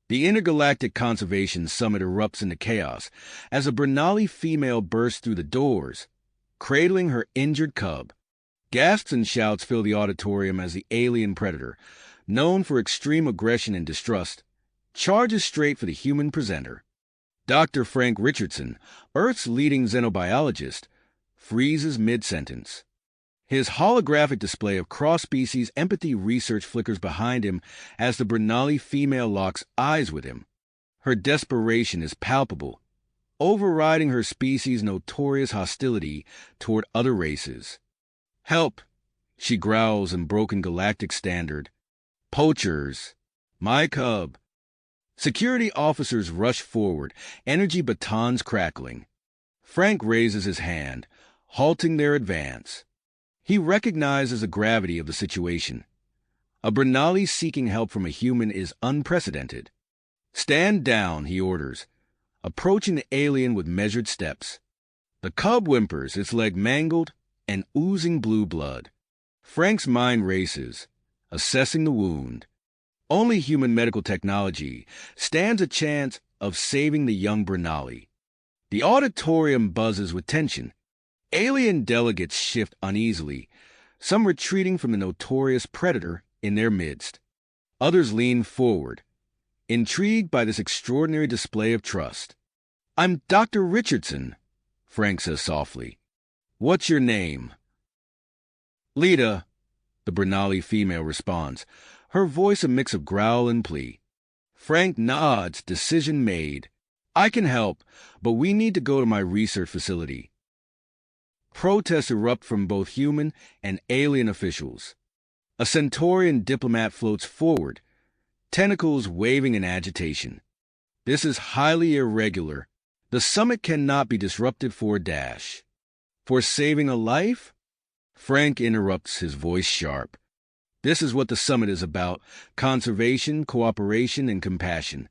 The Intergalactic Conservation Summit erupts into chaos as a Bernali female bursts through the doors, cradling her injured cub. Gasps and shouts fill the auditorium as the alien predator, known for extreme aggression and distrust, charges straight for the human presenter. Dr. Frank Richardson, Earth's leading xenobiologist, freezes mid-sentence. His holographic display of cross-species empathy research flickers behind him as the Bernali female locks eyes with him. Her desperation is palpable, overriding her species' notorious hostility toward other races. "Help!" she growls in broken galactic standard. "Poachers! My cub!" Security officers rush forward, energy batons crackling. Frank raises his hand, halting their advance. He recognizes the gravity of the situation. A Bernali seeking help from a human is unprecedented. "Stand down," he orders, approaching the alien with measured steps. The cub whimpers, its leg mangled and oozing blue blood. Frank's mind races, assessing the wound. Only human medical technology stands a chance of saving the young Bernali. The auditorium buzzes with tension. Alien delegates shift uneasily, some retreating from the notorious predator in their midst. Others lean forward, intrigued by this extraordinary display of trust. "I'm Dr. Richardson," Frank says softly. "What's your name?" "Lita," the Bernali female responds, her voice a mix of growl and plea. Frank nods, decision made. "I can help, but we need to go to my research facility." Protests erupt from both human and alien officials. A Centaurian diplomat floats forward, tentacles waving in agitation. "This is highly irregular. The summit cannot be disrupted for a dash." "For saving a life?" Frank interrupts, his voice sharp. "This is what the summit is about: conservation, cooperation, and compassion."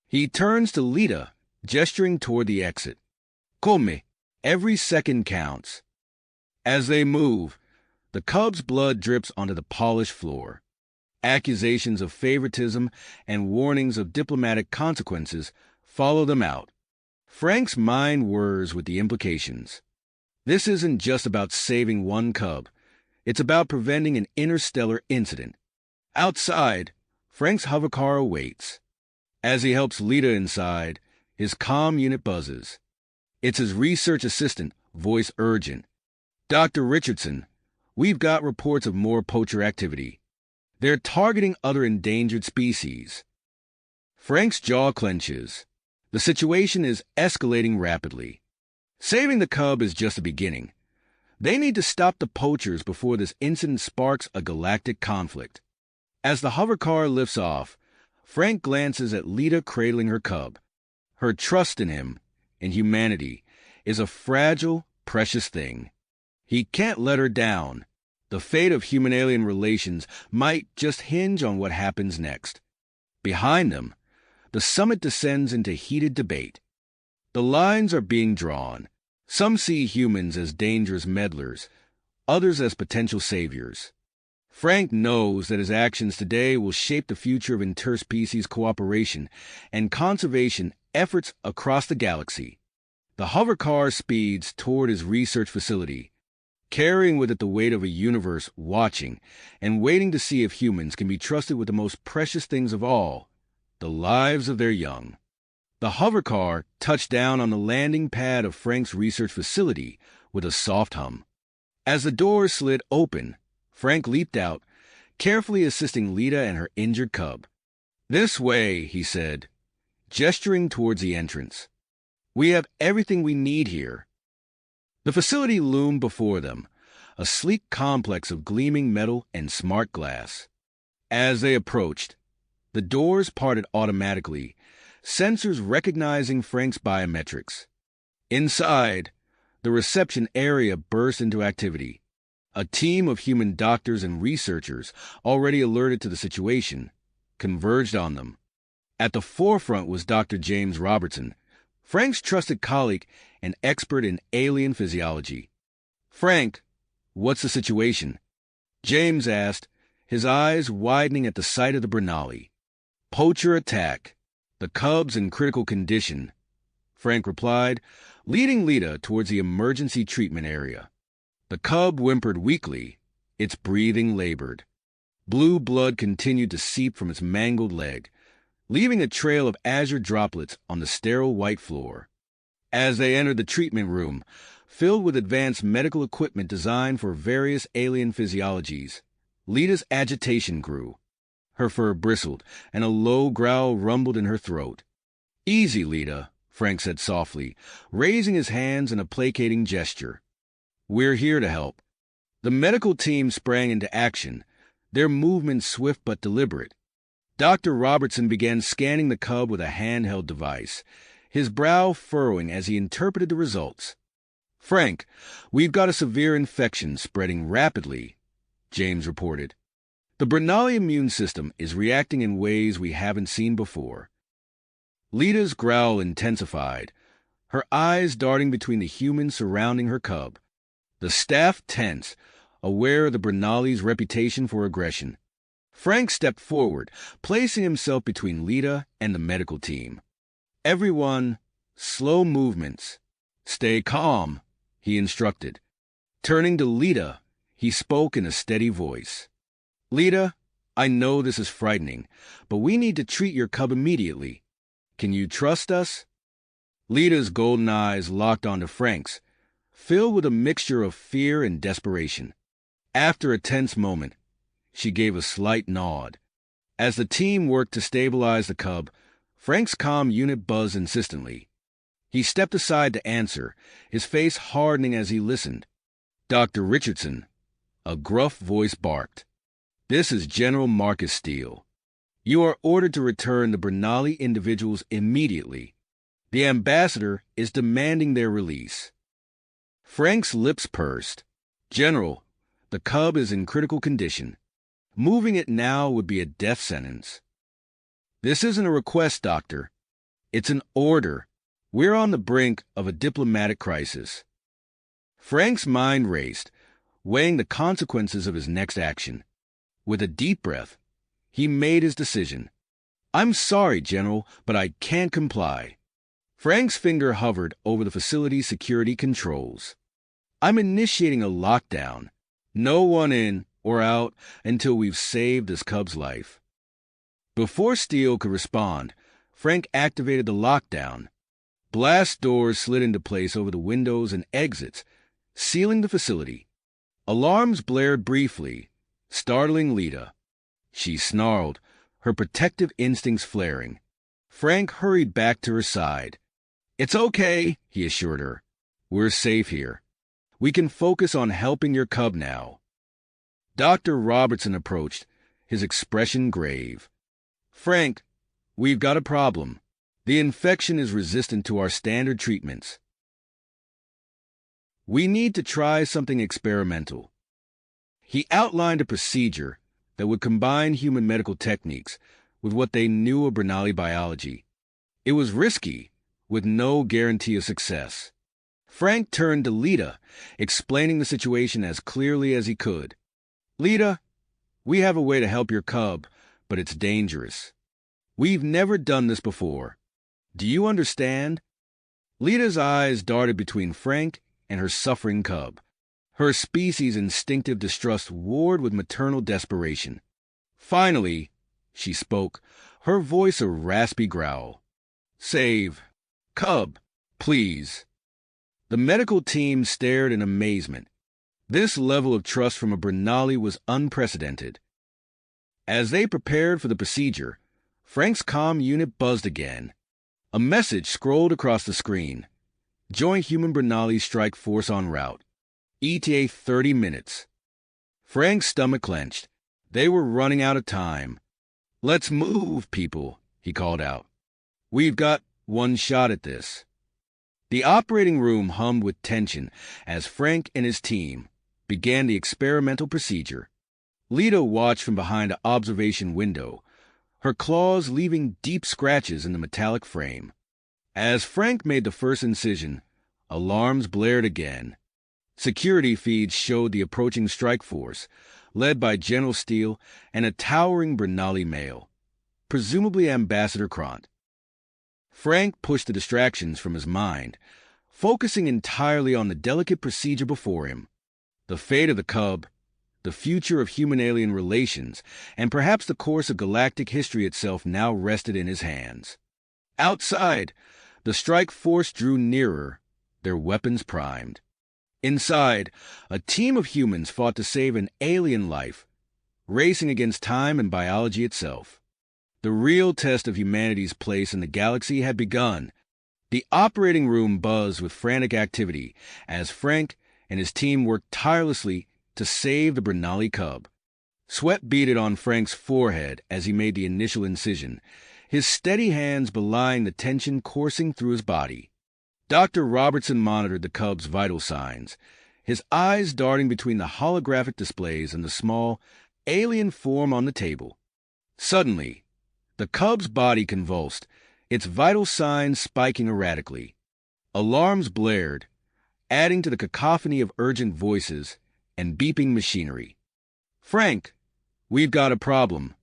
He turns to Lita, gesturing toward the exit. "Come. Every second counts." As they move, the cub's blood drips onto the polished floor. Accusations of favoritism and warnings of diplomatic consequences follow them out. Frank's mind whirs with the implications. This isn't just about saving one cub. It's about preventing an interstellar incident. Outside, Frank's hovercar awaits. As he helps Lita inside, his comm unit buzzes. It's his research assistant, voice urgent. "Dr. Richardson, we've got reports of more poacher activity. They're targeting other endangered species." Frank's jaw clenches. The situation is escalating rapidly. Saving the cub is just the beginning. They need to stop the poachers before this incident sparks a galactic conflict. As the hovercar lifts off, Frank glances at Lita cradling her cub. Her trust in him, in humanity, is a fragile, precious thing. He can't let her down. The fate of human-alien relations might just hinge on what happens next. Behind them, the summit descends into heated debate. The lines are being drawn. Some see humans as dangerous meddlers, others as potential saviors. Frank knows that his actions today will shape the future of interspecies cooperation and conservation efforts across the galaxy. The hovercar speeds toward his research facility, carrying with it the weight of a universe watching and waiting to see if humans can be trusted with the most precious things of all, the lives of their young. The hovercar touched down on the landing pad of Frank's research facility with a soft hum. As the doors slid open, Frank leaped out, carefully assisting Lita and her injured cub. "This way," he said, gesturing towards the entrance. "We have everything we need here." The facility loomed before them, a sleek complex of gleaming metal and smart glass. As they approached, the doors parted automatically, sensors recognizing Frank's biometrics. Inside, the reception area burst into activity. A team of human doctors and researchers, already alerted to the situation, converged on them. At the forefront was Dr. James Robertson, Frank's trusted colleague and expert in alien physiology. "Frank, what's the situation?" James asked, his eyes widening at the sight of the Bernali. Poacher attack. The cub's in critical condition, Frank replied, leading Lita towards the emergency treatment area. The cub whimpered weakly, its breathing labored. Blue blood continued to seep from its mangled leg, leaving a trail of azure droplets on the sterile white floor. As they entered the treatment room, filled with advanced medical equipment designed for various alien physiologies, Lita's agitation grew. Her fur bristled, and a low growl rumbled in her throat. "Easy, Lita," Frank said softly, raising his hands in a placating gesture. "We're here to help." The medical team sprang into action, their movements swift but deliberate. Dr. Robertson began scanning the cub with a handheld device, his brow furrowing as he interpreted the results. "Frank, we've got a severe infection spreading rapidly," James reported. "The Bernali immune system is reacting in ways we haven't seen before." Lita's growl intensified, her eyes darting between the humans surrounding her cub. The staff tense, aware of the Bernali's reputation for aggression. Frank stepped forward, placing himself between Lita and the medical team. "Everyone, slow movements. Stay calm," he instructed. Turning to Lita, he spoke in a steady voice. "Lita, I know this is frightening, but we need to treat your cub immediately. Can you trust us?" Lita's golden eyes locked onto Frank's, filled with a mixture of fear and desperation. After a tense moment, she gave a slight nod. As the team worked to stabilize the cub, Frank's comm unit buzzed insistently. He stepped aside to answer, his face hardening as he listened. "Dr. Richardson," a gruff voice barked. "This is General Marcus Steele. You are ordered to return the Bernali individuals immediately. The ambassador is demanding their release." Frank's lips pursed. "General, the cub is in critical condition. Moving it now would be a death sentence." "This isn't a request, Doctor. It's an order. We're on the brink of a diplomatic crisis." Frank's mind raced, weighing the consequences of his next action. With a deep breath, he made his decision. "I'm sorry, General, but I can't comply." Frank's finger hovered over the facility's security controls. "I'm initiating a lockdown. No one in or out until we've saved this cub's life." Before Steele could respond, Frank activated the lockdown. Blast doors slid into place over the windows and exits, sealing the facility. Alarms blared briefly, startling Lita. She snarled, her protective instincts flaring. Frank hurried back to her side. "It's okay," he assured her. "We're safe here. We can focus on helping your cub now." Dr. Robertson approached, his expression grave. "Frank, we've got a problem. The infection is resistant to our standard treatments. We need to try something experimental." He outlined a procedure that would combine human medical techniques with what they knew of Bernali biology. It was risky, with no guarantee of success. Frank turned to Lita, explaining the situation as clearly as he could. "Lita, we have a way to help your cub, but it's dangerous. We've never done this before. Do you understand?" Lita's eyes darted between Frank and her suffering cub. Her species' instinctive distrust warred with maternal desperation. Finally, she spoke, her voice a raspy growl. "Save cub, please." The medical team stared in amazement. This level of trust from a Bernali was unprecedented. As they prepared for the procedure, Frank's comm unit buzzed again. A message scrolled across the screen. "Joint Human Bernali Strike Force en route. ETA 30 minutes. Frank's stomach clenched. They were running out of time. "Let's move, people," he called out. "We've got one shot at this." The operating room hummed with tension as Frank and his team began the experimental procedure. Lita watched from behind an observation window, her claws leaving deep scratches in the metallic frame. As Frank made the first incision, alarms blared again. Security feeds showed the approaching strike force, led by General Steele and a towering Bernali male. presumably Ambassador Krant. Frank pushed the distractions from his mind, focusing entirely on the delicate procedure before him. The fate of the cub, the future of human-alien relations, and perhaps the course of galactic history itself now rested in his hands. Outside, the strike force drew nearer, their weapons primed. Inside, a team of humans fought to save an alien life, racing against time and biology itself. The real test of humanity's place in the galaxy had begun. The operating room buzzed with frantic activity as Frank and his team worked tirelessly to save the Brenali cub. Sweat beaded on Frank's forehead as he made the initial incision, his steady hands belying the tension coursing through his body. Dr. Robertson monitored the cub's vital signs, his eyes darting between the holographic displays and the small, alien form on the table. Suddenly, the cub's body convulsed, its vital signs spiking erratically. Alarms blared, adding to the cacophony of urgent voices and beeping machinery. "Frank, we've got a problem,"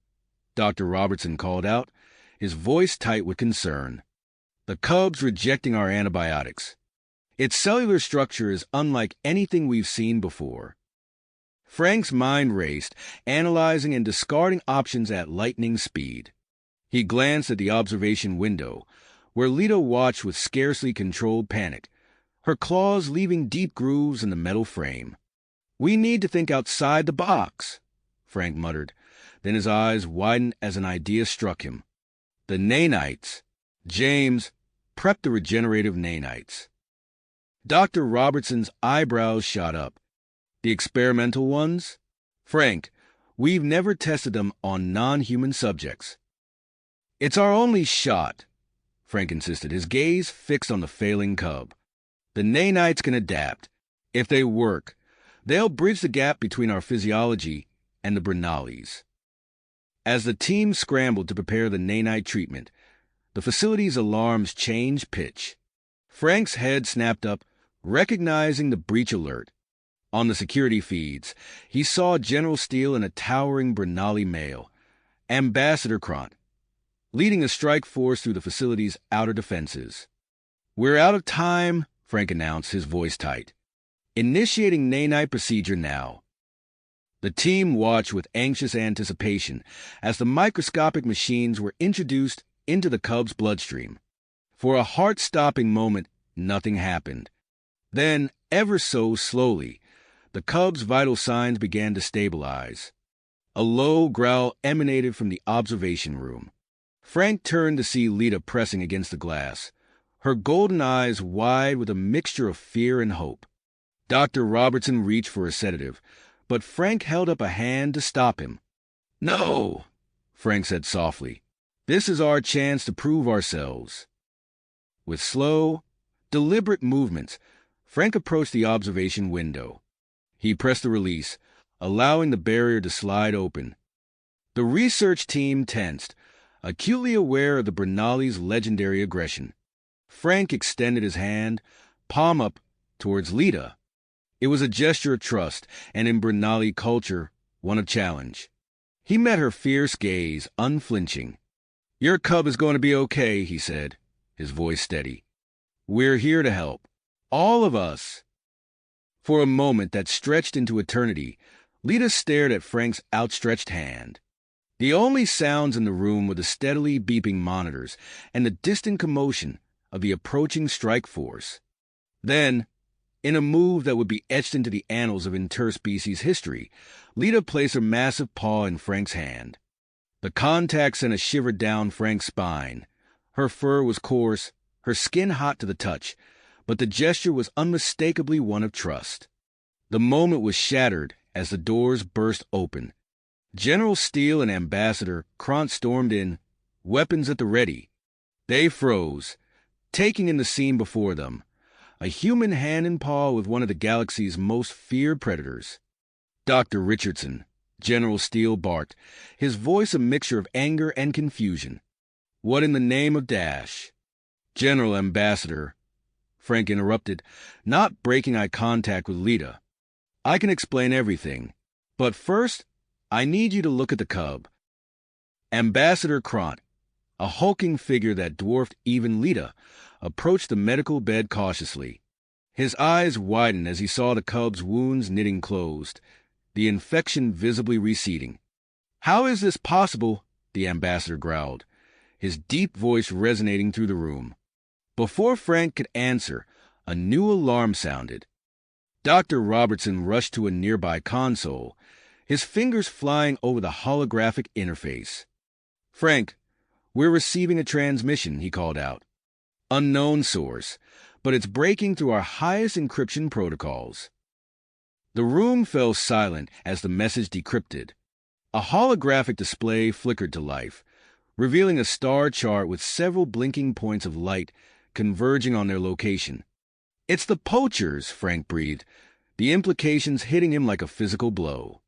Dr. Robertson called out, his voice tight with concern. "The cub's rejecting our antibiotics. Its cellular structure is unlike anything we've seen before." Frank's mind raced, analyzing and discarding options at lightning speed. He glanced at the observation window, where Lita watched with scarcely controlled panic, her claws leaving deep grooves in the metal frame. "We need to think outside the box," Frank muttered. Then his eyes widened as an idea struck him. "The nanites. James, prep the regenerative nanites." Dr. Robertson's eyebrows shot up. "The experimental ones? Frank, we've never tested them on non-human subjects." "It's our only shot," Frank insisted, his gaze fixed on the failing cub. "The nanites can adapt. If they work, they'll bridge the gap between our physiology and the Brenali's." As the team scrambled to prepare the nanite treatment, the facility's alarms changed pitch. Frank's head snapped up, recognizing the breach alert. On the security feeds, he saw General Steele and a towering Brenali male, Ambassador Krant, leading a strike force through the facility's outer defenses. "We're out of time," Frank announced, his voice tight. "Initiating nanite procedure now." The team watched with anxious anticipation as the microscopic machines were introduced into the cub's bloodstream. For a heart-stopping moment, nothing happened. Then, ever so slowly, the cub's vital signs began to stabilize. A low growl emanated from the observation room. Frank turned to see Lita pressing against the glass, her golden eyes wide with a mixture of fear and hope. Dr. Robertson reached for a sedative, but Frank held up a hand to stop him. "No," Frank said softly. "This is our chance to prove ourselves." With slow, deliberate movements, Frank approached the observation window. He pressed the release, allowing the barrier to slide open. The research team tensed, acutely aware of the Brenali's legendary aggression. Frank extended his hand, palm up, towards Lita. It was a gesture of trust, and in Brenali culture, one of challenge. He met her fierce gaze, unflinching. "Your cub is going to be okay," he said, his voice steady. "We're here to help. All of us." For a moment that stretched into eternity, Lita stared at Frank's outstretched hand. The only sounds in the room were the steadily beeping monitors and the distant commotion of the approaching strike force. Then, in a move that would be etched into the annals of interspecies history, Lita placed her massive paw in Frank's hand. The contact sent a shiver down Frank's spine. Her fur was coarse, her skin hot to the touch, but the gesture was unmistakably one of trust. The moment was shattered as the doors burst open. General Steele and Ambassador Krant stormed in, weapons at the ready. They froze, taking in the scene before them, a human hand and paw with one of the galaxy's most feared predators. "Dr. Richardson," General Steele barked, his voice a mixture of anger and confusion. "What in the name of Dash?" "General Ambassador," Frank interrupted, not breaking eye contact with Lita. "I can explain everything, but first, I need you to look at the cub." Ambassador Krant, a hulking figure that dwarfed even Lita, approached the medical bed cautiously. His eyes widened as he saw the cub's wounds knitting closed, the infection visibly receding. "How is this possible?" the ambassador growled, his deep voice resonating through the room. Before Frank could answer, a new alarm sounded. Dr. Robertson rushed to a nearby console, his fingers flying over the holographic interface. "Frank, we're receiving a transmission," he called out. "Unknown source, but it's breaking through our highest encryption protocols." The room fell silent as the message decrypted. A holographic display flickered to life, revealing a star chart with several blinking points of light converging on their location. "It's the poachers," Frank breathed, the implications hitting him like a physical blow.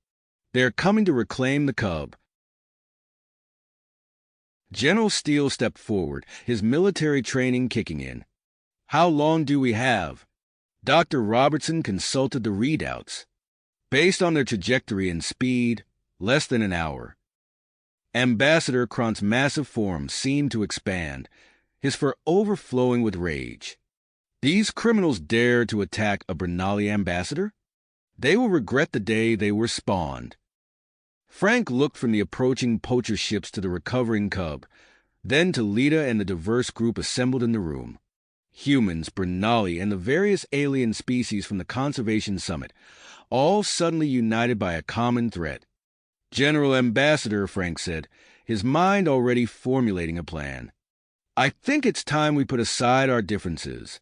"They're coming to reclaim the cub." General Steele stepped forward, his military training kicking in. "How long do we have?" Dr. Robertson consulted the readouts. Based on their trajectory and speed, less than an hour. Ambassador Krant's massive form seemed to expand, his fur overflowing with rage. These criminals dared to attack a Bernali ambassador? They will regret the day they were spawned. Frank looked from the approaching poacher ships to the recovering cub, then to Lita and the diverse group assembled in the room. Humans, Bernali, and the various alien species from the Conservation Summit, all suddenly united by a common threat. "General Ambassador," Frank said, his mind already formulating a plan. "I think it's time we put aside our differences.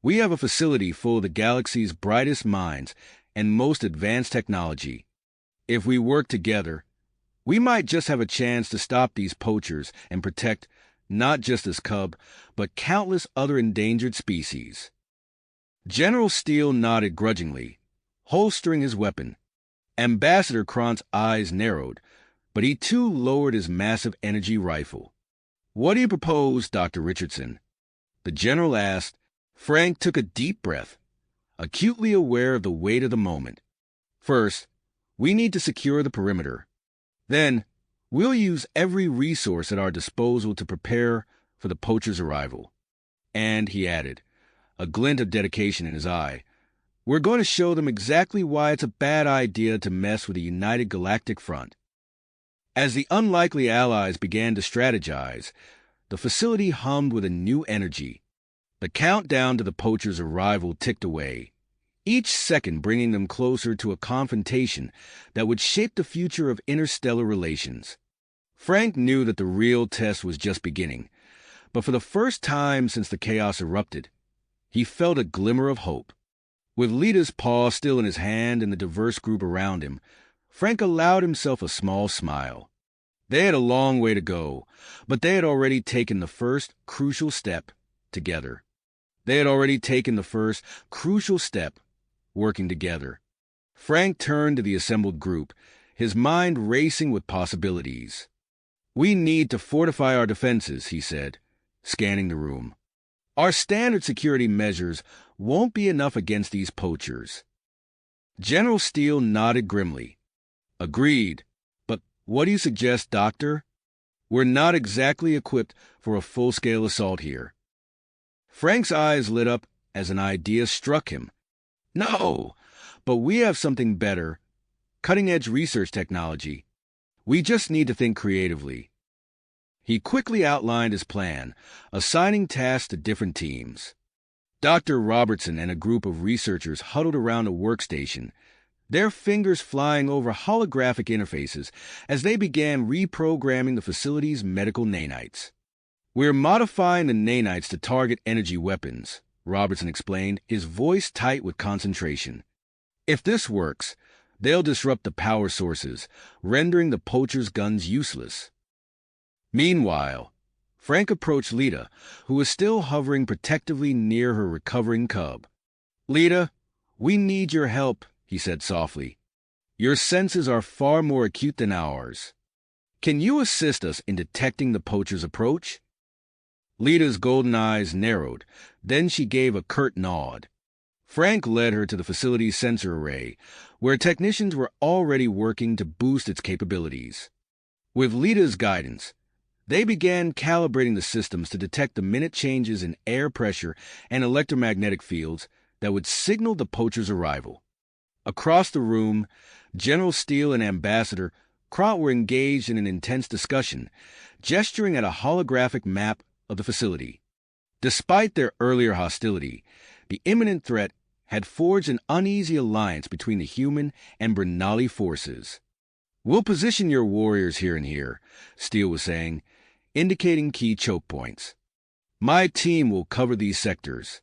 We have a facility full of the galaxy's brightest minds and most advanced technology. If we work together, we might just have a chance to stop these poachers and protect not just this cub, but countless other endangered species." General Steele nodded grudgingly, holstering his weapon. Ambassador Krant's eyes narrowed, but he too lowered his massive energy rifle. "What do you propose, Dr. Richardson?" the general asked. Frank took a deep breath, acutely aware of the weight of the moment. "First, we need to secure the perimeter. Then, we'll use every resource at our disposal to prepare for the poachers' arrival." And, he added, a glint of dedication in his eye, "we're going to show them exactly why it's a bad idea to mess with the United Galactic Front." As the unlikely allies began to strategize, the facility hummed with a new energy. The countdown to the poachers' arrival ticked away, each second bringing them closer to a confrontation that would shape the future of interstellar relations. Frank knew that the real test was just beginning, but for the first time since the chaos erupted, he felt a glimmer of hope. With Lita's paw still in his hand and the diverse group around him, Frank allowed himself a small smile. They had a long way to go, but they had already taken the first crucial step together. Working together. Frank turned to the assembled group, his mind racing with possibilities. "We need to fortify our defenses," he said, scanning the room. "Our standard security measures won't be enough against these poachers." General Steele nodded grimly. "Agreed. But what do you suggest, Doctor? We're not exactly equipped for a full-scale assault here." Frank's eyes lit up as an idea struck him. "No, but we have something better. Cutting-edge research technology. We just need to think creatively." He quickly outlined his plan, assigning tasks to different teams. Dr. Robertson and a group of researchers huddled around a workstation, their fingers flying over holographic interfaces as they began reprogramming the facility's medical nanites. "We're modifying the nanites to target energy weapons," Robertson explained, his voice tight with concentration. "If this works, they'll disrupt the power sources, rendering the poachers' guns useless." Meanwhile, Frank approached Lita, who was still hovering protectively near her recovering cub. "Lita, we need your help," he said softly. "Your senses are far more acute than ours. Can you assist us in detecting the poacher's approach?" Lita's golden eyes narrowed, then she gave a curt nod. Frank led her to the facility's sensor array, where technicians were already working to boost its capabilities. With Lita's guidance, they began calibrating the systems to detect the minute changes in air pressure and electromagnetic fields that would signal the poacher's arrival. Across the room, General Steele and Ambassador Kront were engaged in an intense discussion, gesturing at a holographic map of the facility. Despite their earlier hostility, the imminent threat had forged an uneasy alliance between the human and Bernali forces. "We'll position your warriors here and here," Steele was saying, indicating key choke points. "My team will cover these sectors.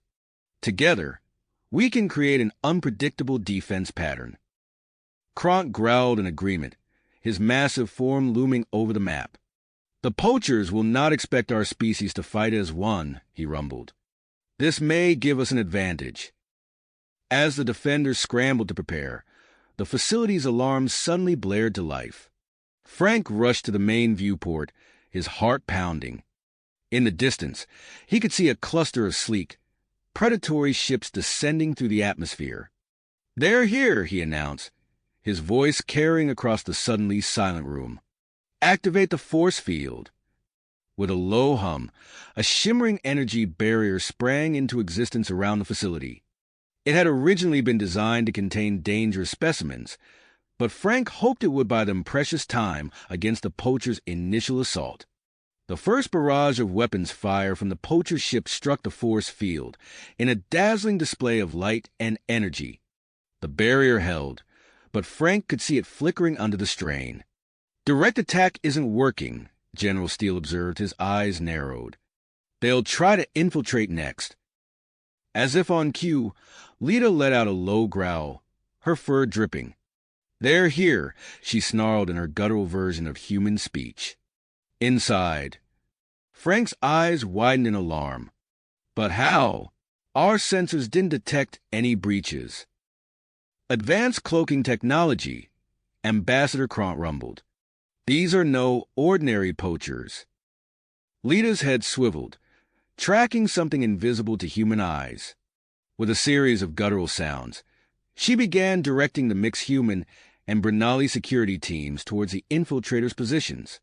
Together, we can create an unpredictable defense pattern." Kront growled in agreement, his massive form looming over the map. "The poachers will not expect our species to fight as one," he rumbled. "This may give us an advantage." As the defenders scrambled to prepare, the facility's alarms suddenly blared to life. Frank rushed to the main viewport, his heart pounding. In the distance, he could see a cluster of sleek, predatory ships descending through the atmosphere. "They're here," he announced, his voice carrying across the suddenly silent room. "Activate the force field." With a low hum, a shimmering energy barrier sprang into existence around the facility. It had originally been designed to contain dangerous specimens, but Frank hoped it would buy them precious time against the poachers' initial assault. The first barrage of weapons fire from the poacher ship struck the force field in a dazzling display of light and energy. The barrier held, but Frank could see it flickering under the strain. "Direct attack isn't working," General Steele observed, his eyes narrowed. "They'll try to infiltrate next." As if on cue, Lita let out a low growl, her fur dripping. "They're here," she snarled in her guttural version of human speech. Inside, Frank's eyes widened in alarm. "But how? Our sensors didn't detect any breaches." "Advanced cloaking technology," Ambassador Kront rumbled. "These are no ordinary poachers." Lita's head swiveled, tracking something invisible to human eyes. With a series of guttural sounds, she began directing the mixed human and Bernali security teams towards the infiltrators' positions.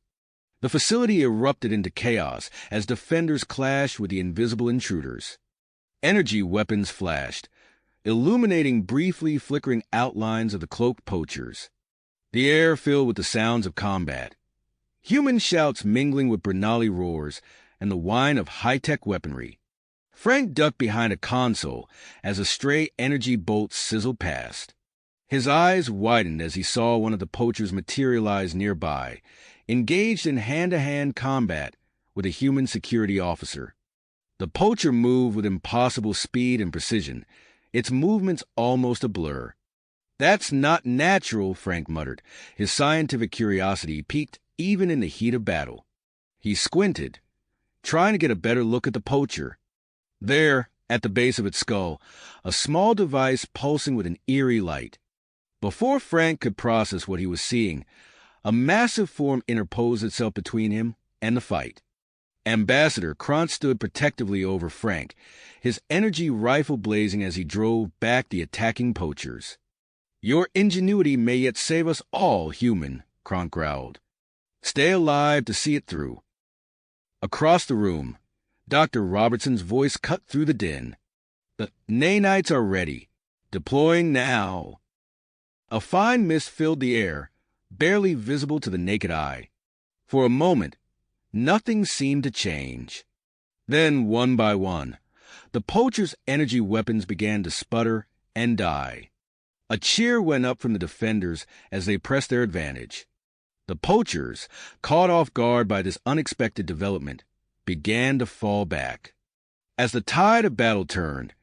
The facility erupted into chaos as defenders clashed with the invisible intruders. Energy weapons flashed, illuminating briefly flickering outlines of the cloaked poachers. The air filled with the sounds of combat, human shouts mingling with Bernali roars and the whine of high-tech weaponry. Frank ducked behind a console as a stray energy bolt sizzled past. His eyes widened as he saw one of the poachers materialize nearby, engaged in hand-to-hand combat with a human security officer. The poacher moved with impossible speed and precision, its movements almost a blur. "That's not natural," Frank muttered, his scientific curiosity piqued even in the heat of battle. He squinted, trying to get a better look at the poacher. There, at the base of its skull, a small device pulsing with an eerie light. Before Frank could process what he was seeing, a massive form interposed itself between him and the fight. Ambassador Kront stood protectively over Frank, his energy rifle blazing as he drove back the attacking poachers. "Your ingenuity may yet save us all, human," Kront growled. "Stay alive to see it through." Across the room, Dr. Robertson's voice cut through the din. "The nanites are ready. Deploying now." A fine mist filled the air, barely visible to the naked eye. For a moment, nothing seemed to change. Then, one by one, the poachers' energy weapons began to sputter and die. A cheer went up from the defenders as they pressed their advantage. The poachers, caught off guard by this unexpected development, began to fall back. As the tide of battle turned,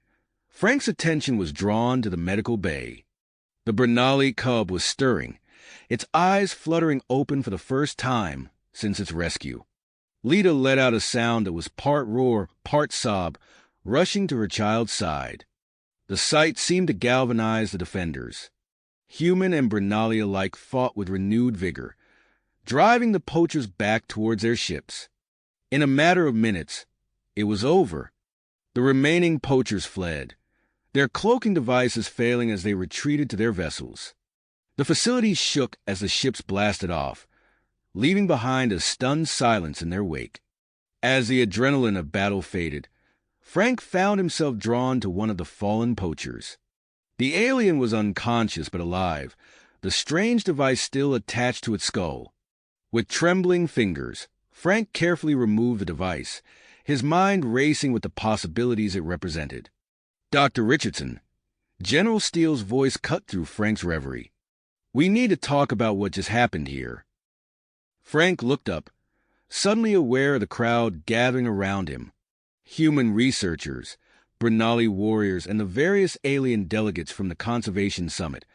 Frank's attention was drawn to the medical bay. The Bernali cub was stirring, its eyes fluttering open for the first time since its rescue. Lita let out a sound that was part roar, part sob, rushing to her child's side. The sight seemed to galvanize the defenders. Human and Bernali alike fought with renewed vigor, driving the poachers back towards their ships. In a matter of minutes, it was over. The remaining poachers fled, their cloaking devices failing as they retreated to their vessels. The facility shook as the ships blasted off, leaving behind a stunned silence in their wake. As the adrenaline of battle faded, Frank found himself drawn to one of the fallen poachers. The alien was unconscious but alive, the strange device still attached to its skull. With trembling fingers, Frank carefully removed the device, his mind racing with the possibilities it represented. "Dr. Richardson," General Steele's voice cut through Frank's reverie. "We need to talk about what just happened here." Frank looked up, suddenly aware of the crowd gathering around him. Human researchers, Brenali warriors, and the various alien delegates from the Conservation Summit,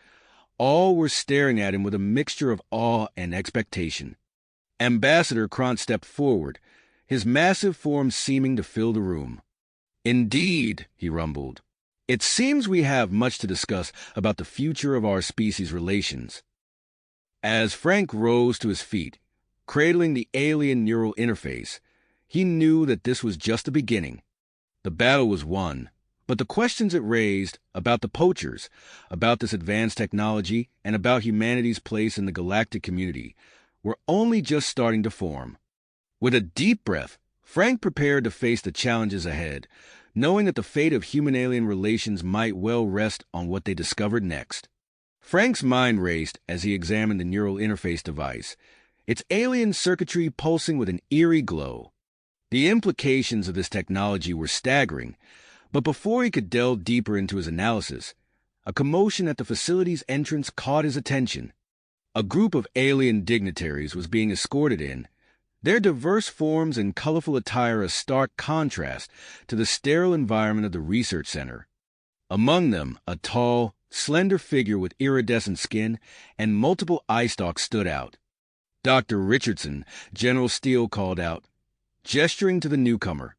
all were staring at him with a mixture of awe and expectation. Ambassador Krant stepped forward, his massive form seeming to fill the room. "Indeed," he rumbled. "It seems we have much to discuss about the future of our species' relations." As Frank rose to his feet, cradling the alien neural interface, he knew that this was just the beginning. The battle was won, but the questions it raised about the poachers, about this advanced technology, and about humanity's place in the galactic community were only just starting to form. With a deep breath, Frank prepared to face the challenges ahead, knowing that the fate of human-alien relations might well rest on what they discovered next. Frank's mind raced as he examined the neural interface device, its alien circuitry pulsing with an eerie glow. The implications of this technology were staggering, but before he could delve deeper into his analysis, a commotion at the facility's entrance caught his attention. A group of alien dignitaries was being escorted in, their diverse forms and colorful attire a stark contrast to the sterile environment of the research center. Among them, a tall, slender figure with iridescent skin and multiple eye stalks stood out. "Dr. Richardson," General Steele called out, gesturing to the newcomer.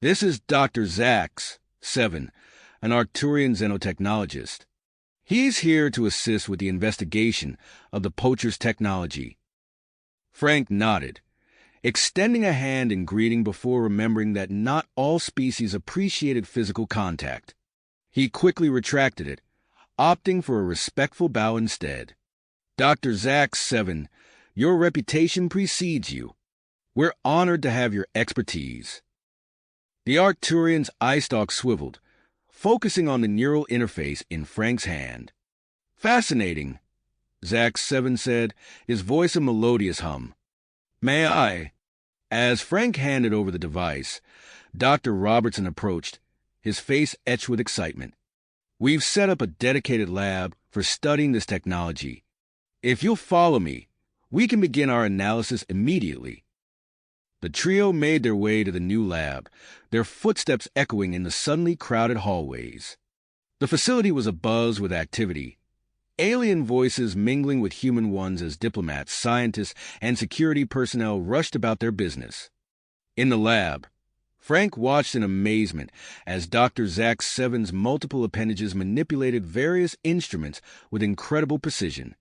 "This is Dr. Zax, 7, an Arcturian xenotechnologist. He's here to assist with the investigation of the poacher's technology." Frank nodded, extending a hand in greeting before remembering that not all species appreciated physical contact. He quickly retracted it, opting for a respectful bow instead. "Dr. Zax, 7, your reputation precedes you. We're honored to have your expertise." The Arcturian's eye stalk swiveled, focusing on the neural interface in Frank's hand. "Fascinating," Zax 7 said, his voice a melodious hum. "May I?" As Frank handed over the device, Dr. Robertson approached, his face etched with excitement. "We've set up a dedicated lab for studying this technology. If you'll follow me, we can begin our analysis immediately." The trio made their way to the new lab, their footsteps echoing in the suddenly crowded hallways. The facility was abuzz with activity, alien voices mingling with human ones as diplomats, scientists, and security personnel rushed about their business. In the lab, Frank watched in amazement as Dr. Zax 7's multiple appendages manipulated various instruments with incredible precision.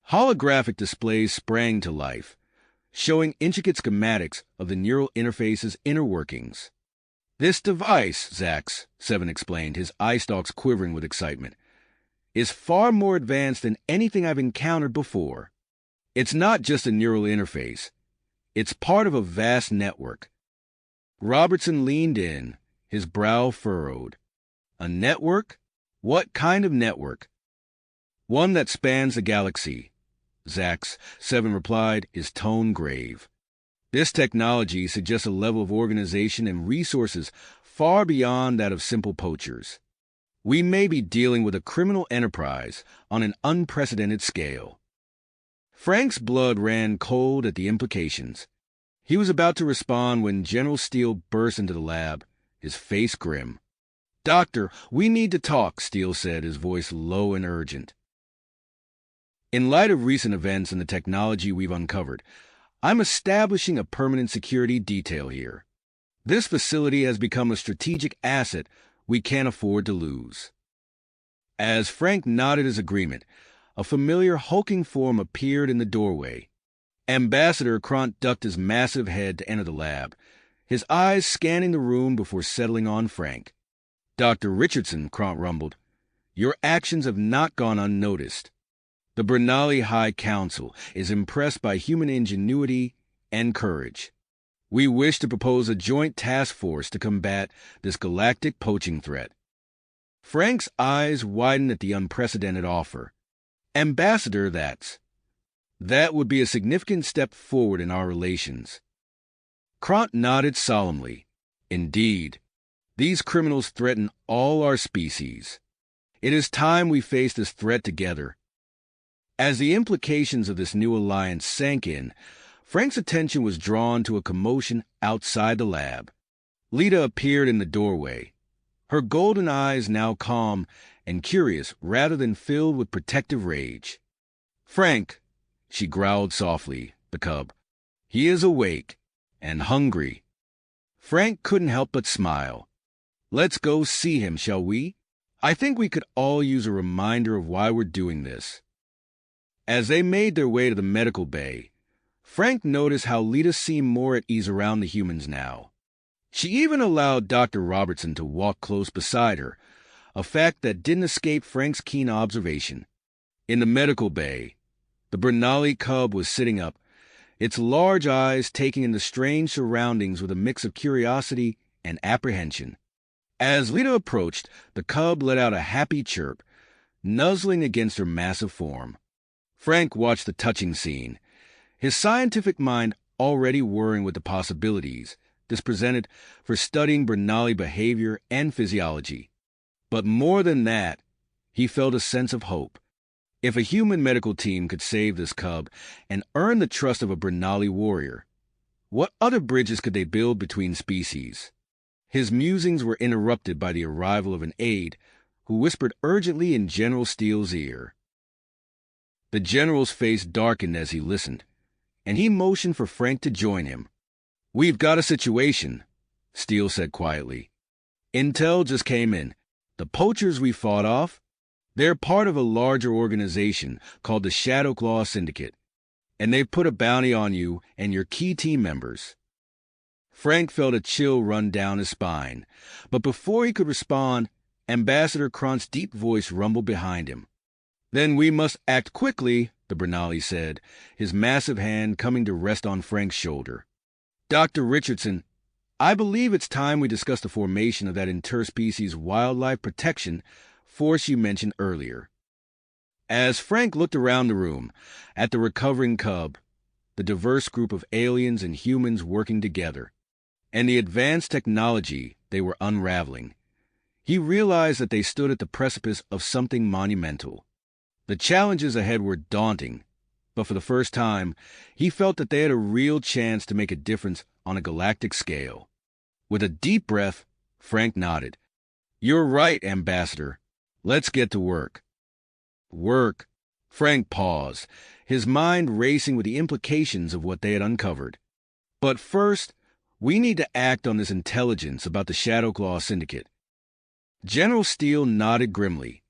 Holographic displays sprang to life, showing intricate schematics of the neural interface's inner workings. "This device," Zax 7 explained, his eye stalks quivering with excitement, "is far more advanced than anything I've encountered before. It's not just a neural interface. It's part of a vast network." Robertson leaned in, his brow furrowed. "A network? What kind of network?" "One that spans the galaxy," Zax 7 replied, his tone grave. "This technology suggests a level of organization and resources far beyond that of simple poachers. We may be dealing with a criminal enterprise on an unprecedented scale." Frank's blood ran cold at the implications. He was about to respond when General Steele burst into the lab, his face grim. "Doctor, we need to talk," Steele said, his voice low and urgent. "In light of recent events and the technology we've uncovered, I'm establishing a permanent security detail here. This facility has become a strategic asset we can't afford to lose." As Frank nodded his agreement, a familiar hulking form appeared in the doorway. Ambassador Krant ducked his massive head to enter the lab, his eyes scanning the room before settling on Frank. "Dr. Richardson," Krant rumbled, "your actions have not gone unnoticed." The Bernali High Council is impressed by human ingenuity and courage. We wish to propose a joint task force to combat this galactic poaching threat. Frank's eyes widened at the unprecedented offer. Ambassador, that would be a significant step forward in our relations. Kront nodded solemnly. Indeed, these criminals threaten all our species. It is time we face this threat together. As the implications of this new alliance sank in, Frank's attention was drawn to a commotion outside the lab. Lita appeared in the doorway, her golden eyes now calm and curious rather than filled with protective rage. "Frank," she growled softly, the cub. "He is awake and hungry." Frank couldn't help but smile. "Let's go see him, shall we? I think we could all use a reminder of why we're doing this." As they made their way to the medical bay, Frank noticed how Lita seemed more at ease around the humans now. She even allowed Dr. Robertson to walk close beside her, a fact that didn't escape Frank's keen observation. In the medical bay, the Bernali cub was sitting up, its large eyes taking in the strange surroundings with a mix of curiosity and apprehension. As Lita approached, the cub let out a happy chirp, nuzzling against her massive form. Frank watched the touching scene, his scientific mind already whirring with the possibilities this presented for studying Bernali behavior and physiology. But more than that, he felt a sense of hope. If a human medical team could save this cub and earn the trust of a Bernali warrior, what other bridges could they build between species? His musings were interrupted by the arrival of an aide who whispered urgently in General Steele's ear. The general's face darkened as he listened, and he motioned for Frank to join him. "We've got a situation," Steele said quietly. "Intel just came in. The poachers we fought off, they're part of a larger organization called the Shadowclaw Syndicate, and they've put a bounty on you and your key team members." Frank felt a chill run down his spine, but before he could respond, Ambassador Kront's deep voice rumbled behind him. "Then we must act quickly," the Bernali said, his massive hand coming to rest on Frank's shoulder. "Dr. Richardson, I believe it's time we discuss the formation of that interspecies wildlife protection force you mentioned earlier." As Frank looked around the room, at the recovering cub, the diverse group of aliens and humans working together, and the advanced technology they were unraveling, he realized that they stood at the precipice of something monumental. The challenges ahead were daunting, but for the first time, he felt that they had a real chance to make a difference on a galactic scale. With a deep breath, Frank nodded. "You're right, Ambassador. Let's get to work." Work. Frank paused, his mind racing with the implications of what they had uncovered. "But first, we need to act on this intelligence about the Shadowclaw Syndicate." General Steele nodded grimly.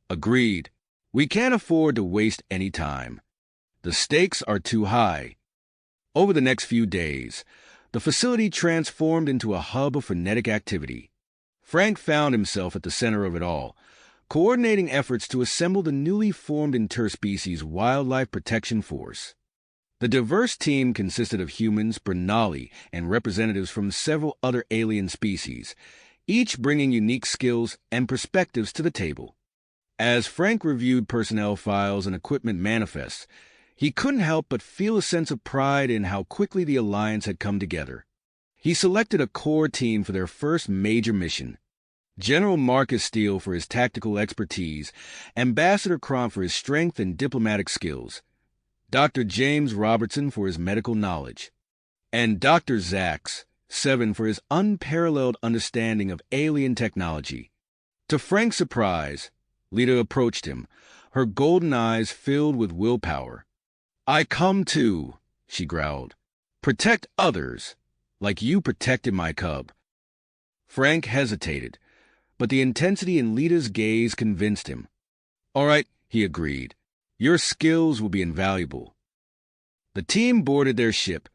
"Agreed. We can't afford to waste any time. The stakes are too high." Over the next few days, the facility transformed into a hub of frenetic activity. Frank found himself at the center of it all, coordinating efforts to assemble the newly formed interspecies wildlife protection force. The diverse team consisted of humans, Bernali, and representatives from several other alien species, each bringing unique skills and perspectives to the table. As Frank reviewed personnel files and equipment manifests, he couldn't help but feel a sense of pride in how quickly the alliance had come together. He selected a core team for their first major mission. General Marcus Steele for his tactical expertise, Ambassador Kront for his strength and diplomatic skills, Dr. James Robertson for his medical knowledge, and Dr. Zax, Seven, for his unparalleled understanding of alien technology. To Frank's surprise, Lita approached him, her golden eyes filled with willpower. "I come to," she growled, "protect others, like you protected my cub." Frank hesitated, but the intensity in Lita's gaze convinced him. "All right," he agreed. "Your skills will be invaluable." The team boarded their ship,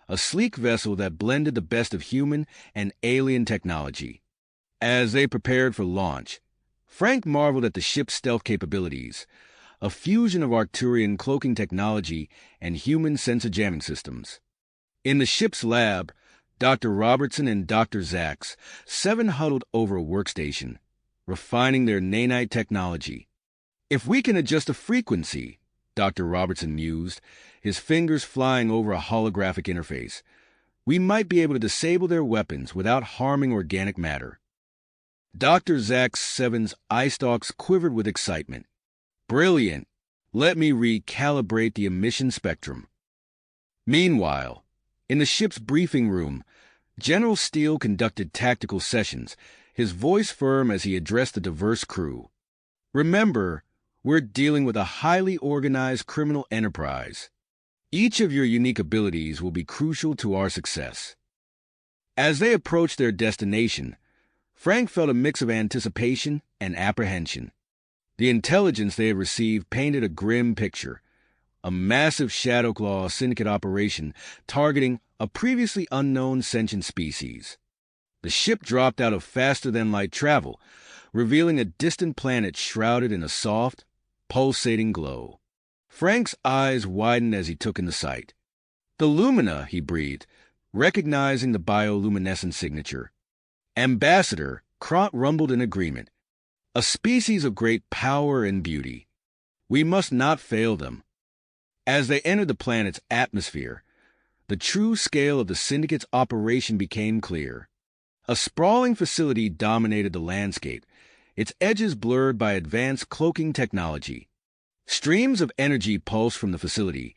a sleek vessel that blended the best of human and alien technology. As they prepared for launch, Frank marveled at the ship's stealth capabilities, a fusion of Arcturian cloaking technology and human sensor jamming systems. In the ship's lab, Dr. Robertson and Dr. Zaks, 7 huddled over a workstation, refining their nanite technology. If we can adjust the frequency, Dr. Robertson mused, his fingers flying over a holographic interface, we might be able to disable their weapons without harming organic matter. Dr. Zaks 7's eye stalks quivered with excitement. Brilliant! Let me recalibrate the emission spectrum. Meanwhile, in the ship's briefing room, General Steele conducted tactical sessions, his voice firm as he addressed the diverse crew. Remember, we're dealing with a highly organized criminal enterprise. Each of your unique abilities will be crucial to our success. As they approached their destination, Frank felt a mix of anticipation and apprehension. The intelligence they had received painted a grim picture, a massive Shadowclaw syndicate operation targeting a previously unknown sentient species. The ship dropped out of faster-than-light travel, revealing a distant planet shrouded in a soft, pulsating glow. Frank's eyes widened as he took in the sight. The Lumina, he breathed, recognizing the bioluminescent signature. Ambassador, Kront rumbled in agreement. A species of great power and beauty. We must not fail them. As they entered the planet's atmosphere, the true scale of the Syndicate's operation became clear. A sprawling facility dominated the landscape, its edges blurred by advanced cloaking technology. Streams of energy pulsed from the facility,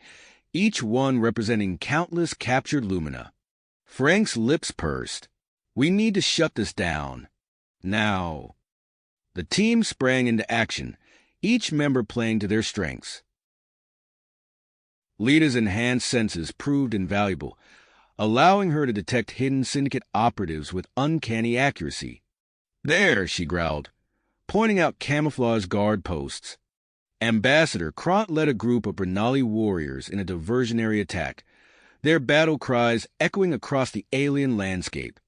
each one representing countless captured lumina. Frank's lips pursed. We need to shut this down. Now. The team sprang into action, each member playing to their strengths. Lita's enhanced senses proved invaluable, allowing her to detect hidden Syndicate operatives with uncanny accuracy. There, she growled, pointing out camouflage guard posts. Ambassador Kront led a group of Bernali warriors in a diversionary attack, their battle cries echoing across the alien landscape.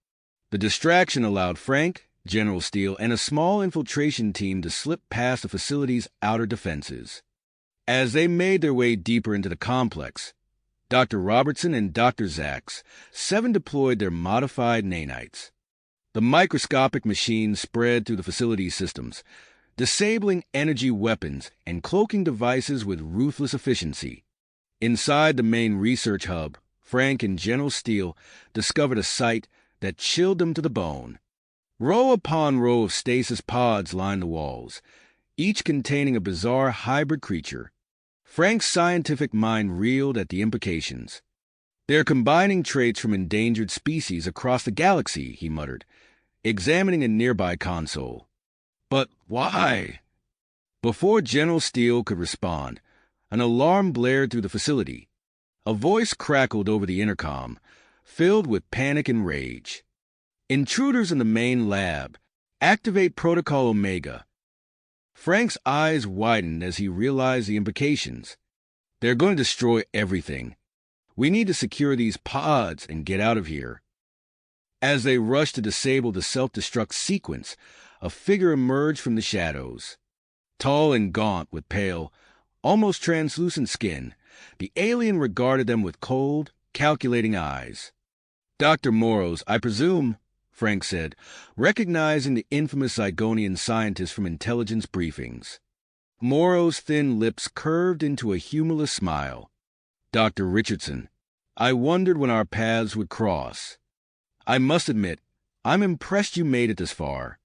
The distraction allowed Frank, General Steele, and a small infiltration team to slip past the facility's outer defenses. As they made their way deeper into the complex, Dr. Robertson and Dr. Zaks, 7 deployed their modified nanites. The microscopic machines spread through the facility's systems, disabling energy weapons and cloaking devices with ruthless efficiency. Inside the main research hub, Frank and General Steele discovered a sight that chilled them to the bone. Row upon row of stasis pods lined the walls, each containing a bizarre hybrid creature. Frank's scientific mind reeled at the implications. They're combining traits from endangered species across the galaxy, he muttered, examining a nearby console. But why? Before General Steele could respond, an alarm blared through the facility. A voice crackled over the intercom, filled with panic and rage. Intruders in the main lab. Activate Protocol Omega. Frank's eyes widened as he realized the implications. They're going to destroy everything. We need to secure these pods and get out of here. As they rushed to disable the self-destruct sequence, a figure emerged from the shadows. Tall and gaunt with pale, almost translucent skin, the alien regarded them with cold, calculating eyes. Dr. Moros, I presume, Frank said, recognizing the infamous Zygonian scientist from intelligence briefings. Moros' thin lips curved into a humorless smile. Dr. Richardson, I wondered when our paths would cross. I must admit, I'm impressed you made it this far.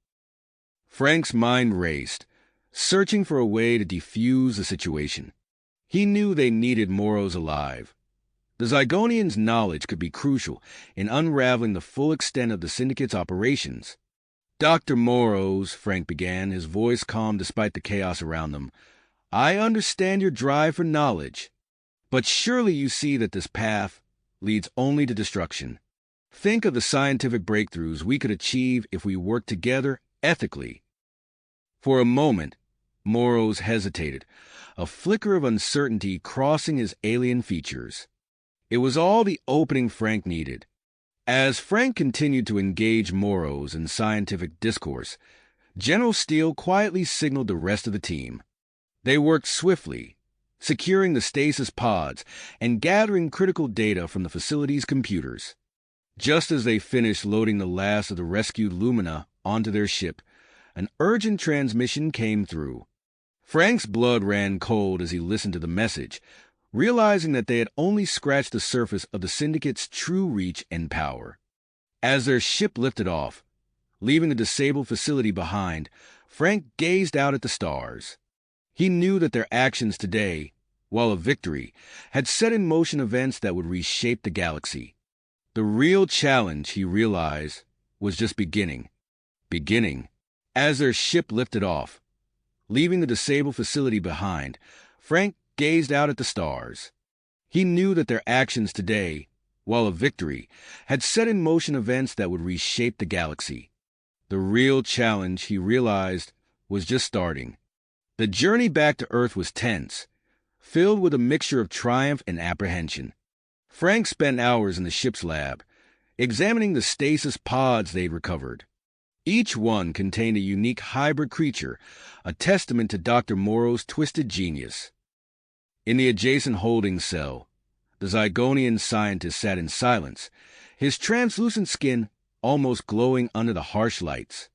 Frank's mind raced, searching for a way to defuse the situation. He knew they needed Moros alive. The Zygonians' knowledge could be crucial in unraveling the full extent of the Syndicate's operations. Dr. Moros, Frank began, his voice calm despite the chaos around them, I understand your drive for knowledge, but surely you see that this path leads only to destruction. Think of the scientific breakthroughs we could achieve if we worked together ethically. For a moment, Moros hesitated, a flicker of uncertainty crossing his alien features. It was all the opening Frank needed. As Frank continued to engage Moros in scientific discourse, General Steele quietly signaled the rest of the team. They worked swiftly, securing the stasis pods and gathering critical data from the facility's computers. Just as they finished loading the last of the rescued Lumina onto their ship, an urgent transmission came through. Frank's blood ran cold as he listened to the message, realizing that they had only scratched the surface of the Syndicate's true reach and power. As their ship lifted off, leaving the disabled facility behind, Frank gazed out at the stars. He knew that their actions today, while a victory, had set in motion events that would reshape the galaxy. The real challenge, he realized, was just beginning. As their ship lifted off, leaving the disabled facility behind, Frank gazed out at the stars. He knew that their actions today, while a victory, had set in motion events that would reshape the galaxy. The real challenge, he realized, was just starting. The journey back to Earth was tense, filled with a mixture of triumph and apprehension. Frank spent hours in the ship's lab, examining the stasis pods they'd recovered. Each one contained a unique hybrid creature, a testament to Dr. Morrow's twisted genius. In the adjacent holding cell, the Zygonian scientist sat in silence, his translucent skin almost glowing under the harsh lights.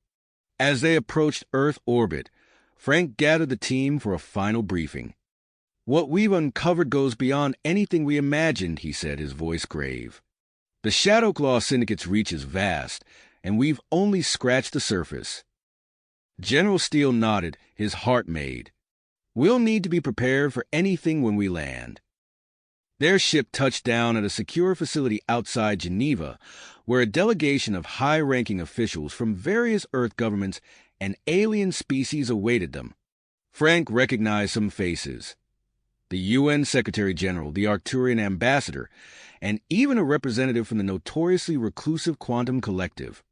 As they approached Earth orbit, Frank gathered the team for a final briefing. "What we've uncovered goes beyond anything we imagined," he said, his voice grave. "The Shadowclaw Syndicate's reach is vast, and we've only scratched the surface." General Steele nodded, his heart made. "We'll need to be prepared for anything when we land." Their ship touched down at a secure facility outside Geneva, where a delegation of high-ranking officials from various Earth governments and alien species awaited them. Frank recognized some faces: the UN Secretary-General, the Arcturian ambassador, and even a representative from the notoriously reclusive Quantum Collective.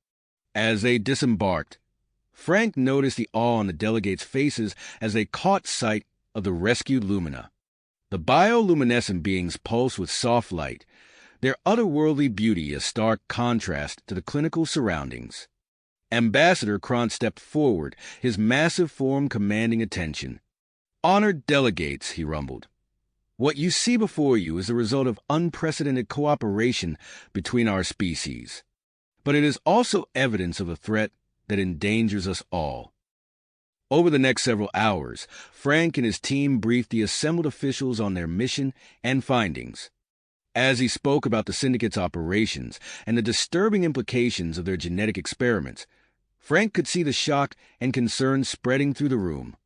As they disembarked, Frank noticed the awe on the delegates' faces as they caught sight of the rescued Lumina. The bioluminescent beings pulsed with soft light, their otherworldly beauty a stark contrast to the clinical surroundings. Ambassador Krantz stepped forward, his massive form commanding attention. "Honored delegates," he rumbled, "what you see before you is the result of unprecedented cooperation between our species. But it is also evidence of a threat that endangers us all." Over the next several hours, Frank and his team briefed the assembled officials on their mission and findings. As he spoke about the Syndicate's operations and the disturbing implications of their genetic experiments, Frank could see the shock and concern spreading through the room.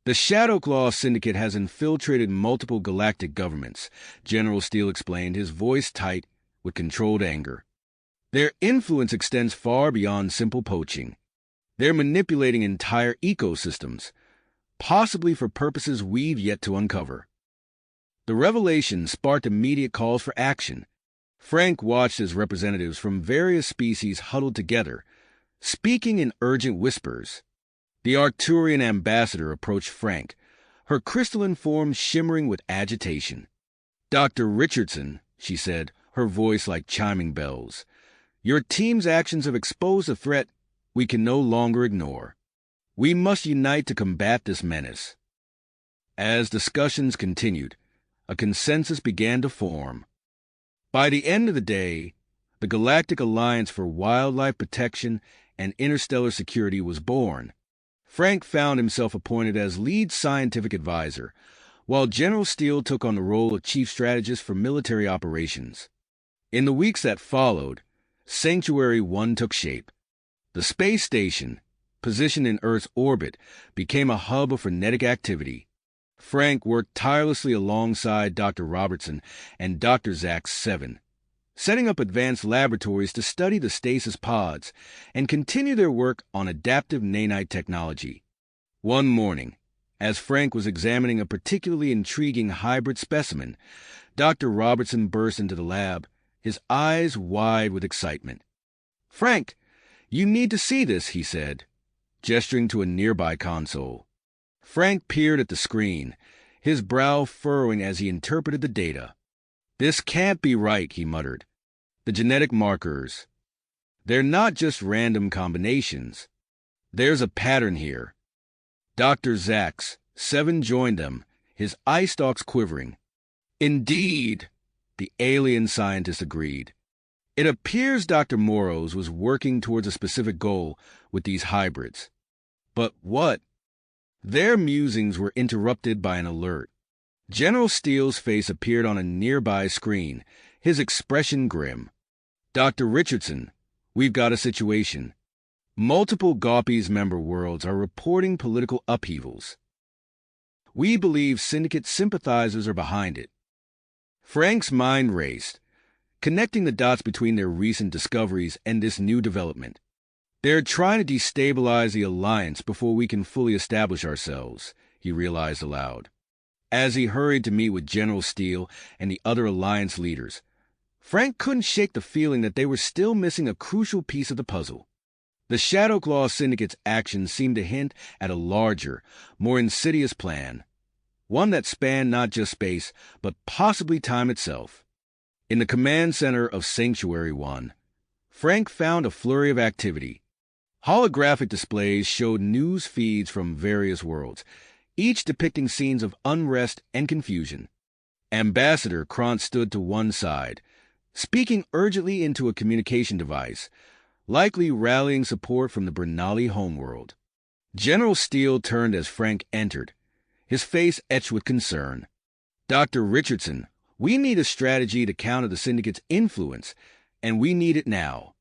"The Shadowclaw Syndicate has infiltrated multiple galactic governments," General Steele explained, his voice tight with controlled anger. "Their influence extends far beyond simple poaching. They're manipulating entire ecosystems, possibly for purposes we've yet to uncover." The revelation sparked immediate calls for action. Frank watched as representatives from various species huddled together, speaking in urgent whispers. The Arcturian ambassador approached Frank, her crystalline form shimmering with agitation. "Dr. Richardson," she said, her voice like chiming bells, "your team's actions have exposed a threat we can no longer ignore. We must unite to combat this menace." As discussions continued, a consensus began to form. By the end of the day, the Galactic Alliance for Wildlife Protection and Interstellar Security was born. Frank found himself appointed as lead scientific advisor, while General Steele took on the role of chief strategist for military operations. In the weeks that followed, Sanctuary 1 took shape. The space station, positioned in Earth's orbit, became a hub of frenetic activity. Frank worked tirelessly alongside Dr. Robertson and Dr. Zax 7, setting up advanced laboratories to study the stasis pods and continue their work on adaptive nanite technology. One morning, as Frank was examining a particularly intriguing hybrid specimen, Dr. Robertson burst into the lab, his eyes wide with excitement. "Frank, you need to see this," he said, gesturing to a nearby console. Frank peered at the screen, his brow furrowing as he interpreted the data. "This can't be right," he muttered. "The genetic markers. They're not just random combinations. There's a pattern here." Dr. Zax Seven joined them, his eye stalks quivering. Indeed, the alien scientist agreed. It appears Dr. Moros was working towards a specific goal with these hybrids. But what? Their musings were interrupted by an alert. General Steele's face appeared on a nearby screen, his expression grim. Dr. Richardson, we've got a situation. Multiple Gaupies member worlds are reporting political upheavals. We believe Syndicate sympathizers are behind it. Frank's mind raced, connecting the dots between their recent discoveries and this new development. They're trying to destabilize the Alliance before we can fully establish ourselves, he realized aloud. As he hurried to meet with General Steele and the other Alliance leaders, Frank couldn't shake the feeling that they were still missing a crucial piece of the puzzle. The Shadowclaw Syndicate's actions seemed to hint at a larger, more insidious plan, one that spanned not just space, but possibly time itself. In the command center of Sanctuary 1, Frank found a flurry of activity. Holographic displays showed news feeds from various worlds, each depicting scenes of unrest and confusion. Ambassador Krant stood to one side, speaking urgently into a communication device, likely rallying support from the Bernali homeworld. General Steele turned as Frank entered, his face etched with concern. Dr. Richardson, we need a strategy to counter the Syndicate's influence, and we need it now.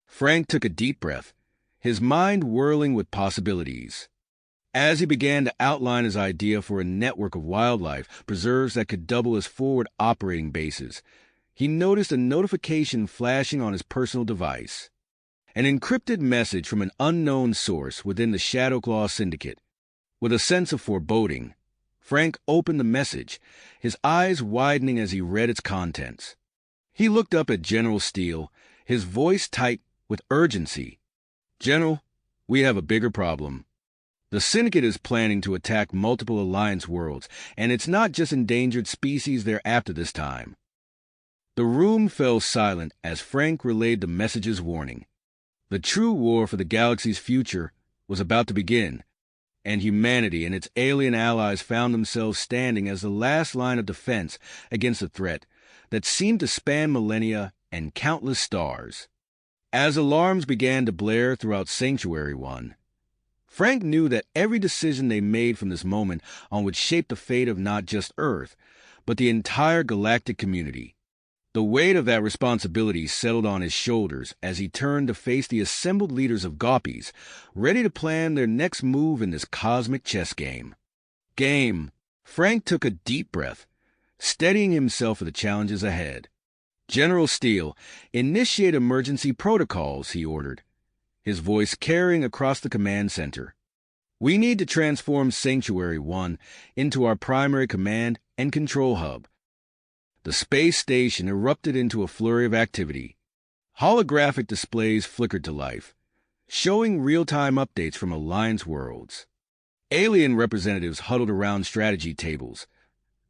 Frank took a deep breath, his mind whirling with possibilities. As he began to outline his idea for a network of wildlife preserves that could double as forward operating bases, he noticed a notification flashing on his personal device. An encrypted message from an unknown source within the Shadowclaw Syndicate. With a sense of foreboding, Frank opened the message, his eyes widening as he read its contents. He looked up at General Steele, his voice tight with urgency. General, we have a bigger problem. The Syndicate is planning to attack multiple Alliance worlds, and it's not just endangered species they're after this time. The room fell silent as Frank relayed the message's warning. The true war for the galaxy's future was about to begin, and humanity and its alien allies found themselves standing as the last line of defense against a threat that seemed to span millennia and countless stars. As alarms began to blare throughout Sanctuary 1, Frank knew that every decision they made from this moment on would shape the fate of not just Earth, but the entire galactic community. The weight of that responsibility settled on his shoulders as he turned to face the assembled leaders of Gaupies, ready to plan their next move in this cosmic chess game. Frank took a deep breath, steadying himself for the challenges ahead. General Steele, initiate emergency protocols, he ordered, his voice carrying across the command center. We need to transform Sanctuary 1 into our primary command and control hub. The space station erupted into a flurry of activity. Holographic displays flickered to life, showing real-time updates from Alliance worlds. Alien representatives huddled around strategy tables,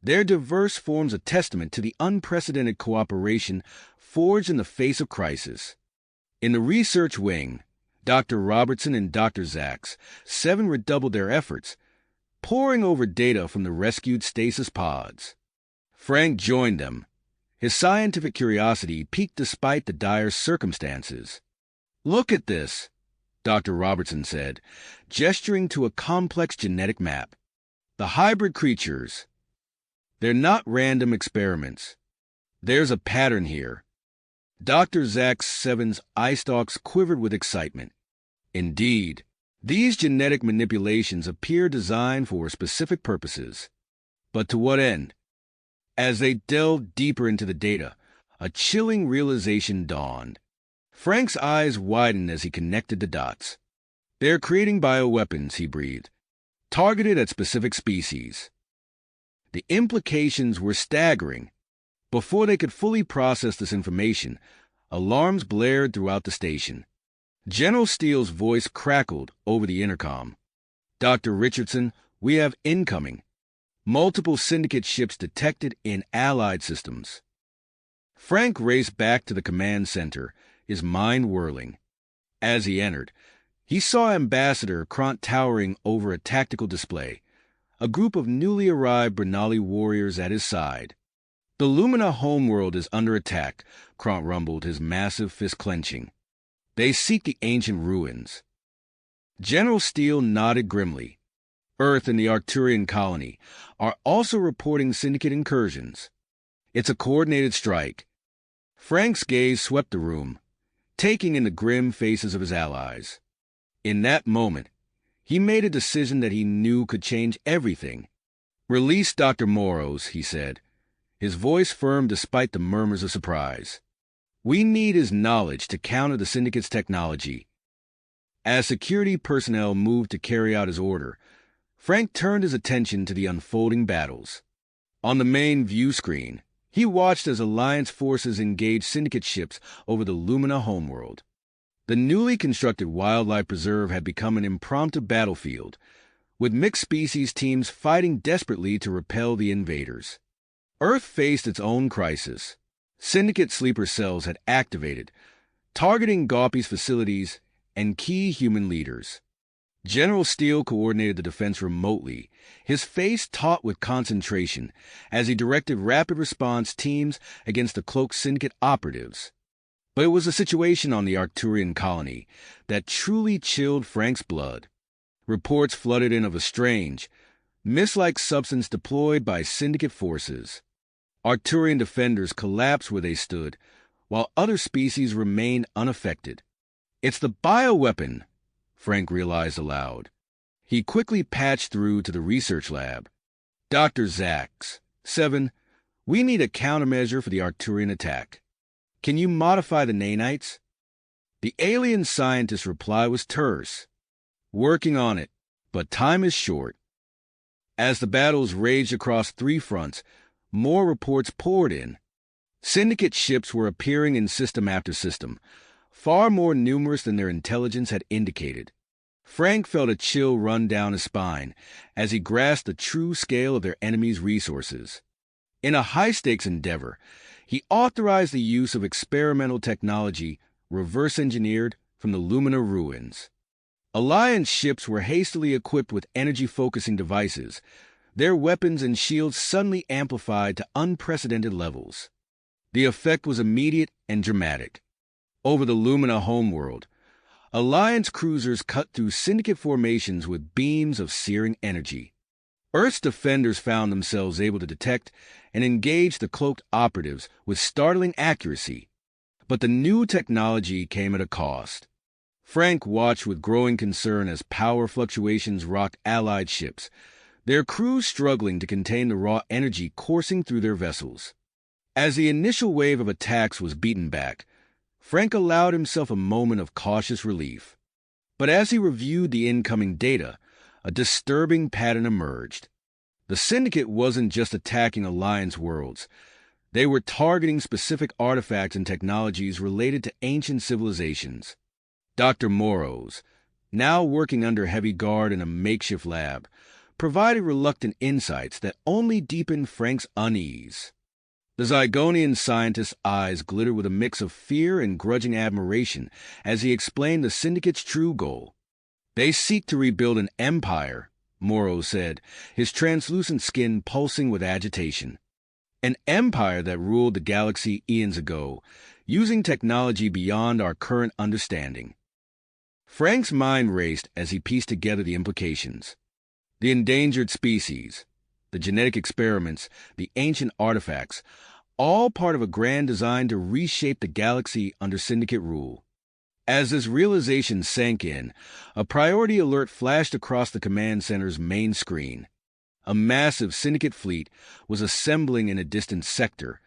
their diverse forms a testament to the unprecedented cooperation forged in the face of crisis. In the research wing, Dr. Robertson and Dr. Zaks, Seven redoubled their efforts, poring over data from the rescued stasis pods. Frank joined them. His scientific curiosity piqued despite the dire circumstances. Look at this, Dr. Robertson said, gesturing to a complex genetic map. The hybrid creatures. They're not random experiments. There's a pattern here. Dr. Zaks Seven's eye stalks quivered with excitement. Indeed, these genetic manipulations appear designed for specific purposes. But to what end? As they delved deeper into the data, a chilling realization dawned. Frank's eyes widened as he connected the dots. They're creating bioweapons, he breathed, targeted at specific species. The implications were staggering. Before they could fully process this information, alarms blared throughout the station. General Steele's voice crackled over the intercom. Dr. Richardson, we have incoming. Multiple Syndicate ships detected in Allied systems. Frank raced back to the command center, his mind whirling. As he entered, he saw Ambassador Krant towering over a tactical display, a group of newly arrived Bernali warriors at his side. "The Lumina homeworld is under attack," Kront rumbled, his massive fist clenching. "They seek the ancient ruins." General Steele nodded grimly. "Earth and the Arcturian colony are also reporting Syndicate incursions. It's a coordinated strike." Frank's gaze swept the room, taking in the grim faces of his allies. In that moment, he made a decision that he knew could change everything. "Release Dr. Moros," he said, his voice firm despite the murmurs of surprise. "We need his knowledge to counter the Syndicate's technology." As security personnel moved to carry out his order, Frank turned his attention to the unfolding battles. On the main view screen, he watched as Alliance forces engaged Syndicate ships over the Lumina homeworld. The newly constructed wildlife preserve had become an impromptu battlefield, with mixed-species teams fighting desperately to repel the invaders. Earth faced its own crisis. Syndicate sleeper cells had activated, targeting Gaupi's facilities and key human leaders. General Steele coordinated the defense remotely, his face taut with concentration as he directed rapid response teams against the cloaked Syndicate operatives. But it was a situation on the Arcturian colony that truly chilled Frank's blood. Reports flooded in of a strange, mist-like substance deployed by Syndicate forces. Arcturian defenders collapsed where they stood, while other species remained unaffected. "It's the bioweapon," Frank realized aloud. He quickly patched through to the research lab. "Dr. Zax, 7, we need a countermeasure for the Arcturian attack. Can you modify the nanites?" The alien scientist's reply was terse. "Working on it, but time is short." As the battles raged across 3 fronts, more reports poured in. Syndicate ships were appearing in system after system, far more numerous than their intelligence had indicated. Frank felt a chill run down his spine as he grasped the true scale of their enemy's resources. In a high-stakes endeavor, he authorized the use of experimental technology reverse-engineered from the Lumina ruins. Alliance ships were hastily equipped with energy-focusing devices, their weapons and shields suddenly amplified to unprecedented levels. The effect was immediate and dramatic. Over the Lumina homeworld, Alliance cruisers cut through Syndicate formations with beams of searing energy. Earth's defenders found themselves able to detect and engage the cloaked operatives with startling accuracy. But the new technology came at a cost. Frank watched with growing concern as power fluctuations rocked Allied ships, their crews struggling to contain the raw energy coursing through their vessels. As the initial wave of attacks was beaten back, Frank allowed himself a moment of cautious relief. But as he reviewed the incoming data, a disturbing pattern emerged. The Syndicate wasn't just attacking Alliance worlds. They were targeting specific artifacts and technologies related to ancient civilizations. Dr. Moros, now working under heavy guard in a makeshift lab, provided reluctant insights that only deepened Frank's unease. The Zygonian scientist's eyes glittered with a mix of fear and grudging admiration as he explained the Syndicate's true goal. "They seek to rebuild an empire," Moros said, his translucent skin pulsing with agitation. "An empire that ruled the galaxy eons ago, using technology beyond our current understanding." Frank's mind raced as he pieced together the implications. The endangered species, the genetic experiments, the ancient artifacts, all part of a grand design to reshape the galaxy under Syndicate rule. As this realization sank in, a priority alert flashed across the command center's main screen. A massive Syndicate fleet was assembling in a distant sector,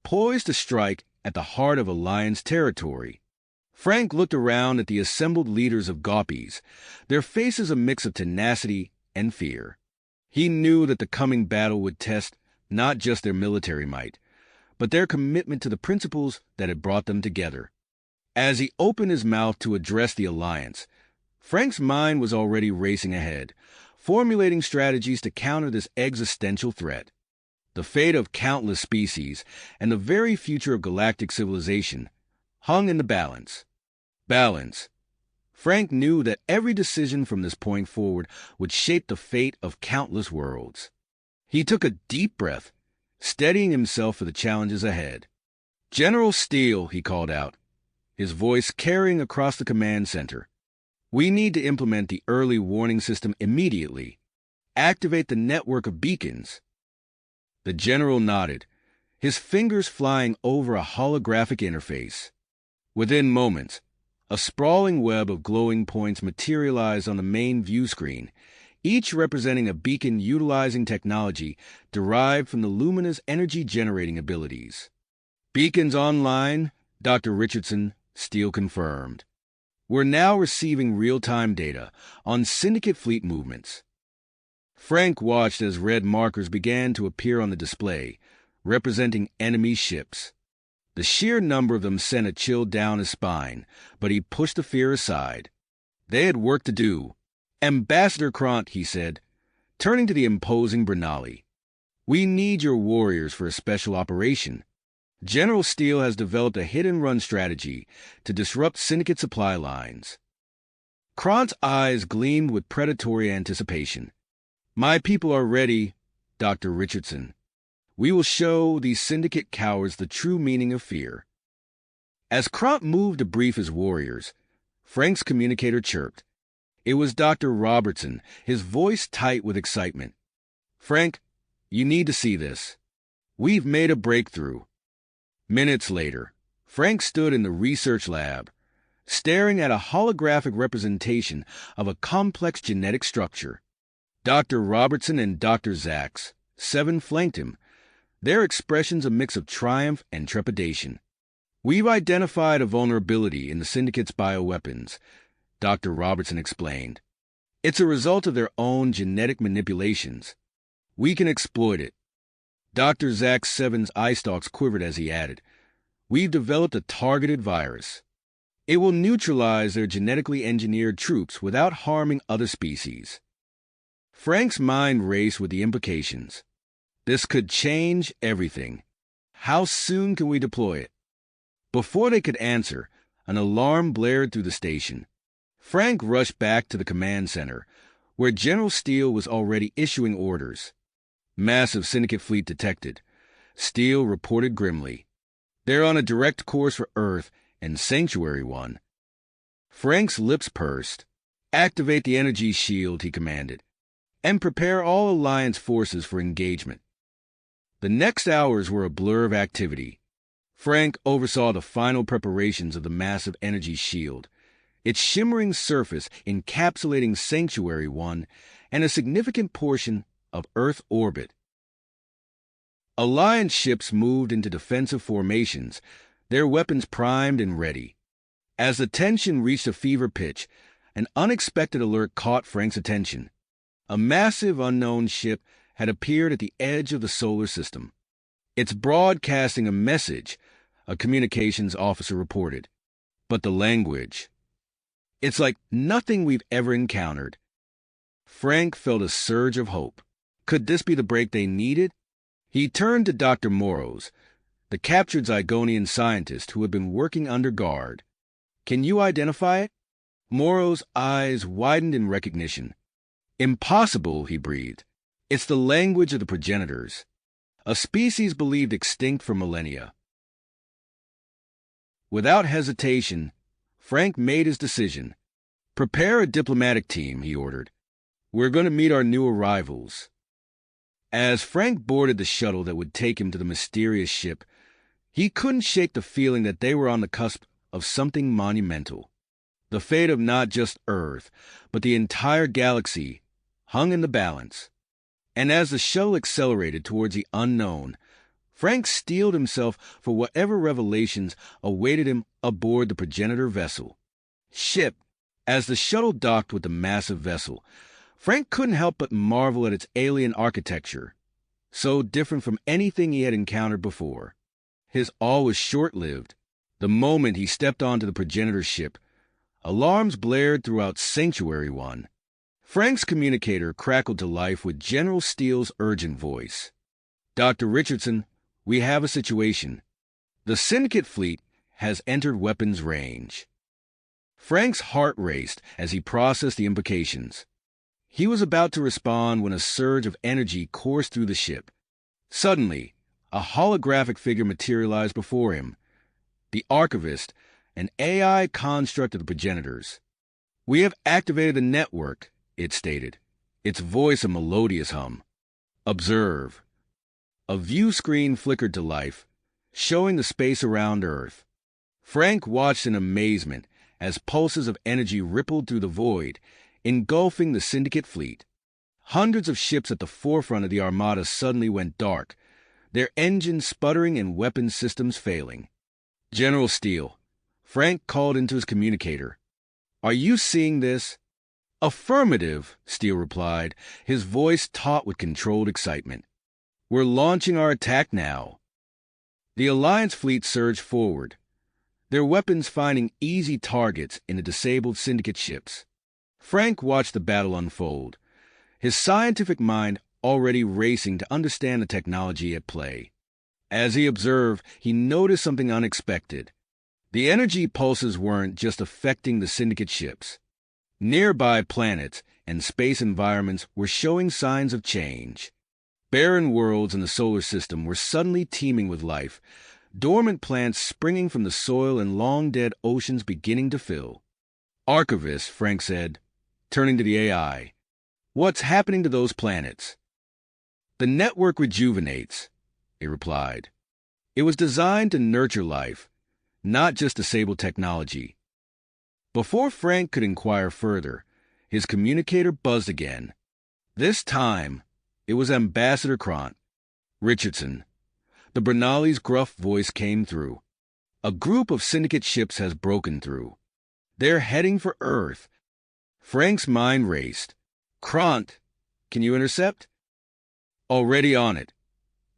poised to strike at the heart of Alliance territory. Frank looked around at the assembled leaders of Gaupis, their faces a mix of tenacity and fear. He knew that the coming battle would test not just their military might, but their commitment to the principles that had brought them together. As he opened his mouth to address the Alliance, Frank's mind was already racing ahead, formulating strategies to counter this existential threat. The fate of countless species and the very future of galactic civilization hung in the balance. Balance. Frank knew that every decision from this point forward would shape the fate of countless worlds. He took a deep breath, steadying himself for the challenges ahead. "General Steele," he called out, his voice carrying across the command center. "We need to implement the early warning system immediately. Activate the network of beacons." The general nodded, his fingers flying over a holographic interface. Within moments, a sprawling web of glowing points materialized on the main view screen, each representing a beacon utilizing technology derived from the lumina's energy-generating abilities. "Beacons online," Dr. Richardson, Steele confirmed. "We're now receiving real-time data on Syndicate fleet movements." Frank watched as red markers began to appear on the display, representing enemy ships. The sheer number of them sent a chill down his spine, but he pushed the fear aside. They had work to do. "Ambassador Krant," he said, turning to the imposing Bernali, "we need your warriors for a special operation. General Steele has developed a hit-and-run strategy to disrupt Syndicate supply lines." Krant's eyes gleamed with predatory anticipation. "My people are ready, Dr. Richardson. We will show these Syndicate cowards the true meaning of fear." As Krant moved to brief his warriors, Frank's communicator chirped. It was Dr. Robertson, his voice tight with excitement. "Frank, you need to see this. We've made a breakthrough." Minutes later, Frank stood in the research lab, staring at a holographic representation of a complex genetic structure. Dr. Robertson and Dr. Zacks, 7, flanked him, their expressions a mix of triumph and trepidation. "We've identified a vulnerability in the Syndicate's bioweapons," Dr. Robertson explained. "It's a result of their own genetic manipulations. We can exploit it." Dr. Zacks 7's eye stalks quivered as he added, "We've developed a targeted virus. It will neutralize their genetically engineered troops without harming other species." Frank's mind raced with the implications. This could change everything. How soon can we deploy it? Before they could answer, an alarm blared through the station. Frank rushed back to the command center, where General Steele was already issuing orders. "Massive Syndicate fleet detected," Steele reported grimly. "They're on a direct course for Earth and Sanctuary 1. Frank's lips pursed. "Activate the energy shield," he commanded, "and prepare all Alliance forces for engagement." The next hours were a blur of activity. Frank oversaw the final preparations of the massive energy shield, its shimmering surface encapsulating Sanctuary 1 and a significant portion of Earth orbit. Alliance ships moved into defensive formations, their weapons primed and ready. As the tension reached a fever pitch, an unexpected alert caught Frank's attention. A massive unknown ship had appeared at the edge of the solar system. "It's broadcasting a message," a communications officer reported. "But the language, it's like nothing we've ever encountered." Frank felt a surge of hope. Could this be the break they needed? He turned to Dr. Moros, the captured Zygonian scientist who had been working under guard. "Can you identify it?" Moros' eyes widened in recognition. "Impossible," he breathed. "It's the language of the progenitors, a species believed extinct for millennia." Without hesitation, Frank made his decision. "Prepare a diplomatic team," he ordered. "We're going to meet our new arrivals." As Frank boarded the shuttle that would take him to the mysterious ship, he couldn't shake the feeling that they were on the cusp of something monumental. The fate of not just Earth, but the entire galaxy hung in the balance. And as the shuttle accelerated towards the unknown, Frank steeled himself for whatever revelations awaited him aboard the progenitor vessel. Ship. As the shuttle docked with the massive vessel, Frank couldn't help but marvel at its alien architecture, so different from anything he had encountered before. His awe was short-lived. The moment he stepped onto the progenitor ship, alarms blared throughout Sanctuary 1. Frank's communicator crackled to life with General Steele's urgent voice. "Dr. Richardson, we have a situation. The Syndicate fleet has entered weapons range." Frank's heart raced as he processed the implications. He was about to respond when a surge of energy coursed through the ship. Suddenly, a holographic figure materialized before him. The Archivist, an AI construct of the progenitors. "We have activated the network," it stated, its voice a melodious hum. "Observe." A view screen flickered to life, showing the space around Earth. Frank watched in amazement as pulses of energy rippled through the void, engulfing the Syndicate fleet. Hundreds of ships at the forefront of the Armada suddenly went dark, their engines sputtering and weapon systems failing. "General Steele," Frank called into his communicator. "Are you seeing this?" "Affirmative," Steele replied, his voice taut with controlled excitement. "We're launching our attack now." The Alliance fleet surged forward, their weapons finding easy targets in the disabled Syndicate ships. Frank watched the battle unfold, his scientific mind already racing to understand the technology at play. As he observed, he noticed something unexpected. The energy pulses weren't just affecting the Syndicate ships. Nearby planets and space environments were showing signs of change. Barren worlds in the solar system were suddenly teeming with life, dormant plants springing from the soil and long-dead oceans beginning to fill. "Archivist," Frank said, turning to the AI. "What's happening to those planets?" "The network rejuvenates," it replied. "It was designed to nurture life, not just disable technology." Before Frank could inquire further, his communicator buzzed again. This time, it was Ambassador Krant. "Richardson." The Bernali's gruff voice came through. "A group of Syndicate ships has broken through. They're heading for Earth." Frank's mind raced. "Krant, can you intercept?" "Already on it,"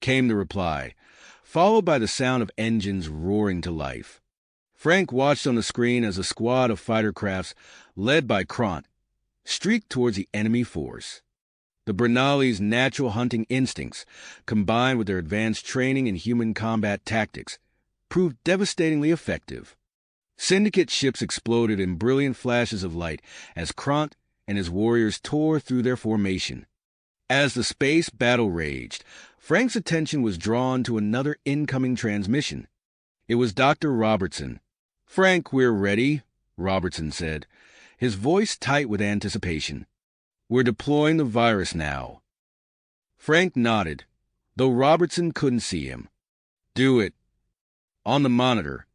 came the reply, followed by the sound of engines roaring to life. Frank watched on the screen as a squad of fighter crafts, led by Krant, streaked towards the enemy force. The Bernali's natural hunting instincts, combined with their advanced training in human combat tactics, proved devastatingly effective. Syndicate ships exploded in brilliant flashes of light as Krant and his warriors tore through their formation. As the space battle raged, Frank's attention was drawn to another incoming transmission. It was Dr. Robertson. "Frank, we're ready," Robertson said, his voice tight with anticipation. "We're deploying the virus now." Frank nodded, though Robertson couldn't see him. "Do it." On the monitor,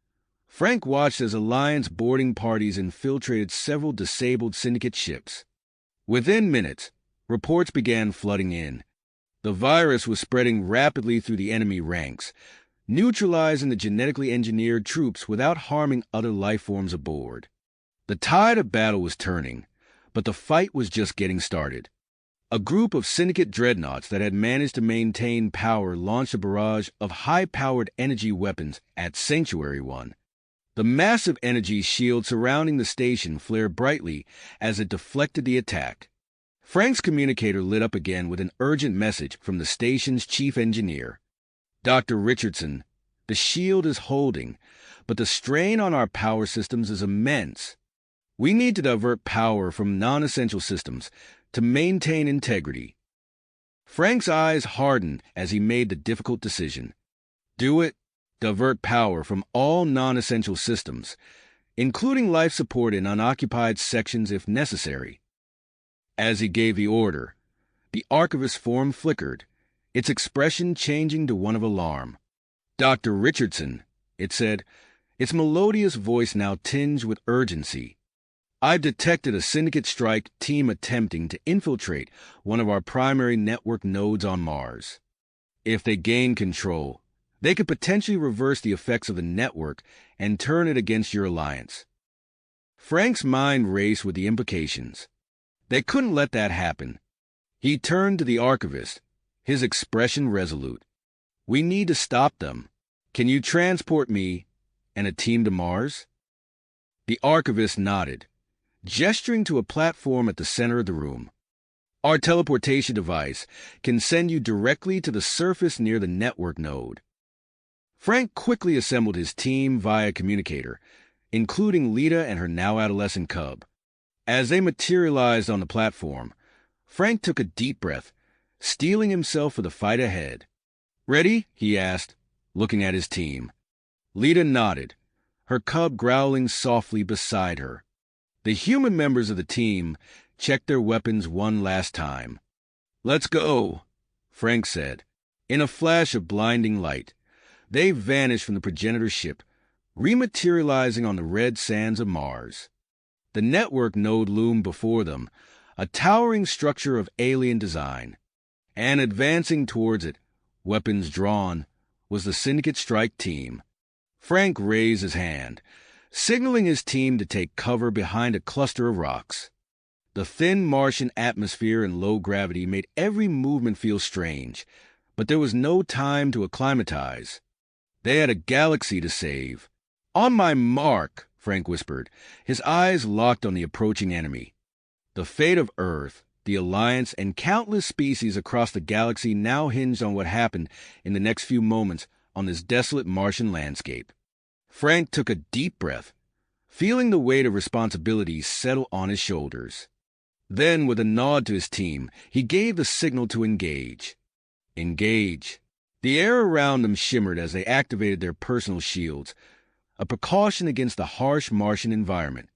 Frank watched as Alliance boarding parties infiltrated several disabled Syndicate ships. Within minutes, reports began flooding in. The virus was spreading rapidly through the enemy ranks, neutralizing the genetically engineered troops without harming other life forms aboard. The tide of battle was turning, but the fight was just getting started. A group of Syndicate dreadnoughts that had managed to maintain power launched a barrage of high-powered energy weapons at Sanctuary 1. The massive energy shield surrounding the station flared brightly as it deflected the attack. Frank's communicator lit up again with an urgent message from the station's chief engineer. "Dr. Richardson, the shield is holding, but the strain on our power systems is immense. We need to divert power from non-essential systems to maintain integrity." Frank's eyes hardened as he made the difficult decision. Do it. Divert power from all non-essential systems, including life support in unoccupied sections if necessary. As he gave the order, the Archivist's form flickered, its expression changing to one of alarm. "Dr. Richardson," it said, its melodious voice now tinged with urgency. "I've detected a Syndicate strike team attempting to infiltrate one of our primary network nodes on Mars. If they gain control, they could potentially reverse the effects of the network and turn it against your alliance." Frank's mind raced with the implications. They couldn't let that happen. He turned to the Archivist, his expression resolute. "We need to stop them. Can you transport me and a team to Mars?" The Archivist nodded, gesturing to a platform at the center of the room. "Our teleportation device can send you directly to the surface near the network node." Frank quickly assembled his team via communicator, including Lita and her now adolescent cub. As they materialized on the platform, Frank took a deep breath, steeling himself for the fight ahead. "Ready?" he asked, looking at his team. Lita nodded, her cub growling softly beside her. The human members of the team checked their weapons one last time. "Let's go," Frank said. In a flash of blinding light, they vanished from the progenitor ship, rematerializing on the red sands of Mars. The network node loomed before them, a towering structure of alien design. And advancing towards it, weapons drawn, was the Syndicate Strike Team. Frank raised his hand, signaling his team to take cover behind a cluster of rocks. The thin Martian atmosphere and low gravity made every movement feel strange, but there was no time to acclimatize. They had a galaxy to save. "On my mark," Frank whispered, his eyes locked on the approaching enemy. The fate of Earth, the Alliance, and countless species across the galaxy now hinged on what happened in the next few moments on this desolate Martian landscape. Frank took a deep breath, feeling the weight of responsibility settle on his shoulders. Then, with a nod to his team, he gave the signal to engage. Engage. The air around them shimmered as they activated their personal shields, a precaution against the harsh Martian environment.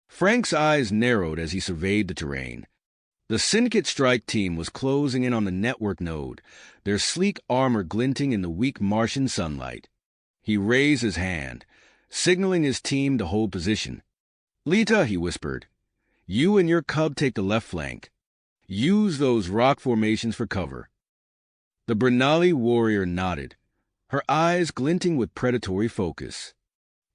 Frank's eyes narrowed as he surveyed the terrain. The Syndicate Strike Team was closing in on the network node, their sleek armor glinting in the weak Martian sunlight. He raised his hand, signaling his team to hold position. "Lita," he whispered, "you and your cub take the left flank. Use those rock formations for cover." The Bernali warrior nodded, her eyes glinting with predatory focus.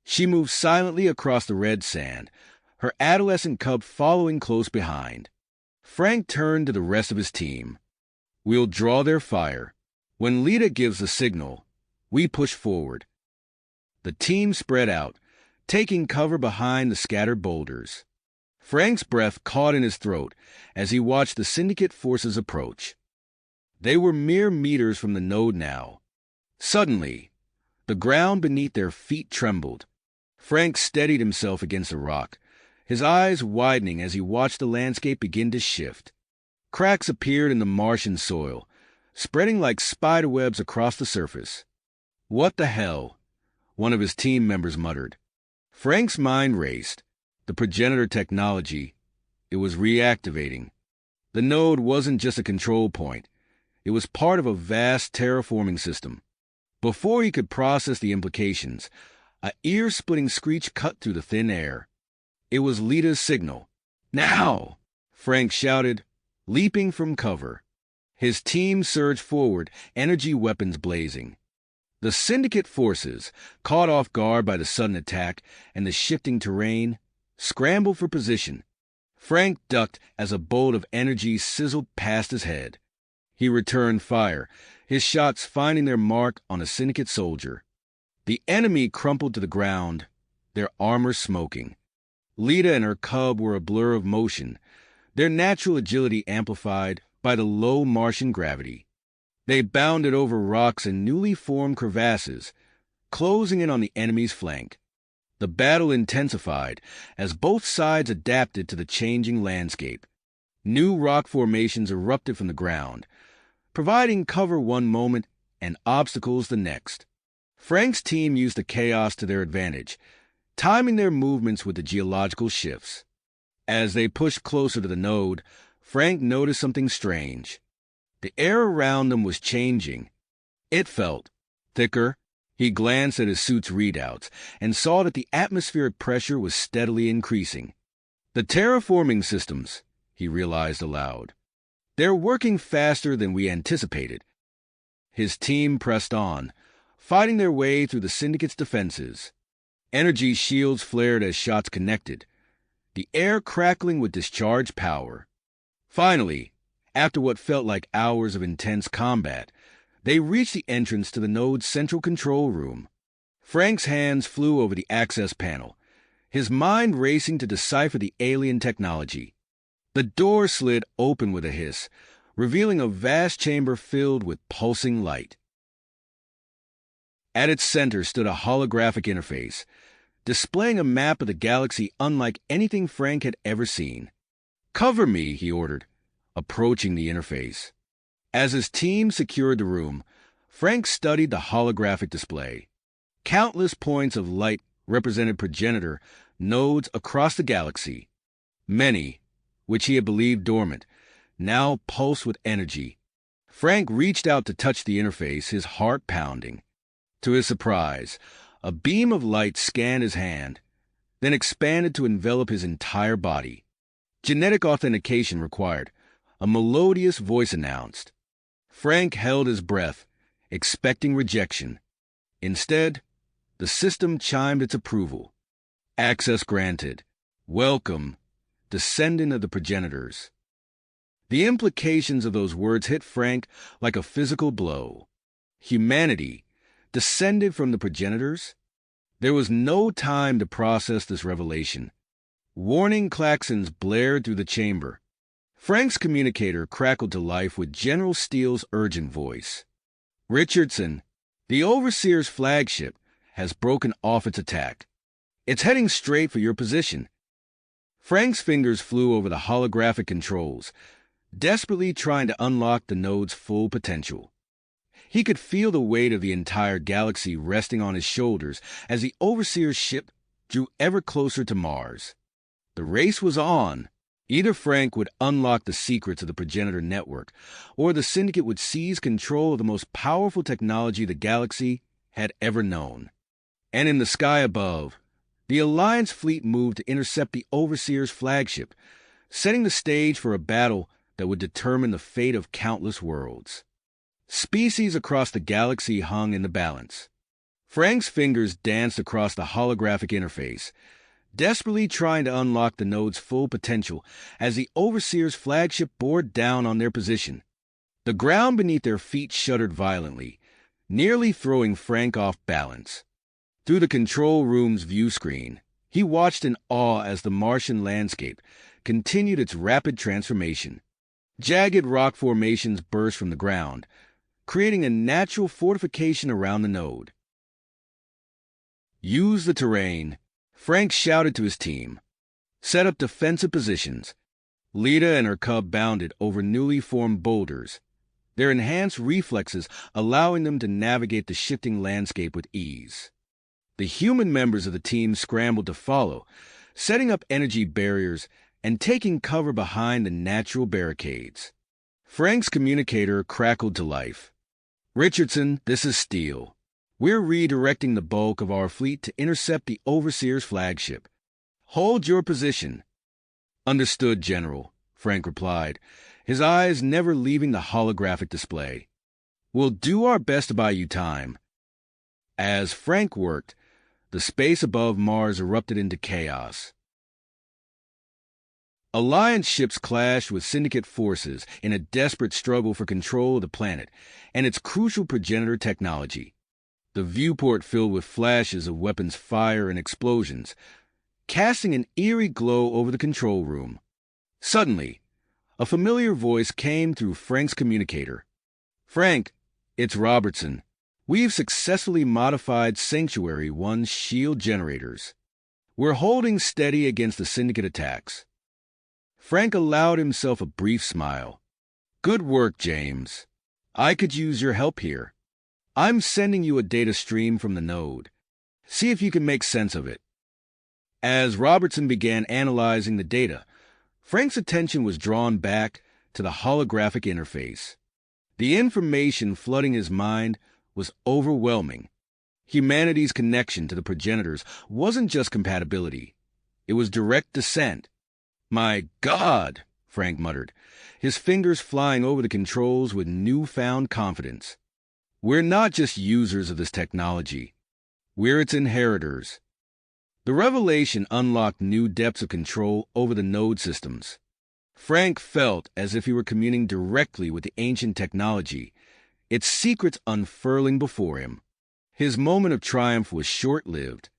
She moved silently across the red sand, her adolescent cub following close behind. Frank turned to the rest of his team. "We'll draw their fire. When Lita gives the signal, we push forward." The team spread out, taking cover behind the scattered boulders. Frank's breath caught in his throat as he watched the Syndicate forces approach. They were mere meters from the node now. Suddenly, the ground beneath their feet trembled. Frank steadied himself against a rock, his eyes widening as he watched the landscape begin to shift. Cracks appeared in the Martian soil, spreading like spiderwebs across the surface. "What the hell?" one of his team members muttered. Frank's mind raced. The progenitor technology, it was reactivating. The node wasn't just a control point. It was part of a vast terraforming system. Before he could process the implications, a ear-splitting screech cut through the thin air. It was Lita's signal. "Now!" Frank shouted, leaping from cover. His team surged forward, energy weapons blazing. The Syndicate forces, caught off guard by the sudden attack and the shifting terrain, scrambled for position. Frank ducked as a bolt of energy sizzled past his head. He returned fire, his shots finding their mark on a Syndicate soldier. The enemy crumpled to the ground, their armor smoking. Lita and her cub were a blur of motion, their natural agility amplified by the low Martian gravity. They bounded over rocks and newly formed crevasses, closing in on the enemy's flank. The battle intensified as both sides adapted to the changing landscape. New rock formations erupted from the ground, providing cover one moment and obstacles the next. Frank's team used the chaos to their advantage, timing their movements with the geological shifts. As they pushed closer to the node, Frank noticed something strange. The air around them was changing. It felt thicker. He glanced at his suit's readouts and saw that the atmospheric pressure was steadily increasing. "The terraforming systems," he realized aloud. "They're working faster than we anticipated." His team pressed on, fighting their way through the Syndicate's defenses. Energy shields flared as shots connected, the air crackling with discharged power. Finally, after what felt like hours of intense combat, they reached the entrance to the node's central control room. Frank's hands flew over the access panel, his mind racing to decipher the alien technology. The door slid open with a hiss, revealing a vast chamber filled with pulsing light. At its center stood a holographic interface, displaying a map of the galaxy unlike anything Frank had ever seen. "Cover me," he ordered, approaching the interface. As his team secured the room, Frank studied the holographic display. Countless points of light represented progenitor nodes across the galaxy. Many, which he had believed dormant, now pulsed with energy. Frank reached out to touch the interface, his heart pounding. To his surprise, a beam of light scanned his hand, then expanded to envelop his entire body. "Genetic authentication required," a melodious voice announced. Frank held his breath, expecting rejection. Instead, the system chimed its approval. "Access granted. Welcome, descendant of the progenitors." The implications of those words hit Frank like a physical blow. Humanity, descended from the progenitors? There was no time to process this revelation. Warning klaxons blared through the chamber. Frank's communicator crackled to life with General Steele's urgent voice. "Richardson, the Overseer's flagship has broken off its attack. It's heading straight for your position." Frank's fingers flew over the holographic controls, desperately trying to unlock the node's full potential. He could feel the weight of the entire galaxy resting on his shoulders as the Overseer's ship drew ever closer to Mars. The race was on. Either Frank would unlock the secrets of the progenitor network, or the Syndicate would seize control of the most powerful technology the galaxy had ever known. And in the sky above, the Alliance fleet moved to intercept the Overseer's flagship, setting the stage for a battle that would determine the fate of countless worlds. Species across the galaxy hung in the balance. Frank's fingers danced across the holographic interface, desperately trying to unlock the node's full potential as the Overseer's flagship bore down on their position. The ground beneath their feet shuddered violently, nearly throwing Frank off balance. Through the control room's view screen, he watched in awe as the Martian landscape continued its rapid transformation. Jagged rock formations burst from the ground, creating a natural fortification around the node. "Use the terrain," Frank shouted to his team. "Set up defensive positions." Lita and her cub bounded over newly formed boulders, their enhanced reflexes allowing them to navigate the shifting landscape with ease. The human members of the team scrambled to follow, setting up energy barriers and taking cover behind the natural barricades. Frank's communicator crackled to life. "Richardson, this is Steele. We're redirecting the bulk of our fleet to intercept the Overseer's flagship. Hold your position." "Understood, General," Frank replied, his eyes never leaving the holographic display. "We'll do our best to buy you time." As Frank worked, the space above Mars erupted into chaos. Alliance ships clashed with Syndicate forces in a desperate struggle for control of the planet and its crucial progenitor technology. The viewport filled with flashes of weapons fire and explosions, casting an eerie glow over the control room. Suddenly, a familiar voice came through Frank's communicator. "Frank, it's Robertson. We've successfully modified Sanctuary 1's shield generators. We're holding steady against the Syndicate attacks." Frank allowed himself a brief smile. "Good work, James. I could use your help here. I'm sending you a data stream from the node. See if you can make sense of it." As Robertson began analyzing the data, Frank's attention was drawn back to the holographic interface. The information flooding his mind was overwhelming. Humanity's connection to the progenitors wasn't just compatibility. It was direct descent. "My God," Frank muttered, his fingers flying over the controls with newfound confidence. "We're not just users of this technology. We're its inheritors." The revelation unlocked new depths of control over the node systems. Frank felt as if he were communing directly with the ancient technology, its secrets unfurling before him. His moment of triumph was short-lived.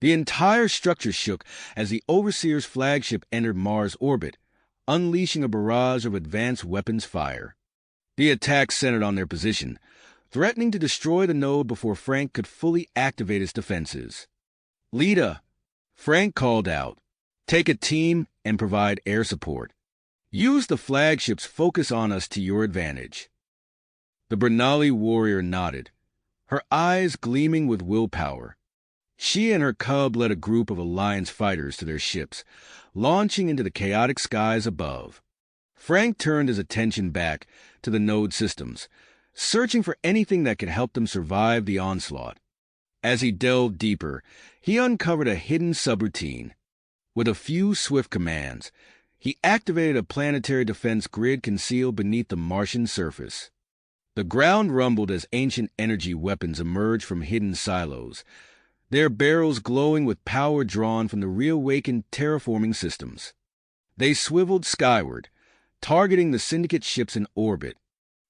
The entire structure shook as the Overseer's flagship entered Mars orbit, unleashing a barrage of advanced weapons fire. The attack centered on their position, threatening to destroy the node before Frank could fully activate its defenses. Lita, Frank called out. Take a team and provide air support. Use the flagship's focus on us to your advantage. The Bernali warrior nodded, her eyes gleaming with willpower. She and her cub led a group of Alliance fighters to their ships, launching into the chaotic skies above. Frank turned his attention back to the node systems, searching for anything that could help them survive the onslaught. As he delved deeper, he uncovered a hidden subroutine. With a few swift commands, he activated a planetary defense grid concealed beneath the Martian surface. The ground rumbled as ancient energy weapons emerged from hidden silos, their barrels glowing with power drawn from the reawakened terraforming systems. They swiveled skyward, targeting the Syndicate ships in orbit.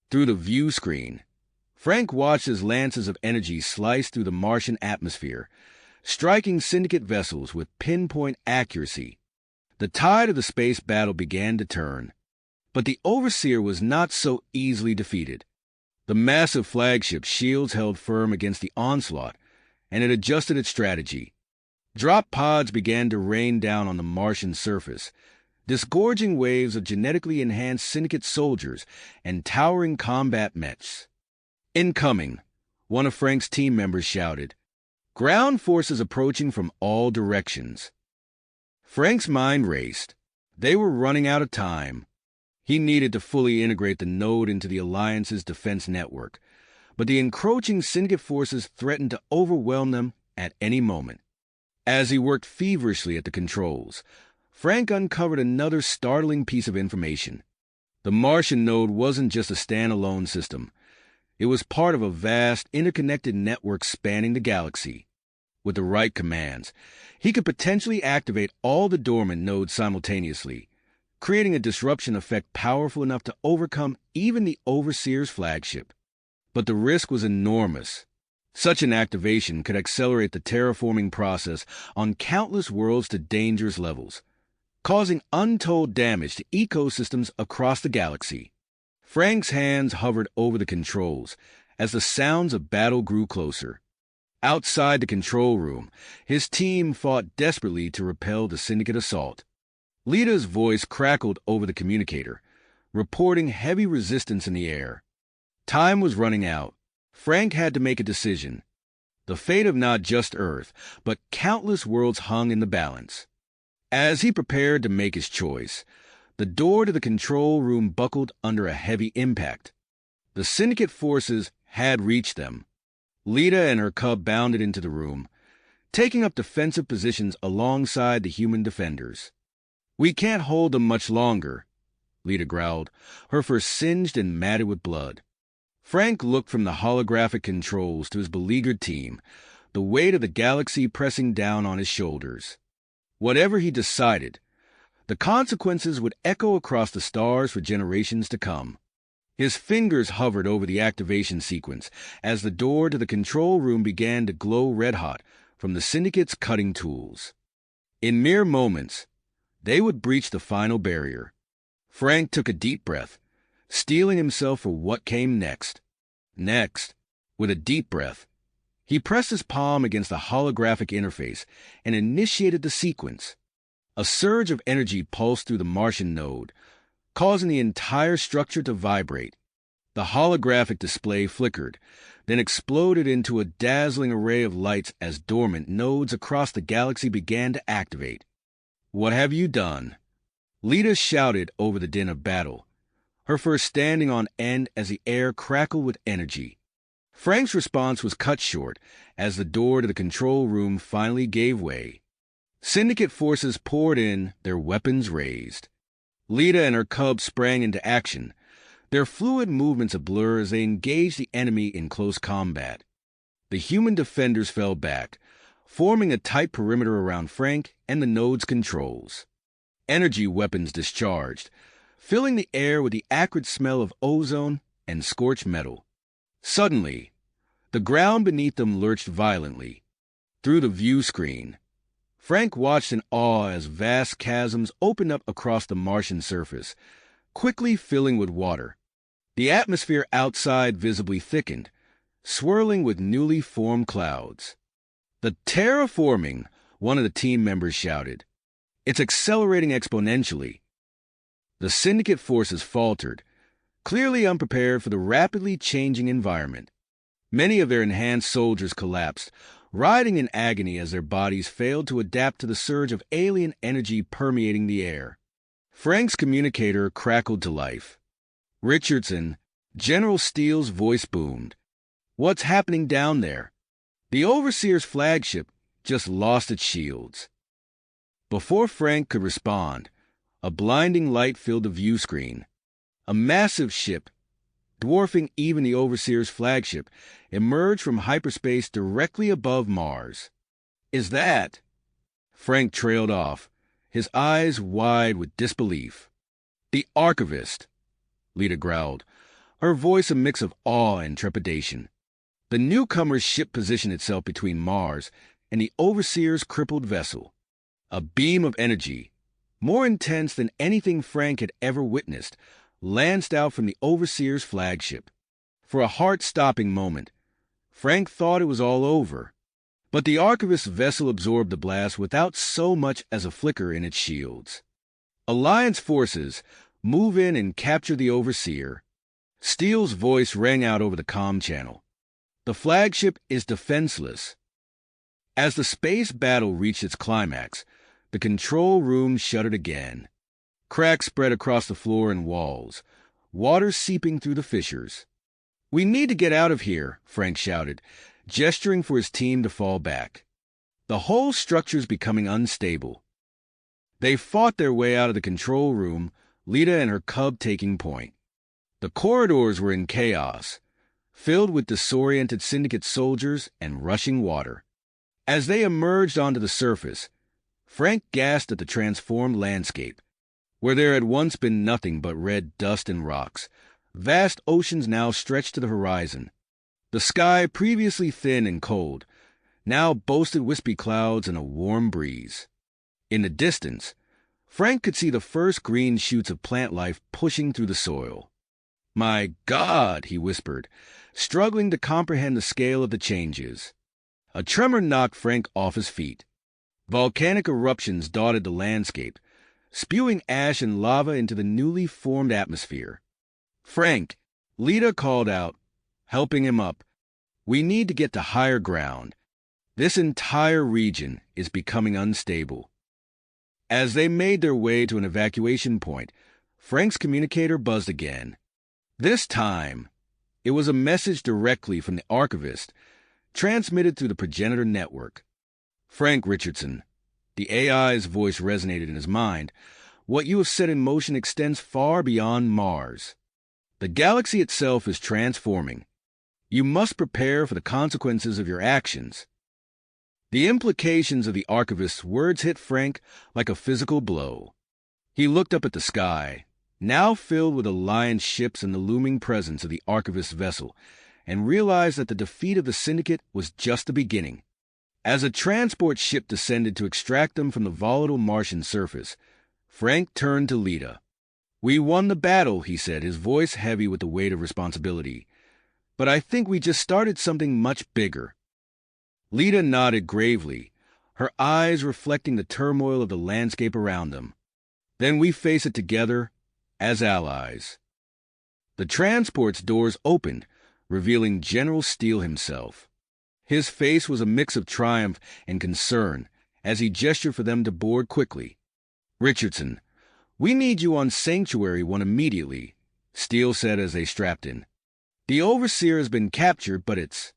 Through the view screen, Frank watched as lances of energy sliced through the Martian atmosphere, striking Syndicate vessels with pinpoint accuracy. The tide of the space battle began to turn, but the Overseer was not so easily defeated. The massive flagship's shields held firm against the onslaught, and it adjusted its strategy. Drop pods began to rain down on the Martian surface, disgorging waves of genetically enhanced Syndicate soldiers and towering combat mechs. Incoming, one of Frank's team members shouted. Ground forces approaching from all directions. Frank's mind raced. They were running out of time. He needed to fully integrate the node into the Alliance's defense network, but the encroaching Syndicate forces threatened to overwhelm them at any moment. As he worked feverishly at the controls, Frank uncovered another startling piece of information. The Martian node wasn't just a standalone system. It was part of a vast, interconnected network spanning the galaxy. With the right commands, he could potentially activate all the dormant nodes simultaneously, creating a disruption effect powerful enough to overcome even the Overseer's flagship. But the risk was enormous. Such an activation could accelerate the terraforming process on countless worlds to dangerous levels, causing untold damage to ecosystems across the galaxy. Frank's hands hovered over the controls as the sounds of battle grew closer. Outside the control room, his team fought desperately to repel the Syndicate assault. Lita's voice crackled over the communicator, reporting heavy resistance in the air. Time was running out. Frank had to make a decision. The fate of not just Earth, but countless worlds hung in the balance. As he prepared to make his choice, the door to the control room buckled under a heavy impact. The Syndicate forces had reached them. Lita and her cub bounded into the room, taking up defensive positions alongside the human defenders. We can't hold them much longer, Lita growled, her fur singed and matted with blood. Frank looked from the holographic controls to his beleaguered team, the weight of the galaxy pressing down on his shoulders. Whatever he decided, the consequences would echo across the stars for generations to come. His fingers hovered over the activation sequence as the door to the control room began to glow red-hot from the Syndicate's cutting tools. In mere moments, they would breach the final barrier. Frank took a deep breath, steeling himself for what came next. Next, with a deep breath, he pressed his palm against the holographic interface and initiated the sequence. A surge of energy pulsed through the Martian node, causing the entire structure to vibrate. The holographic display flickered, then exploded into a dazzling array of lights as dormant nodes across the galaxy began to activate. "What have you done?" Lita shouted over the din of battle, her fur standing on end as the air crackled with energy. Frank's response was cut short as the door to the control room finally gave way. Syndicate forces poured in, their weapons raised. Lita and her cub sprang into action, their fluid movements a blur as they engaged the enemy in close combat. The human defenders fell back, forming a tight perimeter around Frank and the node's controls. Energy weapons discharged, filling the air with the acrid smell of ozone and scorched metal. Suddenly, the ground beneath them lurched violently. Through the view screen, Frank watched in awe as vast chasms opened up across the Martian surface, quickly filling with water. The atmosphere outside visibly thickened, swirling with newly formed clouds. The terraforming one of the team members shouted. It's accelerating exponentially. The Syndicate forces faltered, clearly unprepared for the rapidly changing environment. Many of their enhanced soldiers collapsed, writhing in agony as their bodies failed to adapt to the surge of alien energy permeating the air. Frank's communicator crackled to life. Richardson, General Steele's voice boomed. What's happening down there? The Overseer's flagship just lost its shields. Before Frank could respond, a blinding light filled the view screen. A massive ship, dwarfing even the Overseer's flagship, emerged from hyperspace directly above Mars. Is that? Frank trailed off, his eyes wide with disbelief. The Archivist, Lita growled, her voice a mix of awe and trepidation. The newcomer's ship positioned itself between Mars and the Overseer's crippled vessel. A beam of energy, more intense than anything Frank had ever witnessed, lanced out from the Overseer's flagship. For a heart-stopping moment, Frank thought it was all over. But the Archivist's vessel absorbed the blast without so much as a flicker in its shields. Alliance forces move in and capture the Overseer. Steele's voice rang out over the comm channel. The flagship is defenseless. As the space battle reached its climax, the control room shuddered again. Cracks spread across the floor and walls, water seeping through the fissures. We need to get out of here, Frank shouted, gesturing for his team to fall back. The whole structure's becoming unstable. They fought their way out of the control room, Lita and her cub taking point. The corridors were in chaos, filled with disoriented Syndicate soldiers and rushing water. As they emerged onto the surface, Frank gasped at the transformed landscape. Where there had once been nothing but red dust and rocks, vast oceans now stretched to the horizon. The sky, previously thin and cold, now boasted wispy clouds and a warm breeze. In the distance, Frank could see the first green shoots of plant life pushing through the soil. My God, he whispered, struggling to comprehend the scale of the changes. A tremor knocked Frank off his feet. Volcanic eruptions dotted the landscape, spewing ash and lava into the newly formed atmosphere. Frank, Lita called out, helping him up. We need to get to higher ground. This entire region is becoming unstable. As they made their way to an evacuation point, Frank's communicator buzzed again. This time, it was a message directly from the Archivist, transmitted through the progenitor network. Frank Richardson, the AI's voice resonated in his mind. What you have set in motion extends far beyond Mars. The galaxy itself is transforming. You must prepare for the consequences of your actions. The implications of the Archivist's words hit Frank like a physical blow. He looked up at the sky, now filled with Alliance ships and the looming presence of the Archivist's vessel, and realized that the defeat of the Syndicate was just the beginning. As a transport ship descended to extract them from the volatile Martian surface, Frank turned to Lita. We won the battle, he said, his voice heavy with the weight of responsibility. But I think we just started something much bigger. Lita nodded gravely, her eyes reflecting the turmoil of the landscape around them. Then we face it together, as allies. The transport's doors opened, revealing General Steele himself. His face was a mix of triumph and concern as he gestured for them to board quickly. Richardson, we need you on Sanctuary 1 immediately, Steele said as they strapped in. The Overseer has been captured, but it's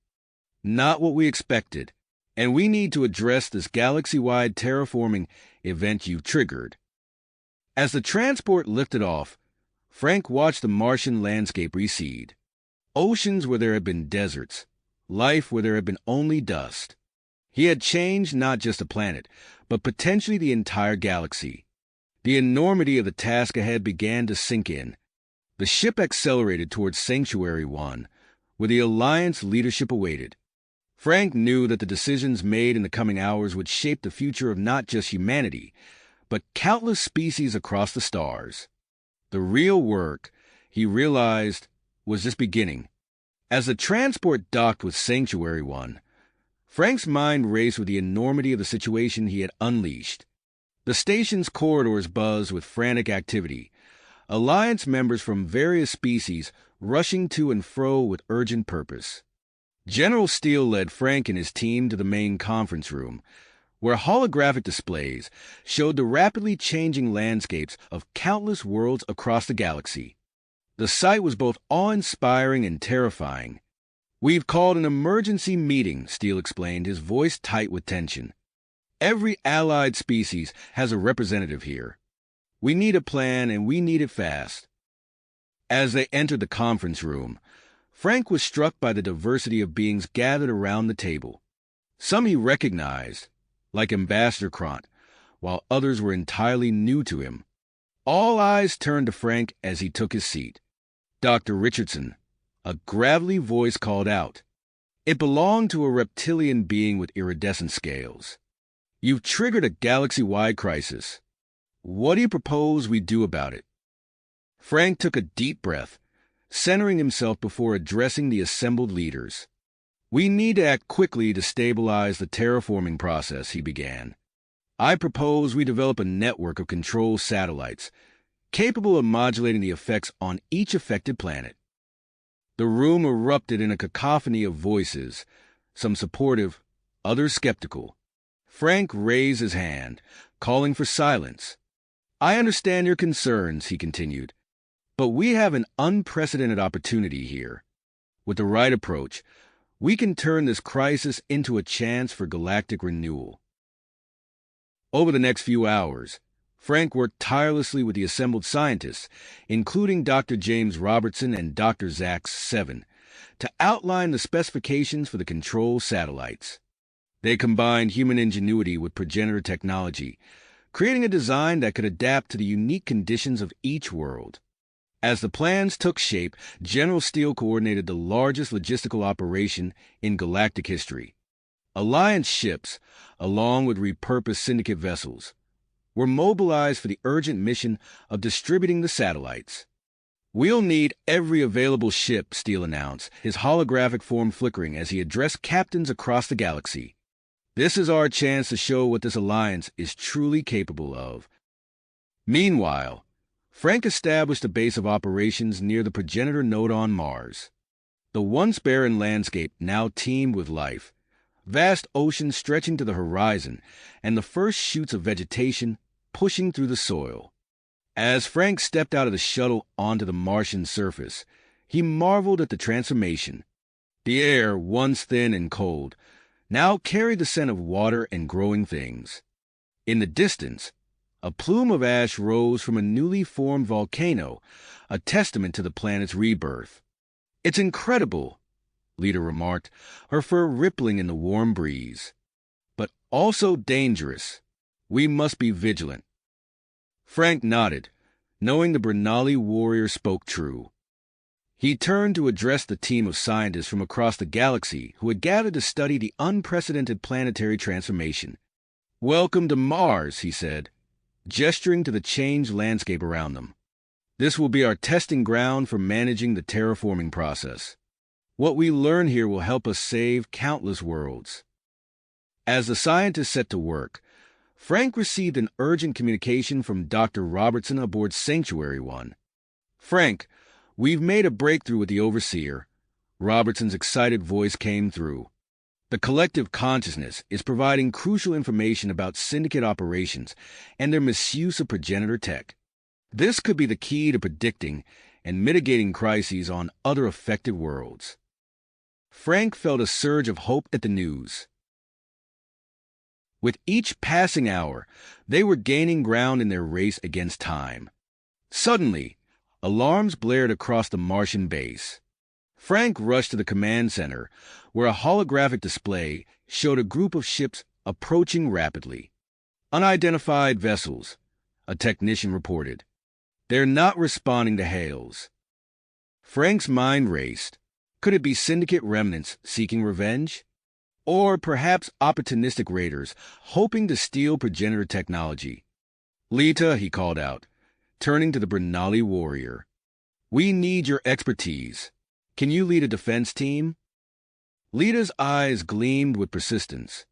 not what we expected, and we need to address this galaxy-wide terraforming event you've triggered. As the transport lifted off, Frank watched the Martian landscape recede. Oceans where there had been deserts, life where there had been only dust. He had changed not just a planet, but potentially the entire galaxy. The enormity of the task ahead began to sink in. The ship accelerated towards Sanctuary 1, where the Alliance leadership awaited. Frank knew that the decisions made in the coming hours would shape the future of not just humanity, but countless species across the stars. The real work, he realized, was just beginning. As the transport docked with Sanctuary 1, Frank's mind raced with the enormity of the situation he had unleashed. The station's corridors buzzed with frantic activity, Alliance members from various species rushing to and fro with urgent purpose. General Steele led Frank and his team to the main conference room, where holographic displays showed the rapidly changing landscapes of countless worlds across the galaxy. The sight was both awe-inspiring and terrifying. "We've called an emergency meeting," Steele explained, his voice tight with tension. "Every allied species has a representative here. We need a plan, and we need it fast." As they entered the conference room, Frank was struck by the diversity of beings gathered around the table. Some he recognized, like Ambassador Krant, while others were entirely new to him. All eyes turned to Frank as he took his seat. "Dr. Richardson," a gravelly voice called out. It belonged to a reptilian being with iridescent scales. "You've triggered a galaxy-wide crisis. What do you propose we do about it?" Frank took a deep breath, centering himself before addressing the assembled leaders. "We need to act quickly to stabilize the terraforming process," he began. "I propose we develop a network of control satellites, capable of modulating the effects on each affected planet." The room erupted in a cacophony of voices, some supportive, others skeptical. Frank raised his hand, calling for silence. "I understand your concerns," he continued, "but we have an unprecedented opportunity here. With the right approach, we can turn this crisis into a chance for galactic renewal." Over the next few hours, Frank worked tirelessly with the assembled scientists, including Dr. James Robertson and Dr. Zax 7, to outline the specifications for the control satellites. They combined human ingenuity with progenitor technology, creating a design that could adapt to the unique conditions of each world. As the plans took shape, General Steele coordinated the largest logistical operation in galactic history. Alliance ships, along with repurposed Syndicate vessels, were mobilized for the urgent mission of distributing the satellites. "We'll need every available ship," Steele announced, his holographic form flickering as he addressed captains across the galaxy. "This is our chance to show what this alliance is truly capable of." Meanwhile, Frank established a base of operations near the progenitor node on Mars. The once barren landscape now teemed with life, vast oceans stretching to the horizon, and the first shoots of vegetation pushing through the soil. As Frank stepped out of the shuttle onto the Martian surface, he marveled at the transformation. The air, once thin and cold, now carried the scent of water and growing things. In the distance, a plume of ash rose from a newly formed volcano, a testament to the planet's rebirth. "It's incredible," Lita remarked, her fur rippling in the warm breeze. "But also dangerous. We must be vigilant." Frank nodded, knowing the Bernali warrior spoke true. He turned to address the team of scientists from across the galaxy who had gathered to study the unprecedented planetary transformation. "Welcome to Mars," he said, gesturing to the changed landscape around them. "This will be our testing ground for managing the terraforming process. What we learn here will help us save countless worlds." As the scientists set to work, Frank received an urgent communication from Dr. Robertson aboard Sanctuary 1. "Frank, we've made a breakthrough with the Overseer," Robertson's excited voice came through. "The collective consciousness is providing crucial information about Syndicate operations and their misuse of progenitor tech. This could be the key to predicting and mitigating crises on other affected worlds." Frank felt a surge of hope at the news. With each passing hour, they were gaining ground in their race against time. Suddenly, alarms blared across the Martian base. Frank rushed to the command center, where a holographic display showed a group of ships approaching rapidly. "Unidentified vessels," a technician reported. "They're not responding to hails." Frank's mind raced. Could it be Syndicate remnants seeking revenge? Or perhaps opportunistic raiders hoping to steal progenitor technology? "Lita," he called out, turning to the Bernali warrior. "We need your expertise. Can you lead a defense team?" Lita's eyes gleamed with persistence.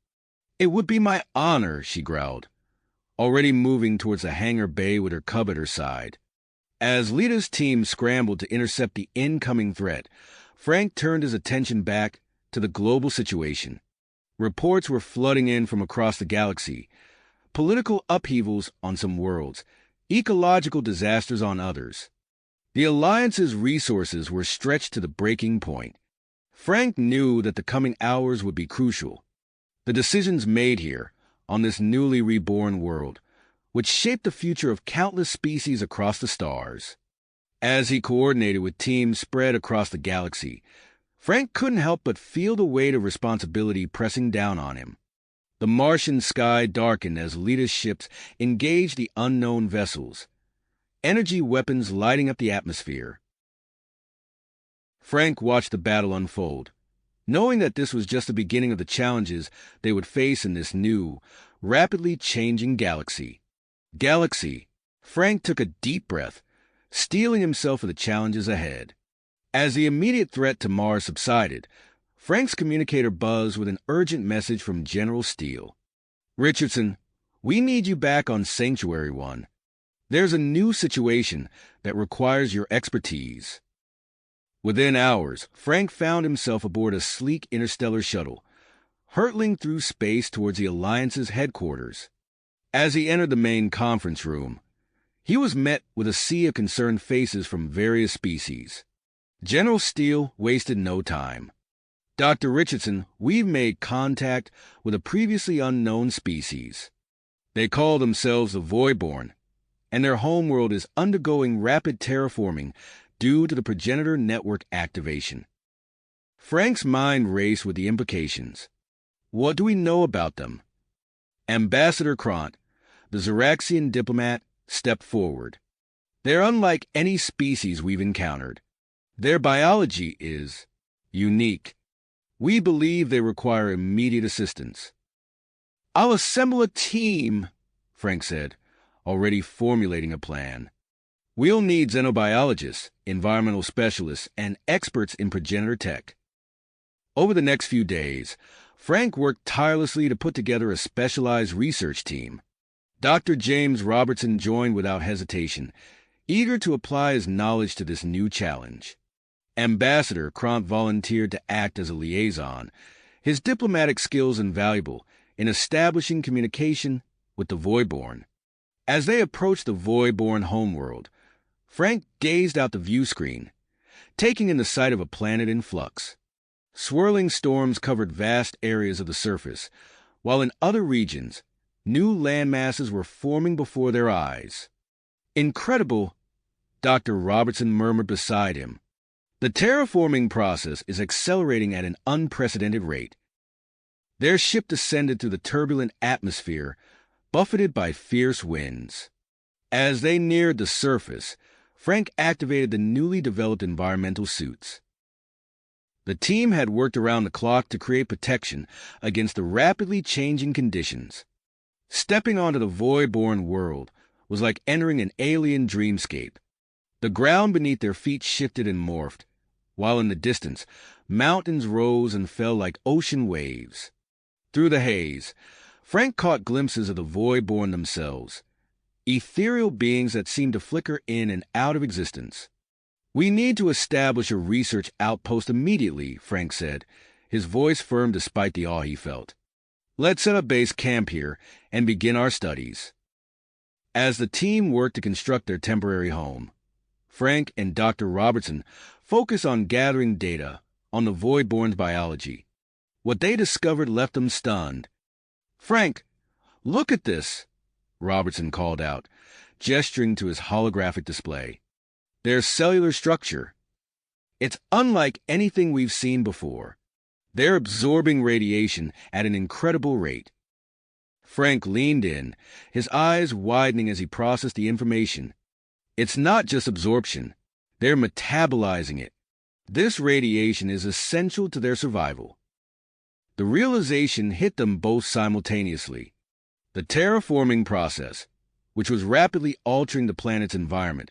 "It would be my honor," she growled, already moving towards the hangar bay with her cub at her side. As Lita's team scrambled to intercept the incoming threat, Frank turned his attention back to the global situation. Reports were flooding in from across the galaxy. Political upheavals on some worlds, ecological disasters on others. The Alliance's resources were stretched to the breaking point. Frank knew that the coming hours would be crucial. The decisions made here, on this newly reborn world, would shape the future of countless species across the stars. As he coordinated with teams spread across the galaxy, Frank couldn't help but feel the weight of responsibility pressing down on him. The Martian sky darkened as Lita's ships engaged the unknown vessels, energy weapons lighting up the atmosphere. Frank watched the battle unfold, knowing that this was just the beginning of the challenges they would face in this new, rapidly changing galaxy. Frank took a deep breath, steeling himself for the challenges ahead. As the immediate threat to Mars subsided, Frank's communicator buzzed with an urgent message from General Steele. "Richardson, we need you back on Sanctuary 1. There's a new situation that requires your expertise." Within hours, Frank found himself aboard a sleek interstellar shuttle, hurtling through space towards the Alliance's headquarters. As he entered the main conference room, he was met with a sea of concerned faces from various species. General Steele wasted no time. "Dr. Richardson, we've made contact with a previously unknown species. They call themselves the Voidborn, and their homeworld is undergoing rapid terraforming due to the progenitor network activation." Frank's mind raced with the implications. What do we know about them? Ambassador Krant, the Xeraxian diplomat, stepped forward. "They're unlike any species we've encountered. Their biology is unique. We believe they require immediate assistance." "I'll assemble a team," Frank said, already formulating a plan. "We'll need xenobiologists, environmental specialists, and experts in progenitor tech." Over the next few days, Frank worked tirelessly to put together a specialized research team. Dr. James Robertson joined without hesitation, eager to apply his knowledge to this new challenge. Ambassador Krant volunteered to act as a liaison, his diplomatic skills invaluable in establishing communication with the Voidborn. As they approached the Voidborn homeworld, Frank gazed out the view screen, taking in the sight of a planet in flux. Swirling storms covered vast areas of the surface, while in other regions, new landmasses were forming before their eyes. "Incredible," Dr. Robertson murmured beside him. "The terraforming process is accelerating at an unprecedented rate." Their ship descended through the turbulent atmosphere, buffeted by fierce winds. As they neared the surface, Frank activated the newly developed environmental suits. The team had worked around the clock to create protection against the rapidly changing conditions. Stepping onto the Voidborn world was like entering an alien dreamscape. The ground beneath their feet shifted and morphed, while in the distance, mountains rose and fell like ocean waves. Through the haze, Frank caught glimpses of the Voidborn themselves, ethereal beings that seemed to flicker in and out of existence. "We need to establish a research outpost immediately," Frank said, his voice firm despite the awe he felt. "Let's set up base camp here and begin our studies." As the team worked to construct their temporary home, Frank and Dr. Robertson focused on gathering data on the Voidborn's biology. What they discovered left them stunned. "Frank, look at this," Robertson called out, gesturing to his holographic display. "Their cellular structure. It's unlike anything we've seen before. They're absorbing radiation at an incredible rate." Frank leaned in, his eyes widening as he processed the information. It's not just absorption. They're metabolizing it. This radiation is essential to their survival. The realization hit them both simultaneously. The terraforming process, which was rapidly altering the planet's environment,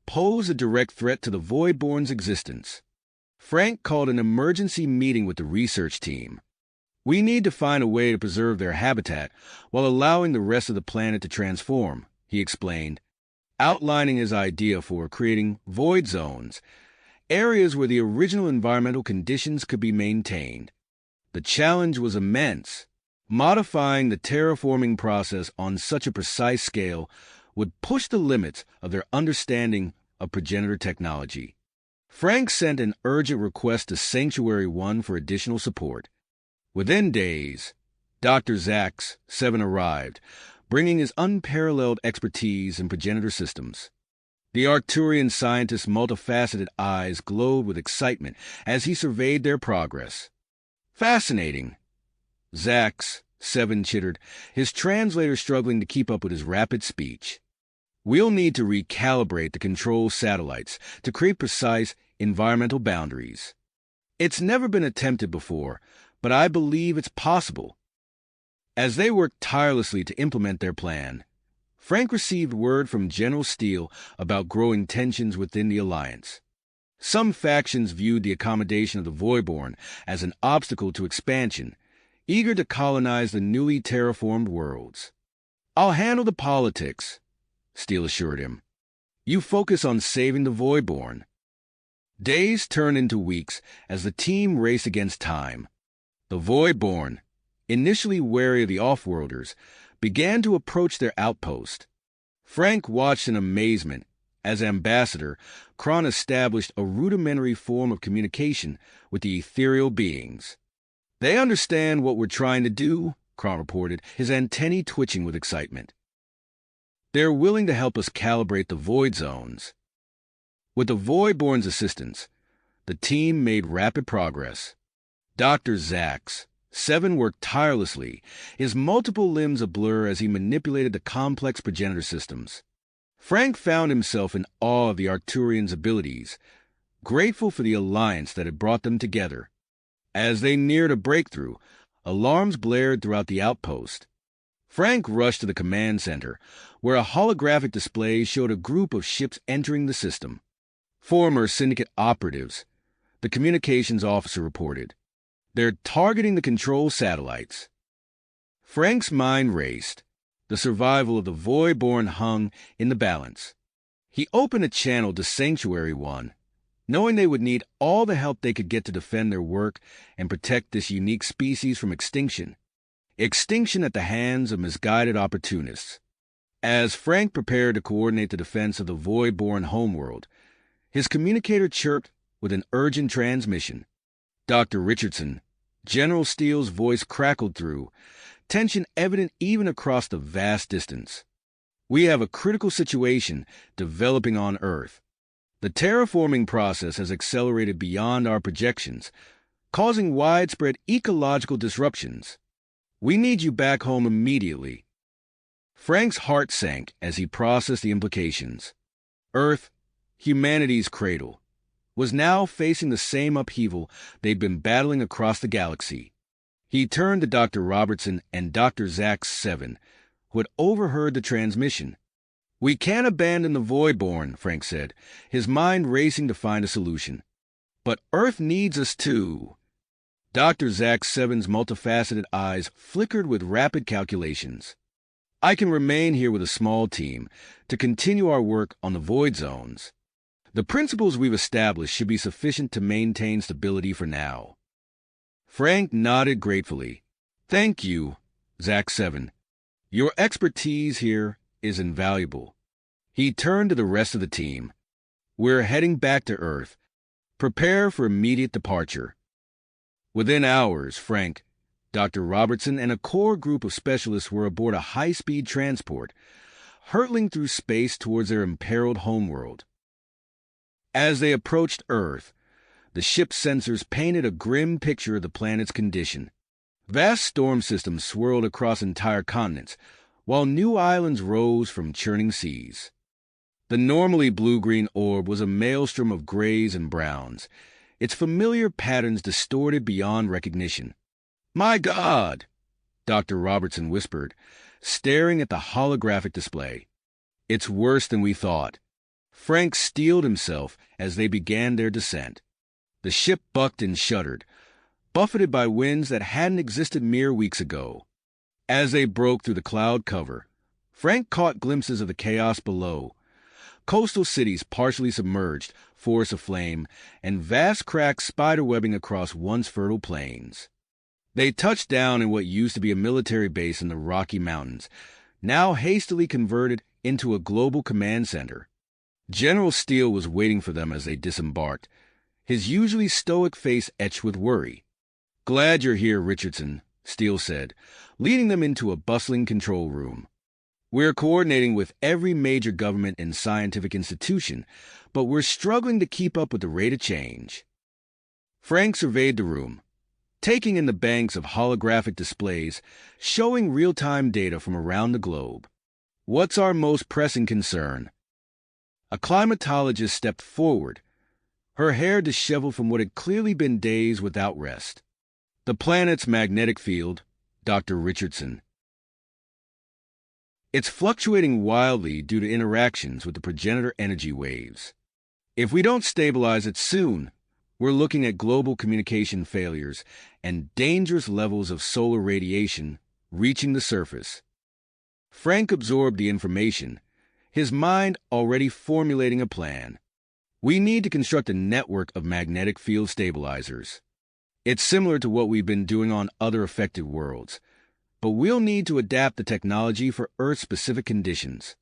posed a direct threat to the Voidborn's existence. Frank called an emergency meeting with the research team. We need to find a way to preserve their habitat while allowing the rest of the planet to transform, he explained, outlining his idea for creating void zones, areas where the original environmental conditions could be maintained. The challenge was immense. Modifying the terraforming process on such a precise scale would push the limits of their understanding of progenitor technology. Frank sent an urgent request to Sanctuary 1 for additional support. Within days, Dr. Zax 7 arrived, bringing his unparalleled expertise in progenitor systems. The Arcturian scientist's multifaceted eyes glowed with excitement as he surveyed their progress. Fascinating, Zax 7 chittered, his translator struggling to keep up with his rapid speech. We'll need to recalibrate the control satellites to create precise environmental boundaries. It's never been attempted before, but I believe it's possible. As they worked tirelessly to implement their plan, Frank received word from General Steele about growing tensions within the Alliance. Some factions viewed the accommodation of the Voidborn as an obstacle to expansion, eager to colonize the newly terraformed worlds. I'll handle the politics, Steele assured him. You focus on saving the Voidborn. Days turned into weeks as the team raced against time. The Voidborn, initially wary of the Offworlders, began to approach their outpost. Frank watched in amazement as ambassador, Kron established a rudimentary form of communication with the ethereal beings. They understand what we're trying to do, Kron reported, his antennae twitching with excitement. They're willing to help us calibrate the void zones. With the Voidborn's assistance, the team made rapid progress. Dr. Zax 7 worked tirelessly, his multiple limbs a blur as he manipulated the complex progenitor systems. Frank found himself in awe of the Arcturians' abilities, grateful for the alliance that had brought them together. As they neared a breakthrough, alarms blared throughout the outpost. Frank rushed to the command center, where a holographic display showed a group of ships entering the system. Former Syndicate operatives, the communications officer reported. They're targeting the control satellites. Frank's mind raced. The survival of the Voidborn hung in the balance. He opened a channel to Sanctuary 1, knowing they would need all the help they could get to defend their work and protect this unique species from extinction. Extinction at the hands of misguided opportunists. As Frank prepared to coordinate the defense of the Voidborn homeworld, his communicator chirped with an urgent transmission. Dr. Richardson, General Steele's voice crackled through, tension evident even across the vast distance. We have a critical situation developing on Earth. The terraforming process has accelerated beyond our projections, causing widespread ecological disruptions. We need you back home immediately. Frank's heart sank as he processed the implications. Earth, humanity's cradle, was now facing the same upheaval they'd been battling across the galaxy. He turned to Dr. Robertson and Dr. Zax 7, who had overheard the transmission. We can't abandon the Voidborn, Frank said, his mind racing to find a solution. But Earth needs us too. Dr. Zax 7's multifaceted eyes flickered with rapid calculations. I can remain here with a small team to continue our work on the void zones. The principles we've established should be sufficient to maintain stability for now. Frank nodded gratefully. Thank you, Zax 7. Your expertise here is invaluable. He turned to the rest of the team. We're heading back to Earth. Prepare for immediate departure. Within hours, Frank, Dr. Robertson, and a core group of specialists were aboard a high-speed transport, hurtling through space towards their imperiled homeworld. As they approached Earth, the ship's sensors painted a grim picture of the planet's condition. Vast storm systems swirled across entire continents, while new islands rose from churning seas. The normally blue-green orb was a maelstrom of grays and browns, its familiar patterns distorted beyond recognition. My God, Dr. Robertson whispered, staring at the holographic display. It's worse than we thought. Frank steeled himself as they began their descent. The ship bucked and shuddered, buffeted by winds that hadn't existed mere weeks ago. As they broke through the cloud cover, Frank caught glimpses of the chaos below. Coastal cities partially submerged, forests aflame, and vast cracks spiderwebbing across once fertile plains. They touched down in what used to be a military base in the Rocky Mountains, now hastily converted into a global command center. General Steele was waiting for them as they disembarked, his usually stoic face etched with worry. "Glad you're here, Richardson," Steele said, leading them into a bustling control room. "We're coordinating with every major government and scientific institution, but we're struggling to keep up with the rate of change." Frank surveyed the room, taking in the banks of holographic displays showing real-time data from around the globe. "What's our most pressing concern?" A climatologist stepped forward, her hair disheveled from what had clearly been days without rest. "The planet's magnetic field, Dr. Richardson. It's fluctuating wildly due to interactions with the progenitor energy waves. If we don't stabilize it soon, we're looking at global communication failures and dangerous levels of solar radiation reaching the surface." Frank absorbed the information, his mind already formulating a plan. "We need to construct a network of magnetic field stabilizers. It's similar to what we've been doing on other affected worlds, but we'll need to adapt the technology for Earth-specific conditions."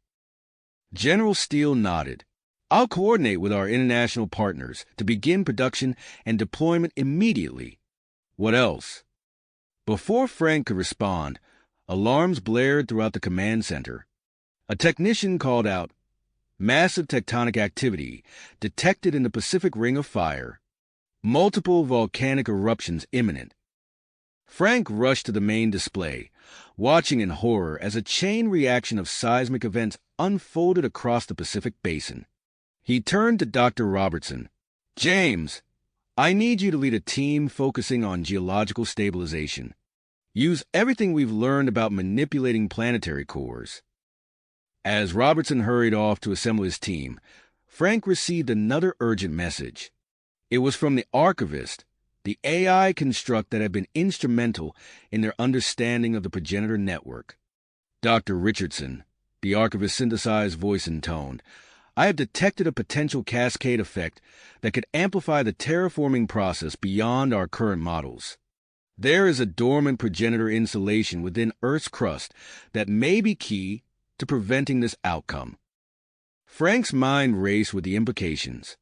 General Steele nodded. "I'll coordinate with our international partners to begin production and deployment immediately." "What else?" Before Frank could respond, alarms blared throughout the command center. A technician called out, "Massive tectonic activity detected in the Pacific Ring of Fire. Multiple volcanic eruptions imminent." Frank rushed to the main display, watching in horror as a chain reaction of seismic events unfolded across the Pacific Basin. He turned to Dr. Robertson. "James, I need you to lead a team focusing on geological stabilization. Use everything we've learned about manipulating planetary cores." As Robertson hurried off to assemble his team, Frank received another urgent message. It was from the archivist, the AI construct that had been instrumental in their understanding of the progenitor network. "Dr. Richardson," the archivist synthesized voice and tone, "I have detected a potential cascade effect that could amplify the terraforming process beyond our current models. There is a dormant progenitor insulation within Earth's crust that may be key to preventing this outcome." Frank's mind raced with the implications.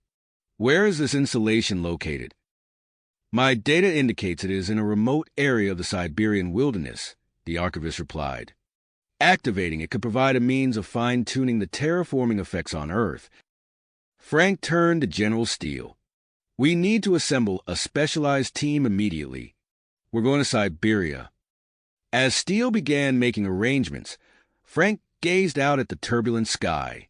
"Where is this insulation located?" "My data indicates it is in a remote area of the Siberian wilderness," the archivist replied. "Activating it could provide a means of fine-tuning the terraforming effects on Earth." Frank turned to General Steele. "We need to assemble a specialized team immediately. We're going to Siberia." As Steele began making arrangements, Frank gazed out at the turbulent sky.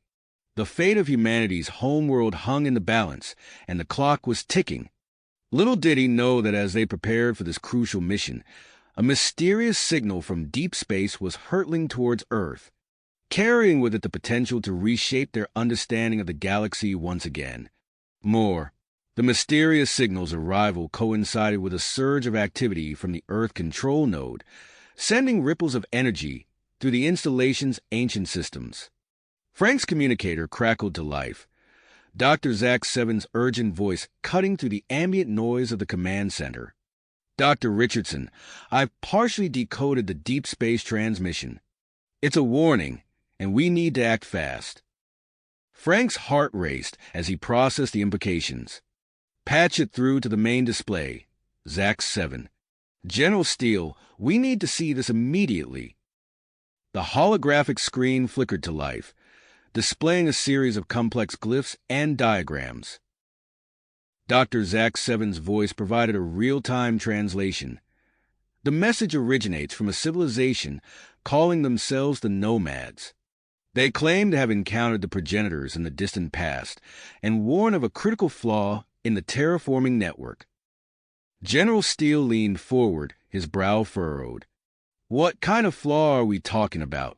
The fate of humanity's homeworld hung in the balance, and the clock was ticking. Little did he know that as they prepared for this crucial mission, a mysterious signal from deep space was hurtling towards Earth, carrying with it the potential to reshape their understanding of the galaxy once again. More, the mysterious signal's arrival coincided with a surge of activity from the Earth control node, sending ripples of energy through the installation's ancient systems. Frank's communicator crackled to life, Dr. Zach Seven's urgent voice cutting through the ambient noise of the command center. "Dr. Richardson, I've partially decoded the deep space transmission. It's a warning, and we need to act fast." Frank's heart raced as he processed the implications. "Patch it through to the main display, Zach 7. General Steele, we need to see this immediately." The holographic screen flickered to life, displaying a series of complex glyphs and diagrams. Dr. Zach Seven's voice provided a real-time translation. The message originates from a civilization calling themselves the Nomads. They claim to have encountered the progenitors in the distant past and warn of a critical flaw in the terraforming network. General Steele leaned forward, his brow furrowed. "What kind of flaw are we talking about?"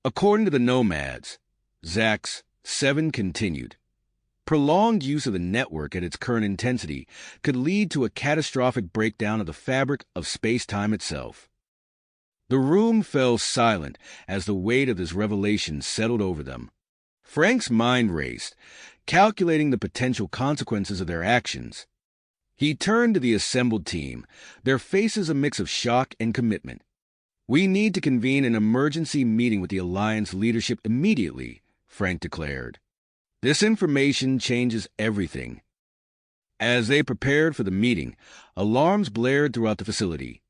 "According to the Nomads," Zach's 7 continued, Prolonged use of the network at its current intensity could lead to a catastrophic breakdown of the fabric of space-time itself. The room fell silent as the weight of this revelation settled over them. Frank's mind raced, calculating the potential consequences of their actions. He turned to the assembled team, their faces a mix of shock and commitment. "We need to convene an emergency meeting with the Alliance leadership immediately," Frank declared. "This information changes everything." As they prepared for the meeting, alarms blared throughout the facility.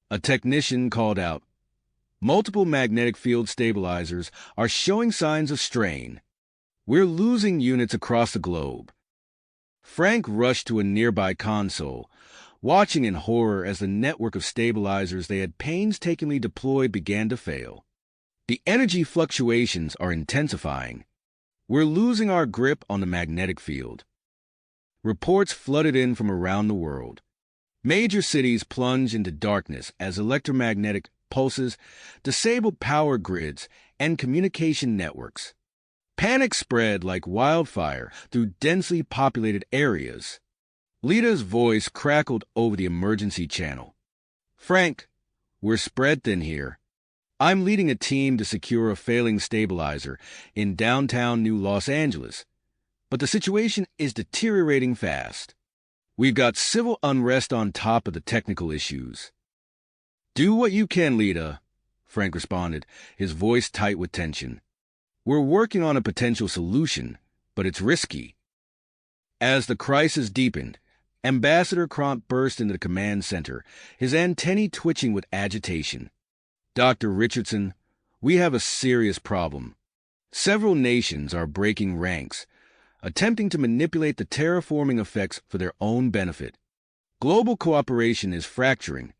A technician called out, "Multiple magnetic field stabilizers are showing signs of strain. We're losing units across the globe." Frank rushed to a nearby console, watching in horror as the network of stabilizers they had painstakingly deployed began to fail. "The energy fluctuations are intensifying. We're losing our grip on the magnetic field." Reports flooded in from around the world. Major cities plunged into darkness as electromagnetic pulses disabled power grids and communication networks. Panic spread like wildfire through densely populated areas. Lita's voice crackled over the emergency channel. "Frank, we're spread thin here. I'm leading a team to secure a failing stabilizer in downtown New Los Angeles, but the situation is deteriorating fast. We've got civil unrest on top of the technical issues." "Do what you can, Lita," Frank responded, his voice tight with tension. "We're working on a potential solution, but it's risky." As the crisis deepened, Ambassador Cromp burst into the command center, his antennae twitching with agitation. "Dr. Richardson, we have a serious problem. Several nations are breaking ranks, attempting to manipulate the terraforming effects for their own benefit. Global cooperation is fracturing."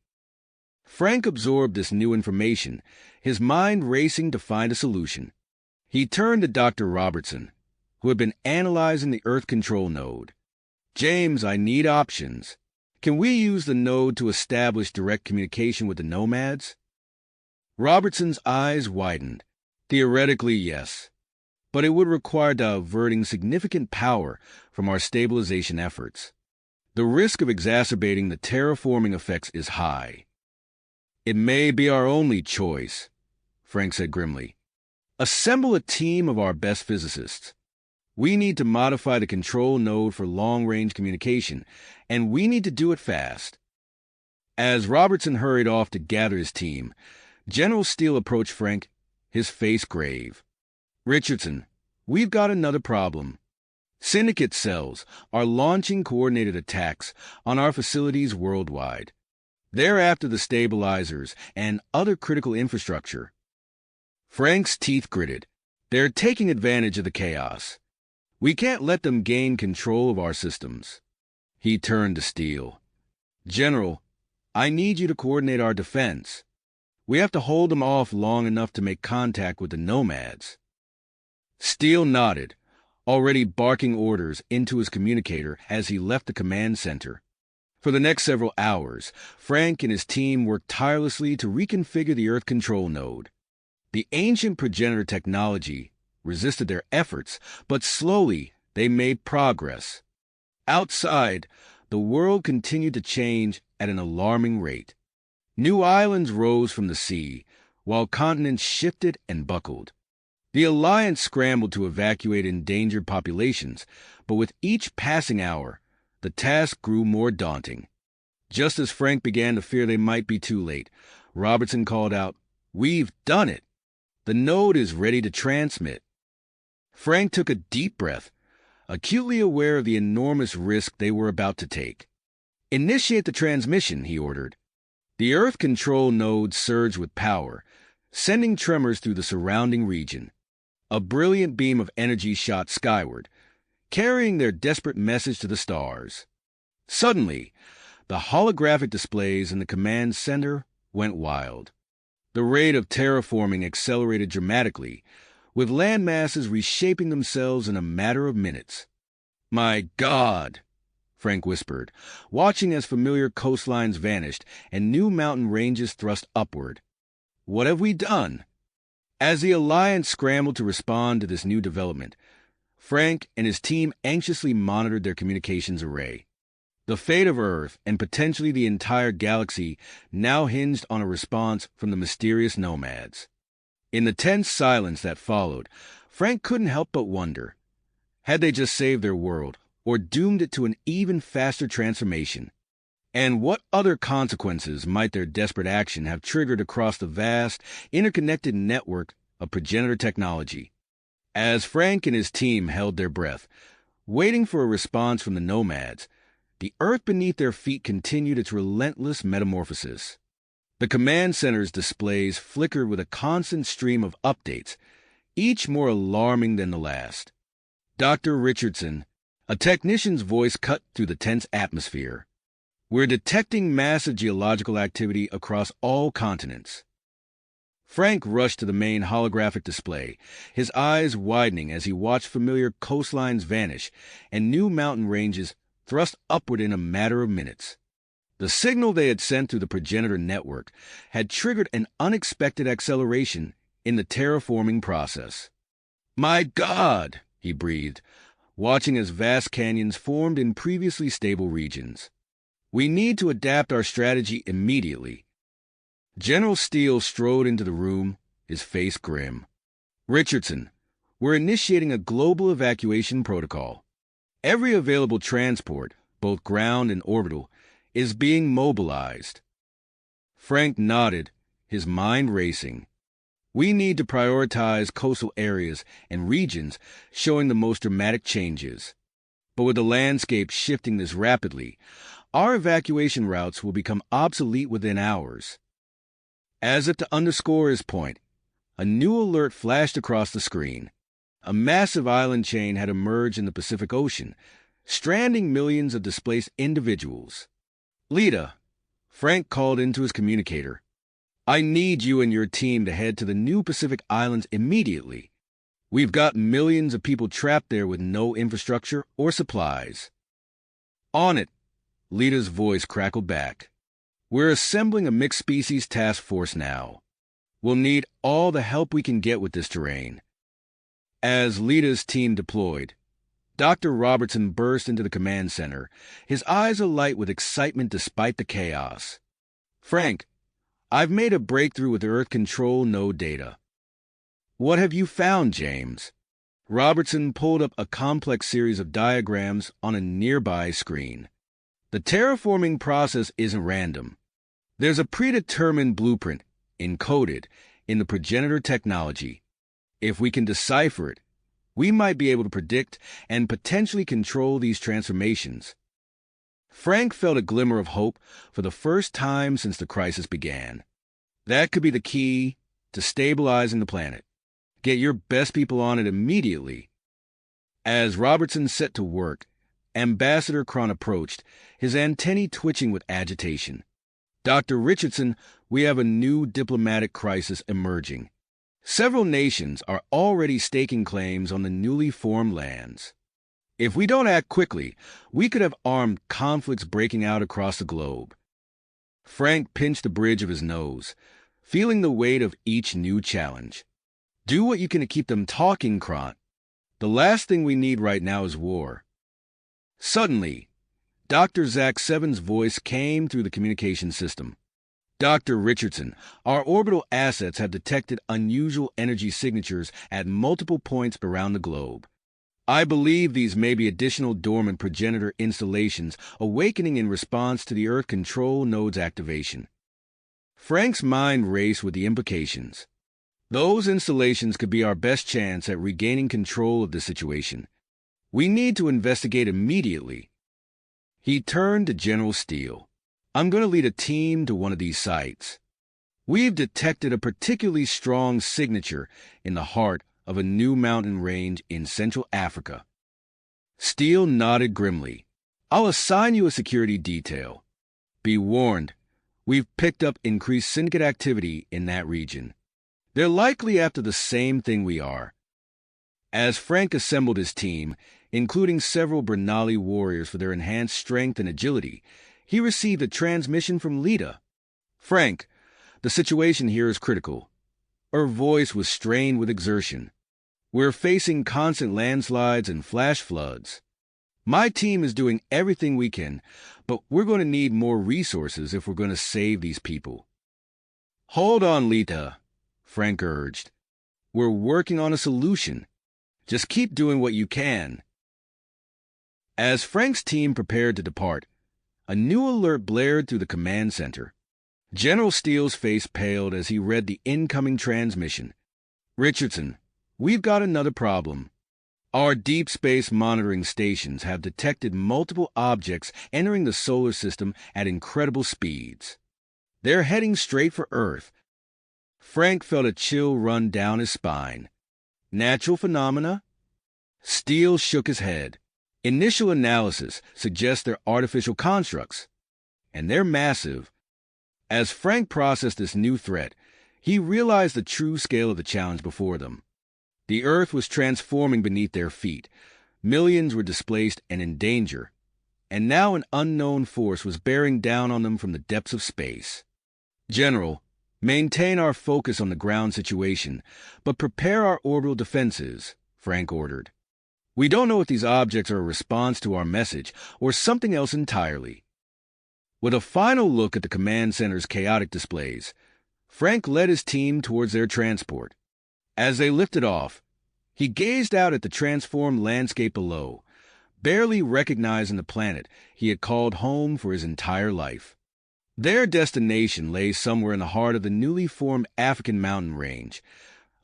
Frank absorbed this new information, his mind racing to find a solution. He turned to Dr. Robertson, who had been analyzing the Earth control node. "James, I need options. Can we use the node to establish direct communication with the nomads?" Robertson's eyes widened. "Theoretically, yes. But it would require diverting significant power from our stabilization efforts. The risk of exacerbating the terraforming effects is high." "It may be our only choice," Frank said grimly. "Assemble a team of our best physicists. We need to modify the control node for long-range communication, and we need to do it fast." As Robertson hurried off to gather his team, General Steele approached Frank, his face grave. "Richardson, we've got another problem. Syndicate cells are launching coordinated attacks on our facilities worldwide. They're after the stabilizers and other critical infrastructure." Frank's teeth gritted. "They're taking advantage of the chaos. We can't let them gain control of our systems." He turned to Steele. "General, I need you to coordinate our defense. We have to hold them off long enough to make contact with the nomads." Steele nodded, already barking orders into his communicator as he left the command center. For the next several hours, Frank and his team worked tirelessly to reconfigure the Earth control node. The ancient progenitor technology resisted their efforts, but slowly they made progress. Outside, the world continued to change at an alarming rate. New islands rose from the sea, while continents shifted and buckled. The Alliance scrambled to evacuate endangered populations, but with each passing hour, the task grew more daunting. Just as Frank began to fear they might be too late, Robertson called out, "We've done it! The node is ready to transmit." Frank took a deep breath, acutely aware of the enormous risk they were about to take. "Initiate the transmission," he ordered. The Earth control node surged with power, sending tremors through the surrounding region. A brilliant beam of energy shot skyward, carrying their desperate message to the stars. Suddenly, the holographic displays in the command center went wild. The rate of terraforming accelerated dramatically, with land masses reshaping themselves in a matter of minutes. "My God!" Frank whispered, watching as familiar coastlines vanished and new mountain ranges thrust upward. "What have we done?" As the Alliance scrambled to respond to this new development, Frank and his team anxiously monitored their communications array. The fate of Earth and potentially the entire galaxy now hinged on a response from the mysterious nomads. In the tense silence that followed, Frank couldn't help but wonder, had they just saved their world or doomed it to an even faster transformation? And what other consequences might their desperate action have triggered across the vast, interconnected network of progenitor technology? As Frank and his team held their breath, waiting for a response from the nomads, the earth beneath their feet continued its relentless metamorphosis. The command center's displays flickered with a constant stream of updates, each more alarming than the last. Dr. Richardson, a technician's voice cut through the tense atmosphere. We're detecting massive geological activity across all continents. Frank rushed to the main holographic display, his eyes widening as he watched familiar coastlines vanish and new mountain ranges thrust upward in a matter of minutes. The signal they had sent through the progenitor network had triggered an unexpected acceleration in the terraforming process. "My God!" he breathed, watching as vast canyons formed in previously stable regions. "We need to adapt our strategy immediately." General Steele strode into the room, his face grim. "Richardson, we're initiating a global evacuation protocol. Every available transport, both ground and orbital, is being mobilized." Frank nodded, his mind racing. "We need to prioritize coastal areas and regions showing the most dramatic changes. But with the landscape shifting this rapidly, our evacuation routes will become obsolete within hours." As if to underscore his point, a new alert flashed across the screen. A massive island chain had emerged in the Pacific Ocean, stranding millions of displaced individuals. "Lita," Frank called into his communicator, "I need you and your team to head to the new Pacific Islands immediately. We've got millions of people trapped there with no infrastructure or supplies." "On it," Lita's voice crackled back. "We're assembling a mixed-species task force now. We'll need all the help we can get with this terrain." As Lita's team deployed, Dr. Robertson burst into the command center, his eyes alight with excitement despite the chaos. "Frank, I've made a breakthrough with Earth Control Node data." "What have you found, James?" Robertson pulled up a complex series of diagrams on a nearby screen. "The terraforming process isn't random. There's a predetermined blueprint encoded in the progenitor technology. If we can decipher it, we might be able to predict and potentially control these transformations." Frank felt a glimmer of hope for the first time since the crisis began. That could be the key to stabilizing the planet. Get your best people on it immediately. As Robertson set to work, Ambassador Cron approached, his antennae twitching with agitation. "Dr. Richardson, we have a new diplomatic crisis emerging. Several nations are already staking claims on the newly formed lands. If we don't act quickly, we could have armed conflicts breaking out across the globe." Frank pinched the bridge of his nose, feeling the weight of each new challenge. "Do what you can to keep them talking, Cron. The last thing we need right now is war." Suddenly, Dr. Zach Seven's voice came through the communication system. "Dr. Richardson, our orbital assets have detected unusual energy signatures at multiple points around the globe. I believe these may be additional dormant progenitor installations awakening in response to the Earth Control Node's activation." Frank's mind raced with the implications. Those installations could be our best chance at regaining control of the situation. We need to investigate immediately. He turned to General Steele. "I'm going to lead a team to one of these sites. We've detected a particularly strong signature in the heart of a new mountain range in Central Africa." Steele nodded grimly. "I'll assign you a security detail. Be warned, we've picked up increased syndicate activity in that region. They're likely after the same thing we are." As Frank assembled his team, including several Bernali warriors for their enhanced strength and agility, he received a transmission from Lita. "Frank, the situation here is critical." Her voice was strained with exertion. We're facing constant landslides and flash floods. My team is doing everything we can, but we're going to need more resources if we're going to save these people." "Hold on, Lita," Frank urged. "We're working on a solution. Just keep doing what you can." As Frank's team prepared to depart, a new alert blared through the command center. General Steele's face paled as he read the incoming transmission. "Richardson, we've got another problem. Our deep space monitoring stations have detected multiple objects entering the solar system at incredible speeds. They're heading straight for Earth." Frank felt a chill run down his spine. "Natural phenomena?" Steele shook his head. "Initial analysis suggests they're artificial constructs, and they're massive." As Frank processed this new threat, he realized the true scale of the challenge before them. The Earth was transforming beneath their feet. Millions were displaced and in danger, and now an unknown force was bearing down on them from the depths of space. "General, maintain our focus on the ground situation, but prepare our orbital defenses," Frank ordered. "We don't know if these objects are a response to our message or something else entirely." With a final look at the command center's chaotic displays, Frank led his team towards their transport. As they lifted off, he gazed out at the transformed landscape below, barely recognizing the planet he had called home for his entire life. Their destination lay somewhere in the heart of the newly formed African mountain range,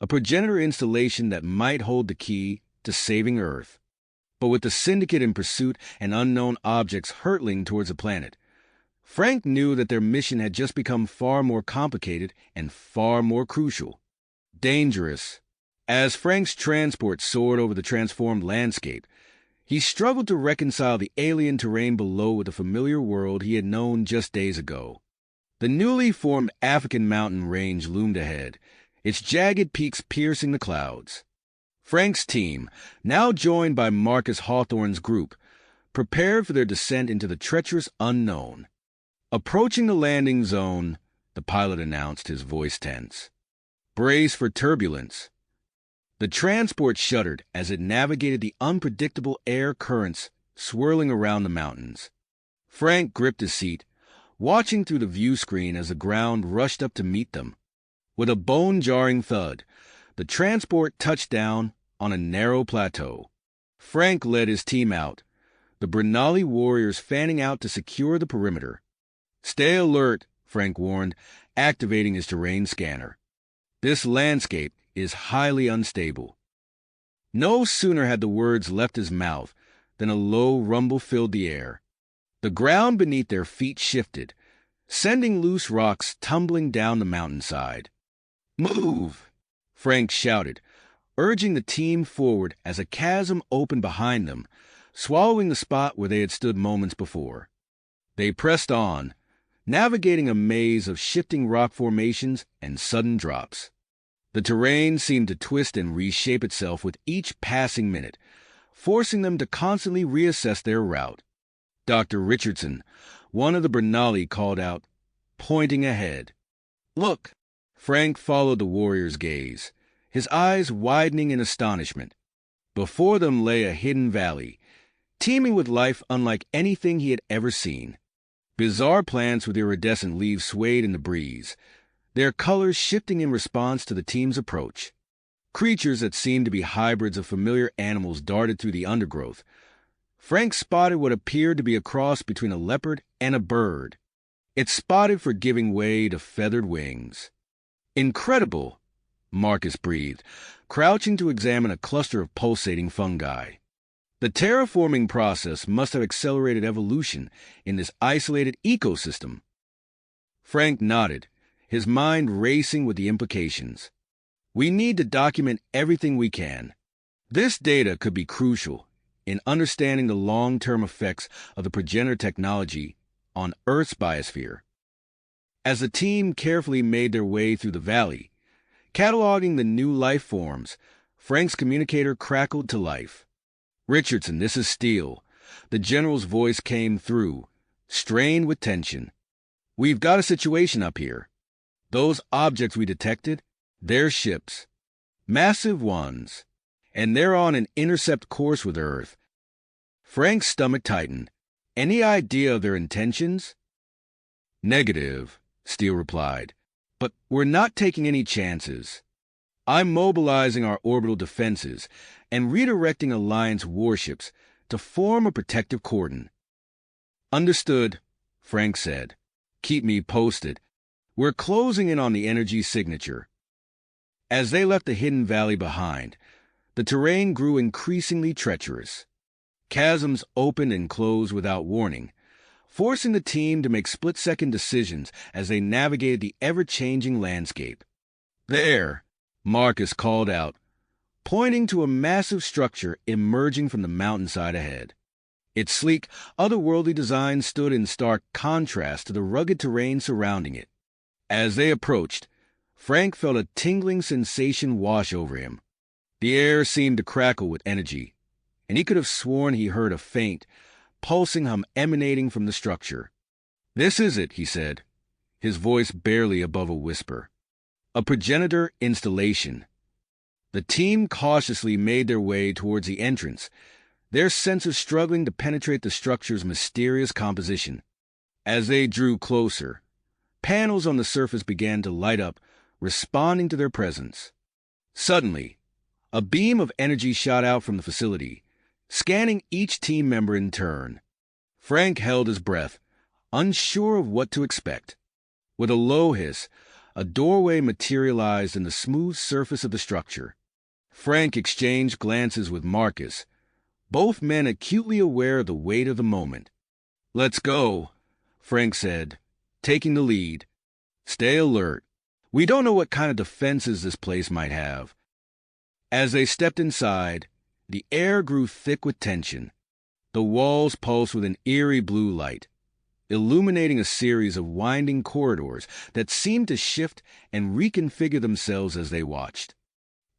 a progenitor installation that might hold the key to saving Earth. But with the Syndicate in pursuit and unknown objects hurtling towards the planet, Frank knew that their mission had just become far more complicated and far more crucial. Dangerous. As Frank's transport soared over the transformed landscape, he struggled to reconcile the alien terrain below with the familiar world he had known just days ago. The newly formed African mountain range loomed ahead, its jagged peaks piercing the clouds. Frank's team, now joined by Marcus Hawthorne's group, prepared for their descent into the treacherous unknown. "Approaching the landing zone," the pilot announced, his voice tense. "Brace for turbulence." The transport shuddered as it navigated the unpredictable air currents swirling around the mountains. Frank gripped his seat, watching through the view screen as the ground rushed up to meet them. With a bone-jarring thud, the transport touched down on a narrow plateau. Frank led his team out, the Brenali warriors fanning out to secure the perimeter. "Stay alert," Frank warned, activating his terrain scanner. "This landscape is highly unstable." No sooner had the words left his mouth than a low rumble filled the air. The ground beneath their feet shifted, sending loose rocks tumbling down the mountainside. "Move!" Frank shouted, urging the team forward as a chasm opened behind them, swallowing the spot where they had stood moments before. They pressed on, navigating a maze of shifting rock formations and sudden drops. The terrain seemed to twist and reshape itself with each passing minute, forcing them to constantly reassess their route. Dr. Richardson, one of the Brenali, called out, pointing ahead. "Look!" Frank followed the warrior's gaze, his eyes widening in astonishment. Before them lay a hidden valley, teeming with life unlike anything he had ever seen. Bizarre plants with iridescent leaves swayed in the breeze, their colors shifting in response to the team's approach. Creatures that seemed to be hybrids of familiar animals darted through the undergrowth. Frank spotted what appeared to be a cross between a leopard and a bird, its spotted for giving way to feathered wings. "Incredible," Marcus breathed, crouching to examine a cluster of pulsating fungi. The terraforming process must have accelerated evolution in this isolated ecosystem. Frank nodded, his mind racing with the implications. "We need to document everything we can. This data could be crucial in understanding the long-term effects of the progenitor technology on Earth's biosphere." As the team carefully made their way through the valley, cataloging the new life forms, Frank's communicator crackled to life. "Richardson, this is Steele." The general's voice came through, strained with tension. "We've got a situation up here. Those objects we detected, they're ships. Massive ones. and they're on an intercept course with Earth. Frank's stomach tightened. Any idea of their intentions? Negative, Steele replied. But we're not taking any chances. I'm mobilizing our orbital defenses and redirecting Alliance warships to form a protective cordon. Understood, Frank said. Keep me posted. We're closing in on the energy signature. As they left the hidden valley behind, the terrain grew increasingly treacherous. Chasms opened and closed without warning, forcing the team to make split-second decisions as they navigated the ever-changing landscape. There, Marcus called out, pointing to a massive structure emerging from the mountainside ahead. Its sleek, otherworldly design stood in stark contrast to the rugged terrain surrounding it. As they approached, Frank felt a tingling sensation wash over him. The air seemed to crackle with energy, and he could have sworn he heard a faint, pulsing hum emanating from the structure. "This is it," he said, his voice barely above a whisper. "A progenitor installation." The team cautiously made their way towards the entrance, their senses struggling to penetrate the structure's mysterious composition. As they drew closer, panels on the surface began to light up, responding to their presence. Suddenly, a beam of energy shot out from the facility, scanning each team member in turn. Frank held his breath, unsure of what to expect. With a low hiss, a doorway materialized in the smooth surface of the structure. Frank exchanged glances with Marcus, both men acutely aware of the weight of the moment. "Let's go," Frank said, taking the lead. "Stay alert. We don't know what kind of defenses this place might have." As they stepped inside, the air grew thick with tension. The walls pulsed with an eerie blue light, illuminating a series of winding corridors that seemed to shift and reconfigure themselves as they watched.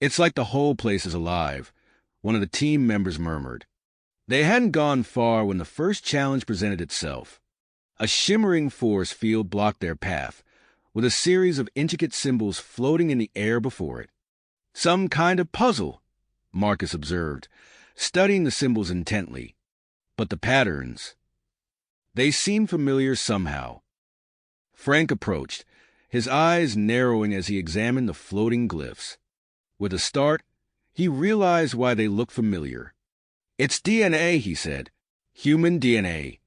"It's like the whole place is alive," one of the team members murmured. They hadn't gone far when the first challenge presented itself. A shimmering force field blocked their path, with a series of intricate symbols floating in the air before it. "Some kind of puzzle," Marcus observed, studying the symbols intently. But the patterns, they seemed familiar somehow. Frank approached, his eyes narrowing as he examined the floating glyphs. With a start, he realized why they looked familiar. "It's DNA," he said. "Human DNA.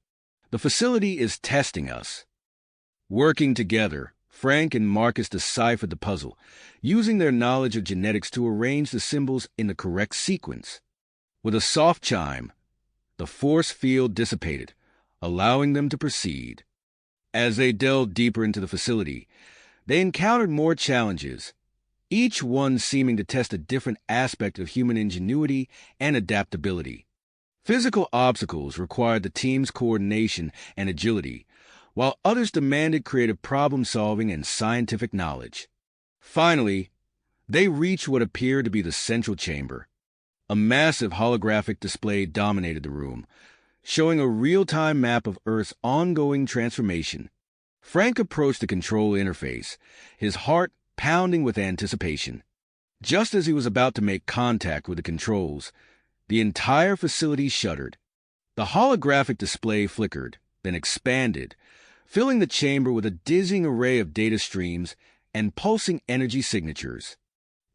The facility is testing us." Working together, Frank and Marcus deciphered the puzzle, using their knowledge of genetics to arrange the symbols in the correct sequence. With a soft chime, the force field dissipated, allowing them to proceed. As they delved deeper into the facility, they encountered more challenges, each one seeming to test a different aspect of human ingenuity and adaptability. Physical obstacles required the team's coordination and agility, while others demanded creative problem-solving and scientific knowledge. Finally, they reached what appeared to be the central chamber. A massive holographic display dominated the room, showing a real-time map of Earth's ongoing transformation. Frank approached the control interface, his heart pounding with anticipation. Just as he was about to make contact with the controls, the entire facility shuddered. The holographic display flickered, then expanded, filling the chamber with a dizzying array of data streams and pulsing energy signatures.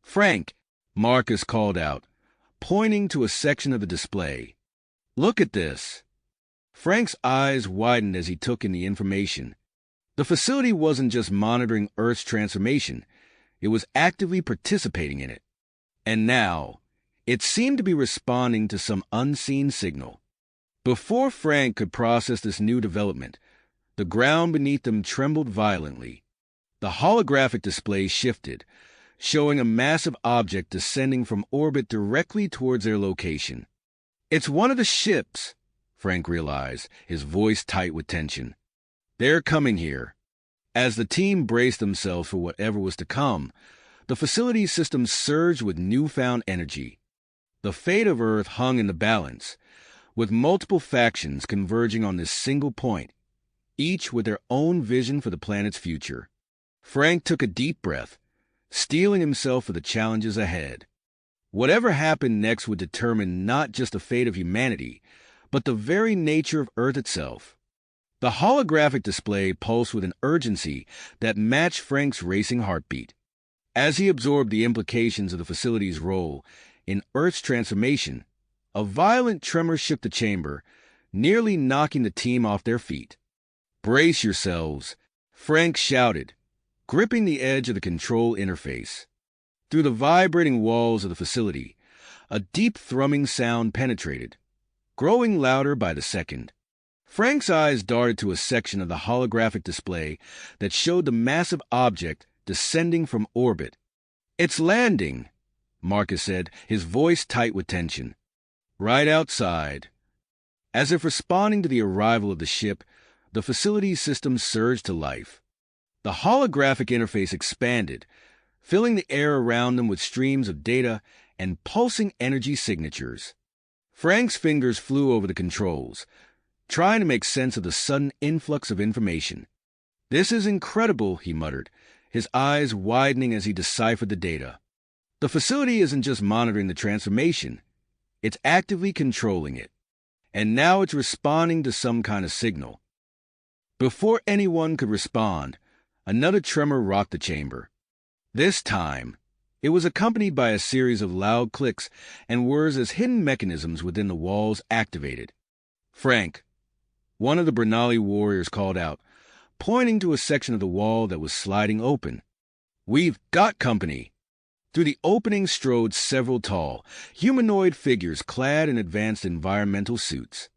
"Frank," Marcus called out, pointing to a section of the display. "Look at this." Frank's eyes widened as he took in the information. The facility wasn't just monitoring Earth's transformation, it was actively participating in it. And now, it seemed to be responding to some unseen signal. Before Frank could process this new development, the ground beneath them trembled violently. The holographic display shifted, showing a massive object descending from orbit directly towards their location. "It's one of the ships," Frank realized, his voice tight with tension. "They're coming here." As the team braced themselves for whatever was to come, the facility's system surged with newfound energy. The fate of Earth hung in the balance, with multiple factions converging on this single point, each with their own vision for the planet's future. Frank took a deep breath, steeling himself for the challenges ahead. Whatever happened next would determine not just the fate of humanity, but the very nature of Earth itself. The holographic display pulsed with an urgency that matched Frank's racing heartbeat. As he absorbed the implications of the facility's role in Earth's transformation, a violent tremor shook the chamber, nearly knocking the team off their feet. "Brace yourselves," Frank shouted, gripping the edge of the control interface. Through the vibrating walls of the facility, a deep thrumming sound penetrated, growing louder by the second. Frank's eyes darted to a section of the holographic display that showed the massive object descending from orbit. "It's landing," Marcus said, his voice tight with tension. "Right outside." As if responding to the arrival of the ship, the facility's system surged to life. The holographic interface expanded, filling the air around them with streams of data and pulsing energy signatures. Frank's fingers flew over the controls, trying to make sense of the sudden influx of information. "This is incredible," he muttered, his eyes widening as he deciphered the data. The facility isn't just monitoring the transformation, it's actively controlling it. And now it's responding to some kind of signal. Before anyone could respond, another tremor rocked the chamber. This time, it was accompanied by a series of loud clicks and words as hidden mechanisms within the walls activated. "Frank," one of the Bernali warriors called out, pointing to a section of the wall that was sliding open. "We've got company." Through the opening strode several tall, humanoid figures clad in advanced environmental suits.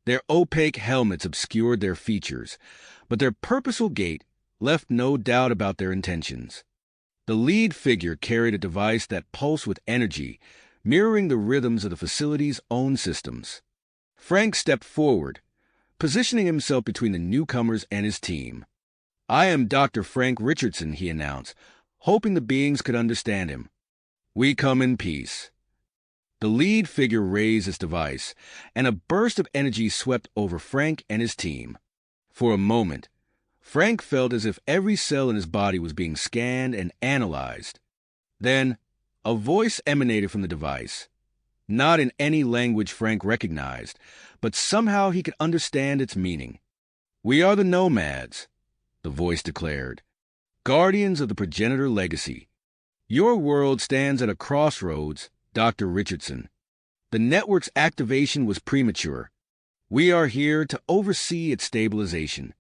Their opaque helmets obscured their features, but their purposeful gait left no doubt about their intentions. The lead figure carried a device that pulsed with energy, mirroring the rhythms of the facility's own systems. Frank stepped forward, positioning himself between the newcomers and his team. "I am Dr. Frank Richardson," he announced, hoping the beings could understand him. "We come in peace." The lead figure raised its device, and a burst of energy swept over Frank and his team. For a moment, Frank felt as if every cell in his body was being scanned and analyzed. Then, a voice emanated from the device. Not in any language Frank recognized, but somehow he could understand its meaning. "We are the Nomads," the voice declared, "guardians of the progenitor legacy. Your world stands at a crossroads, Dr. Richardson. The network's activation was premature. We are here to oversee its stabilization."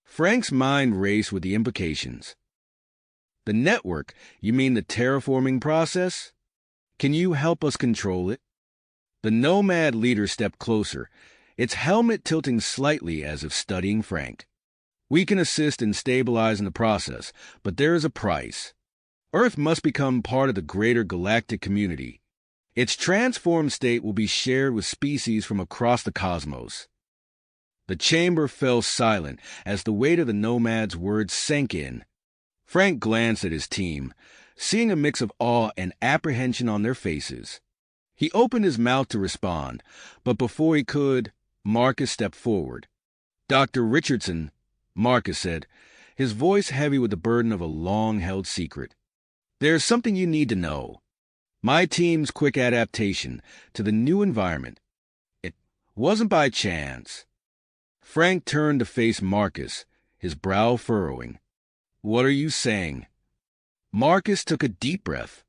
Frank's mind raced with the implications. "The network? You mean the terraforming process? Can you help us control it?" The Nomad leader stepped closer, its helmet tilting slightly as if studying Frank. "We can assist in stabilizing the process, but there is a price. Earth must become part of the greater galactic community. Its transformed state will be shared with species from across the cosmos." The chamber fell silent as the weight of the Nomad's words sank in. Frank glanced at his team, seeing a mix of awe and apprehension on their faces. He opened his mouth to respond, but before he could, Marcus stepped forward. "Dr. Richardson," Marcus said, his voice heavy with the burden of a long-held secret. "There's something you need to know. My team's quick adaptation to the new environment. It wasn't by chance." Frank turned to face Marcus, his brow furrowing. "What are you saying?" Marcus took a deep breath.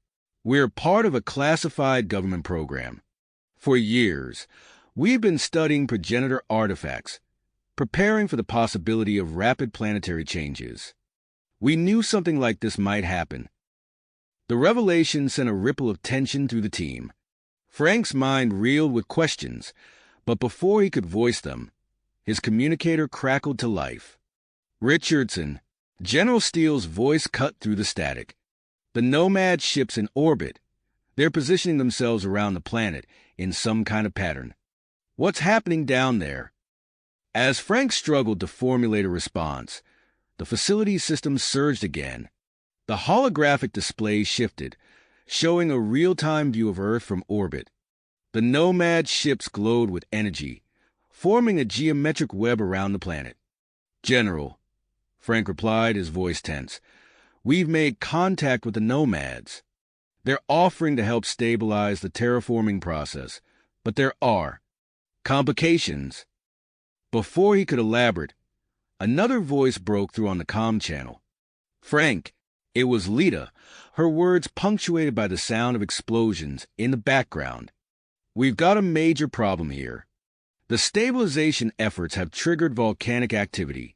"We're part of a classified government program. For years, we've been studying progenitor artifacts, preparing for the possibility of rapid planetary changes. We knew something like this might happen." The revelation sent a ripple of tension through the team. Frank's mind reeled with questions, but before he could voice them, his communicator crackled to life. "Richardson," General Steele's voice cut through the static. "The Nomad ship's in orbit. They're positioning themselves around the planet in some kind of pattern. What's happening down there?" As Frank struggled to formulate a response, the facility's system surged again. The holographic display shifted, showing a real-time view of Earth from orbit. The Nomad ships glowed with energy, forming a geometric web around the planet. "General," Frank replied, his voice tense, "we've made contact with the Nomads." They're offering to help stabilize the terraforming process, but there are complications. Before he could elaborate, another voice broke through on the comm channel. Frank, it was Lita, her words punctuated by the sound of explosions in the background. We've got a major problem here. The stabilization efforts have triggered volcanic activity.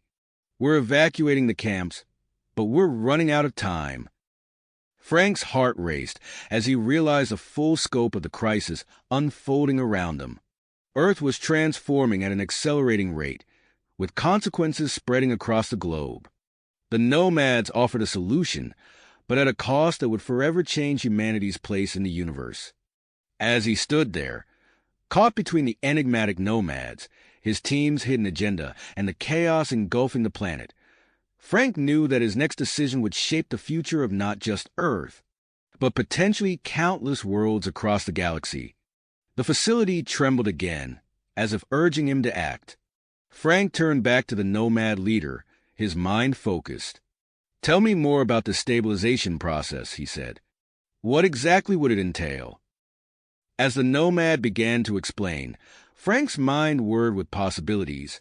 We're evacuating the camps, but we're running out of time. Frank's heart raced as he realized the full scope of the crisis unfolding around him. Earth was transforming at an accelerating rate, with consequences spreading across the globe. The nomads offered a solution, but at a cost that would forever change humanity's place in the universe. As he stood there, caught between the enigmatic nomads, his team's hidden agenda, and the chaos engulfing the planet, Frank knew that his next decision would shape the future of not just Earth, but potentially countless worlds across the galaxy. The facility trembled again, as if urging him to act. Frank turned back to the nomad leader, his mind focused. "Tell me more about the stabilization process," he said. "What exactly would it entail?" As the nomad began to explain, Frank's mind whirred with possibilities,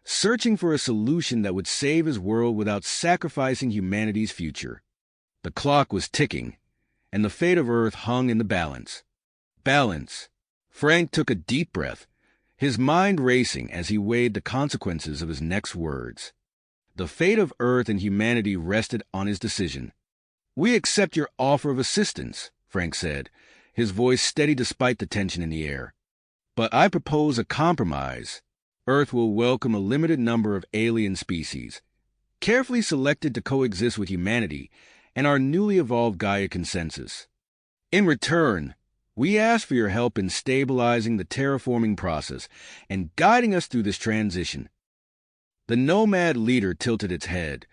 searching for a solution that would save his world without sacrificing humanity's future. The clock was ticking, and the fate of Earth hung in the balance. Balance. Frank took a deep breath, his mind racing as he weighed the consequences of his next words. The fate of Earth and humanity rested on his decision. "We accept your offer of assistance," Frank said, his voice steady despite the tension in the air. "But I propose a compromise. Earth will welcome a limited number of alien species, carefully selected to coexist with humanity and our newly evolved Gaia consensus. In return, we ask for your help in stabilizing the terraforming process and guiding us through this transition." The nomad leader tilted its head,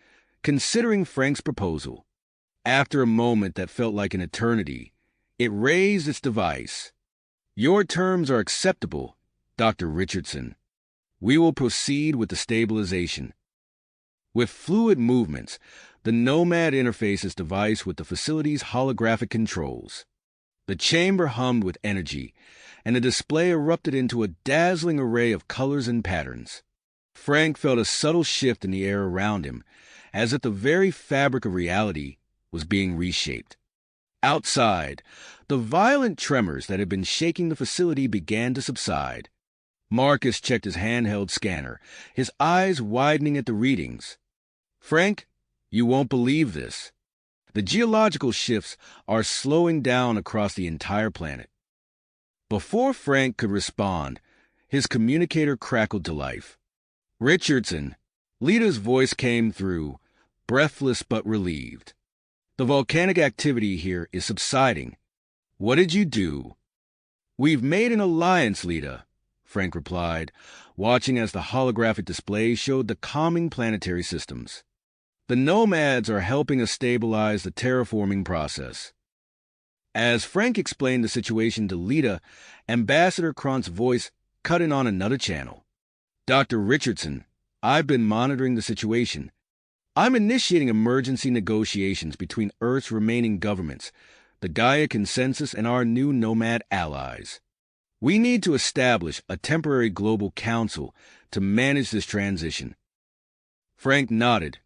considering Frank's proposal. After a moment that felt like an eternity, it raised its device. "Your terms are acceptable, Dr. Richardson. We will proceed with the stabilization." With fluid movements, the nomad interfaced its device with the facility's holographic controls. The chamber hummed with energy, and the display erupted into a dazzling array of colors and patterns. Frank felt a subtle shift in the air around him, as if the very fabric of reality was being reshaped. Outside, the violent tremors that had been shaking the facility began to subside. Marcus checked his handheld scanner, his eyes widening at the readings. "Frank, you won't believe this. The geological shifts are slowing down across the entire planet." Before Frank could respond, his communicator crackled to life. "Richardson," Lita's voice came through, breathless but relieved. "The volcanic activity here is subsiding. What did you do?" "We've made an alliance, Lita," Frank replied, watching as the holographic display showed the calming planetary systems. "The nomads are helping us stabilize the terraforming process." As Frank explained the situation to Lita, Ambassador Krant's voice cut in on another channel. "Dr. Richardson, I've been monitoring the situation. I'm initiating emergency negotiations between Earth's remaining governments, the Gaia Consensus, and our new nomad allies. We need to establish a temporary global council to manage this transition." Frank nodded,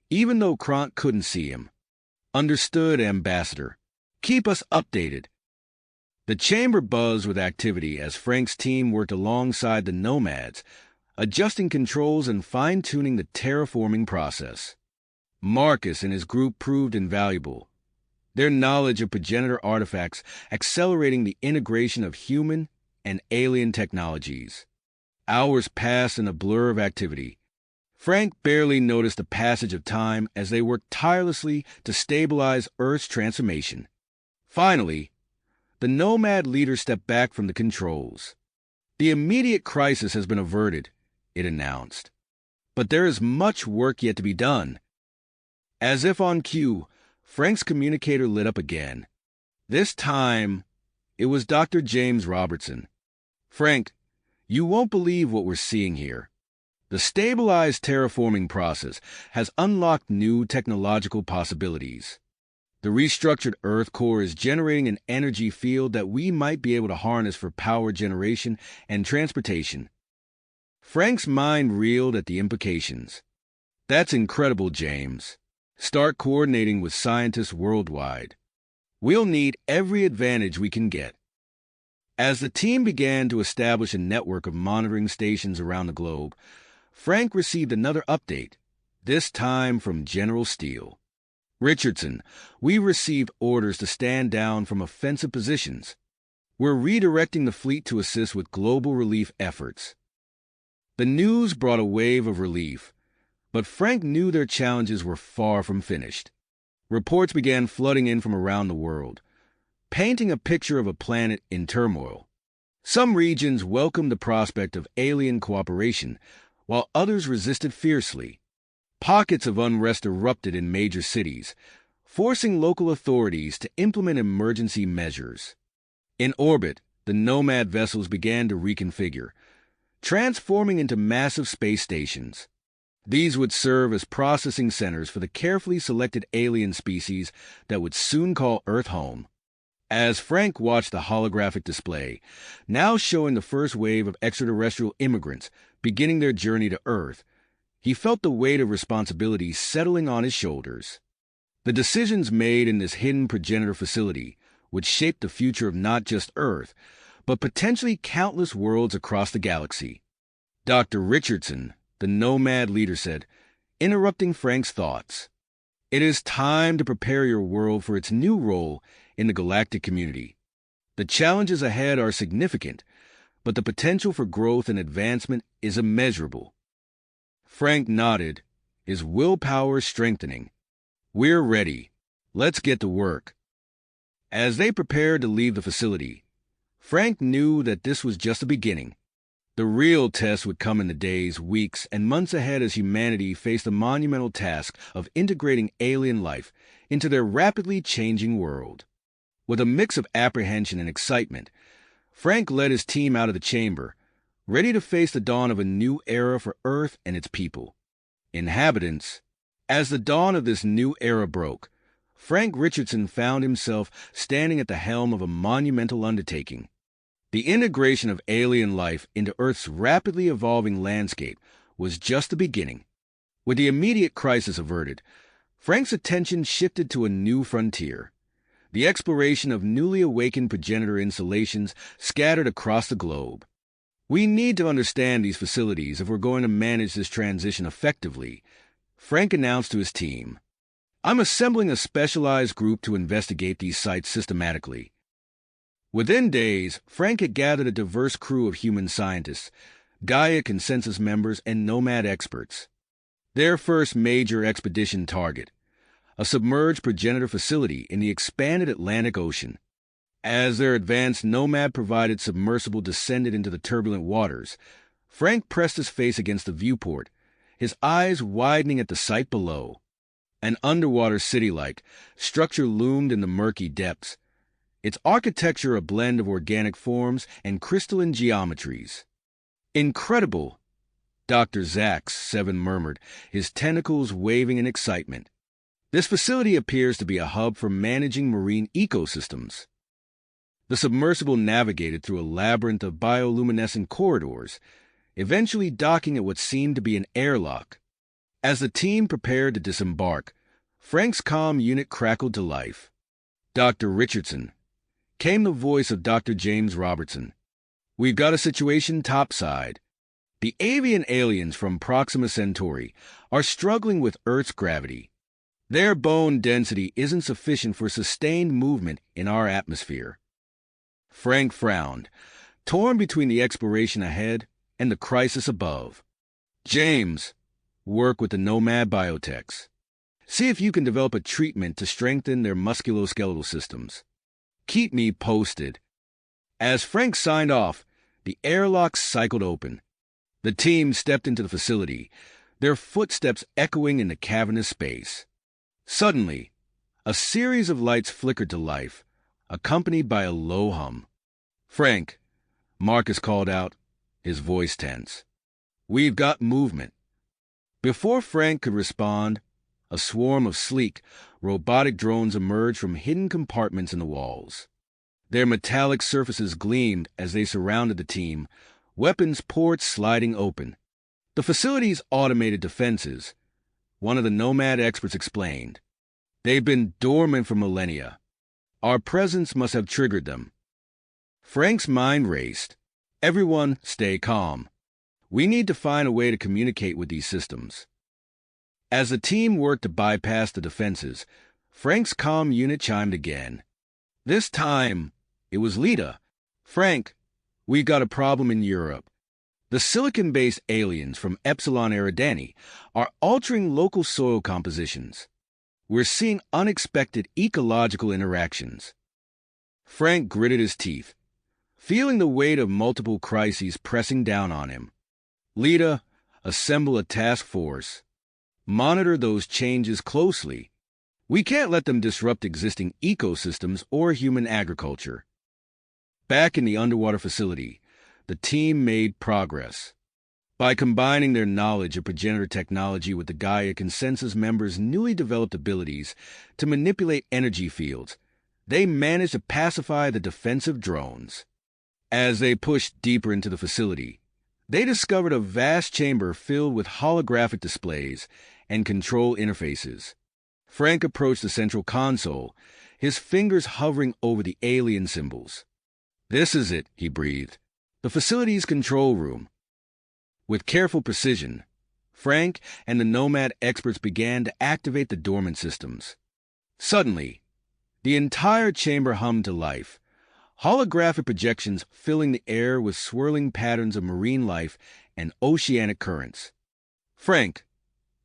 even though Krant couldn't see him. "Understood, Ambassador. Keep us updated." The chamber buzzed with activity as Frank's team worked alongside the nomads, adjusting controls and fine-tuning the terraforming process. Marcus and his group proved invaluable, their knowledge of progenitor artifacts accelerating the integration of human and alien technologies. Hours passed in a blur of activity. Frank barely noticed the passage of time as they worked tirelessly to stabilize Earth's transformation. Finally, the nomad leader stepped back from the controls. "The immediate crisis has been averted," it announced. "But there is much work yet to be done." As if on cue, Frank's communicator lit up again. This time, it was Dr. James Robertson. "Frank, you won't believe what we're seeing here. The stabilized terraforming process has unlocked new technological possibilities. The restructured Earth core is generating an energy field that we might be able to harness for power generation and transportation. Frank's mind reeled at the implications. That's incredible, James. Start coordinating with scientists worldwide. We'll need every advantage we can get. As the team began to establish a network of monitoring stations around the globe, Frank received another update, this time from General Steele. Richardson, we received orders to stand down from offensive positions. We're redirecting the fleet to assist with global relief efforts. The news brought a wave of relief, but Frank knew their challenges were far from finished. Reports began flooding in from around the world, painting a picture of a planet in turmoil. Some regions welcomed the prospect of alien cooperation, while others resisted fiercely. Pockets of unrest erupted in major cities, forcing local authorities to implement emergency measures. In orbit, the Nomad vessels began to reconfigure, transforming into massive space stations. These would serve as processing centers for the carefully selected alien species that would soon call Earth home. As Frank watched the holographic display, now showing the first wave of extraterrestrial immigrants beginning their journey to Earth, he felt the weight of responsibility settling on his shoulders. The decisions made in this hidden progenitor facility would shape the future of not just Earth, but potentially countless worlds across the galaxy. Dr. Richardson, the Nomad leader, said, interrupting Frank's thoughts, "It is time to prepare your world for its new role in the galactic community. The challenges ahead are significant, but the potential for growth and advancement is immeasurable." Frank nodded, his willpower strengthening. "We're ready. Let's get to work." As they prepared to leave the facility, Frank knew that this was just the beginning. The real test would come in the days, weeks, and months ahead as humanity faced the monumental task of integrating alien life into their rapidly changing world. With a mix of apprehension and excitement, Frank led his team out of the chamber, ready to face the dawn of a new era for Earth and its people. Inhabitants. As the dawn of this new era broke, Frank Richardson found himself standing at the helm of a monumental undertaking. The integration of alien life into Earth's rapidly evolving landscape was just the beginning. With the immediate crisis averted, Frank's attention shifted to a new frontier, the exploration of newly awakened progenitor installations scattered across the globe. "We need to understand these facilities if we're going to manage this transition effectively," Frank announced to his team. "I'm assembling a specialized group to investigate these sites systematically." Within days, Frank had gathered a diverse crew of human scientists, Gaia Consensus members, and Nomad experts. Their first major expedition target, a submerged progenitor facility in the expanded Atlantic Ocean. As their advanced Nomad-provided submersible descended into the turbulent waters, Frank pressed his face against the viewport, his eyes widening at the sight below. An underwater city-like structure loomed in the murky depths, its architecture a blend of organic forms and crystalline geometries. "Incredible," Dr. Zax, 7 murmured, his tentacles waving in excitement. "This facility appears to be a hub for managing marine ecosystems." The submersible navigated through a labyrinth of bioluminescent corridors, eventually docking at what seemed to be an airlock. As the team prepared to disembark, Frank's comm unit crackled to life. "Dr. Richardson," came the voice of Dr. James Robertson. "We've got a situation topside. The avian aliens from Proxima Centauri are struggling with Earth's gravity. Their bone density isn't sufficient for sustained movement in our atmosphere." Frank frowned, torn between the exploration ahead and the crisis above. "James, work with the Nomad biotechs. See if you can develop a treatment to strengthen their musculoskeletal systems. Keep me posted." As Frank signed off, the airlock cycled open. The team stepped into the facility, their footsteps echoing in the cavernous space. Suddenly, a series of lights flickered to life, accompanied by a low hum. "Frank," Marcus called out, his voice tense. "We've got movement." Before Frank could respond, A swarm of sleek, robotic drones emerged from hidden compartments in the walls. Their metallic surfaces gleamed as they surrounded the team, weapons ports sliding open. The facility's automated defenses, one of the Nomad experts explained. They've been dormant for millennia. Our presence must have triggered them. Frank's mind raced. Everyone, stay calm. We need to find a way to communicate with these systems. As the team worked to bypass the defenses, Frank's comm unit chimed again. This time, it was Lita. Frank, we got a problem in Europe. The silicon-based aliens from Epsilon Eridani are altering local soil compositions. We're seeing unexpected ecological interactions. Frank gritted his teeth, feeling the weight of multiple crises pressing down on him. Lita, assemble a task force. Monitor those changes closely. We can't let them disrupt existing ecosystems or human agriculture. Back in the underwater facility, the team made progress. By combining their knowledge of progenitor technology with the Gaia Consensus members' newly developed abilities to manipulate energy fields, they managed to pacify the defensive drones. As they pushed deeper into the facility, they discovered a vast chamber filled with holographic displays and control interfaces. Frank approached the central console, his fingers hovering over the alien symbols. "This is it," he breathed. "The facility's control room." With careful precision, Frank and the Nomad experts began to activate the dormant systems. Suddenly, the entire chamber hummed to life, holographic projections filling the air with swirling patterns of marine life and oceanic currents. "Frank,"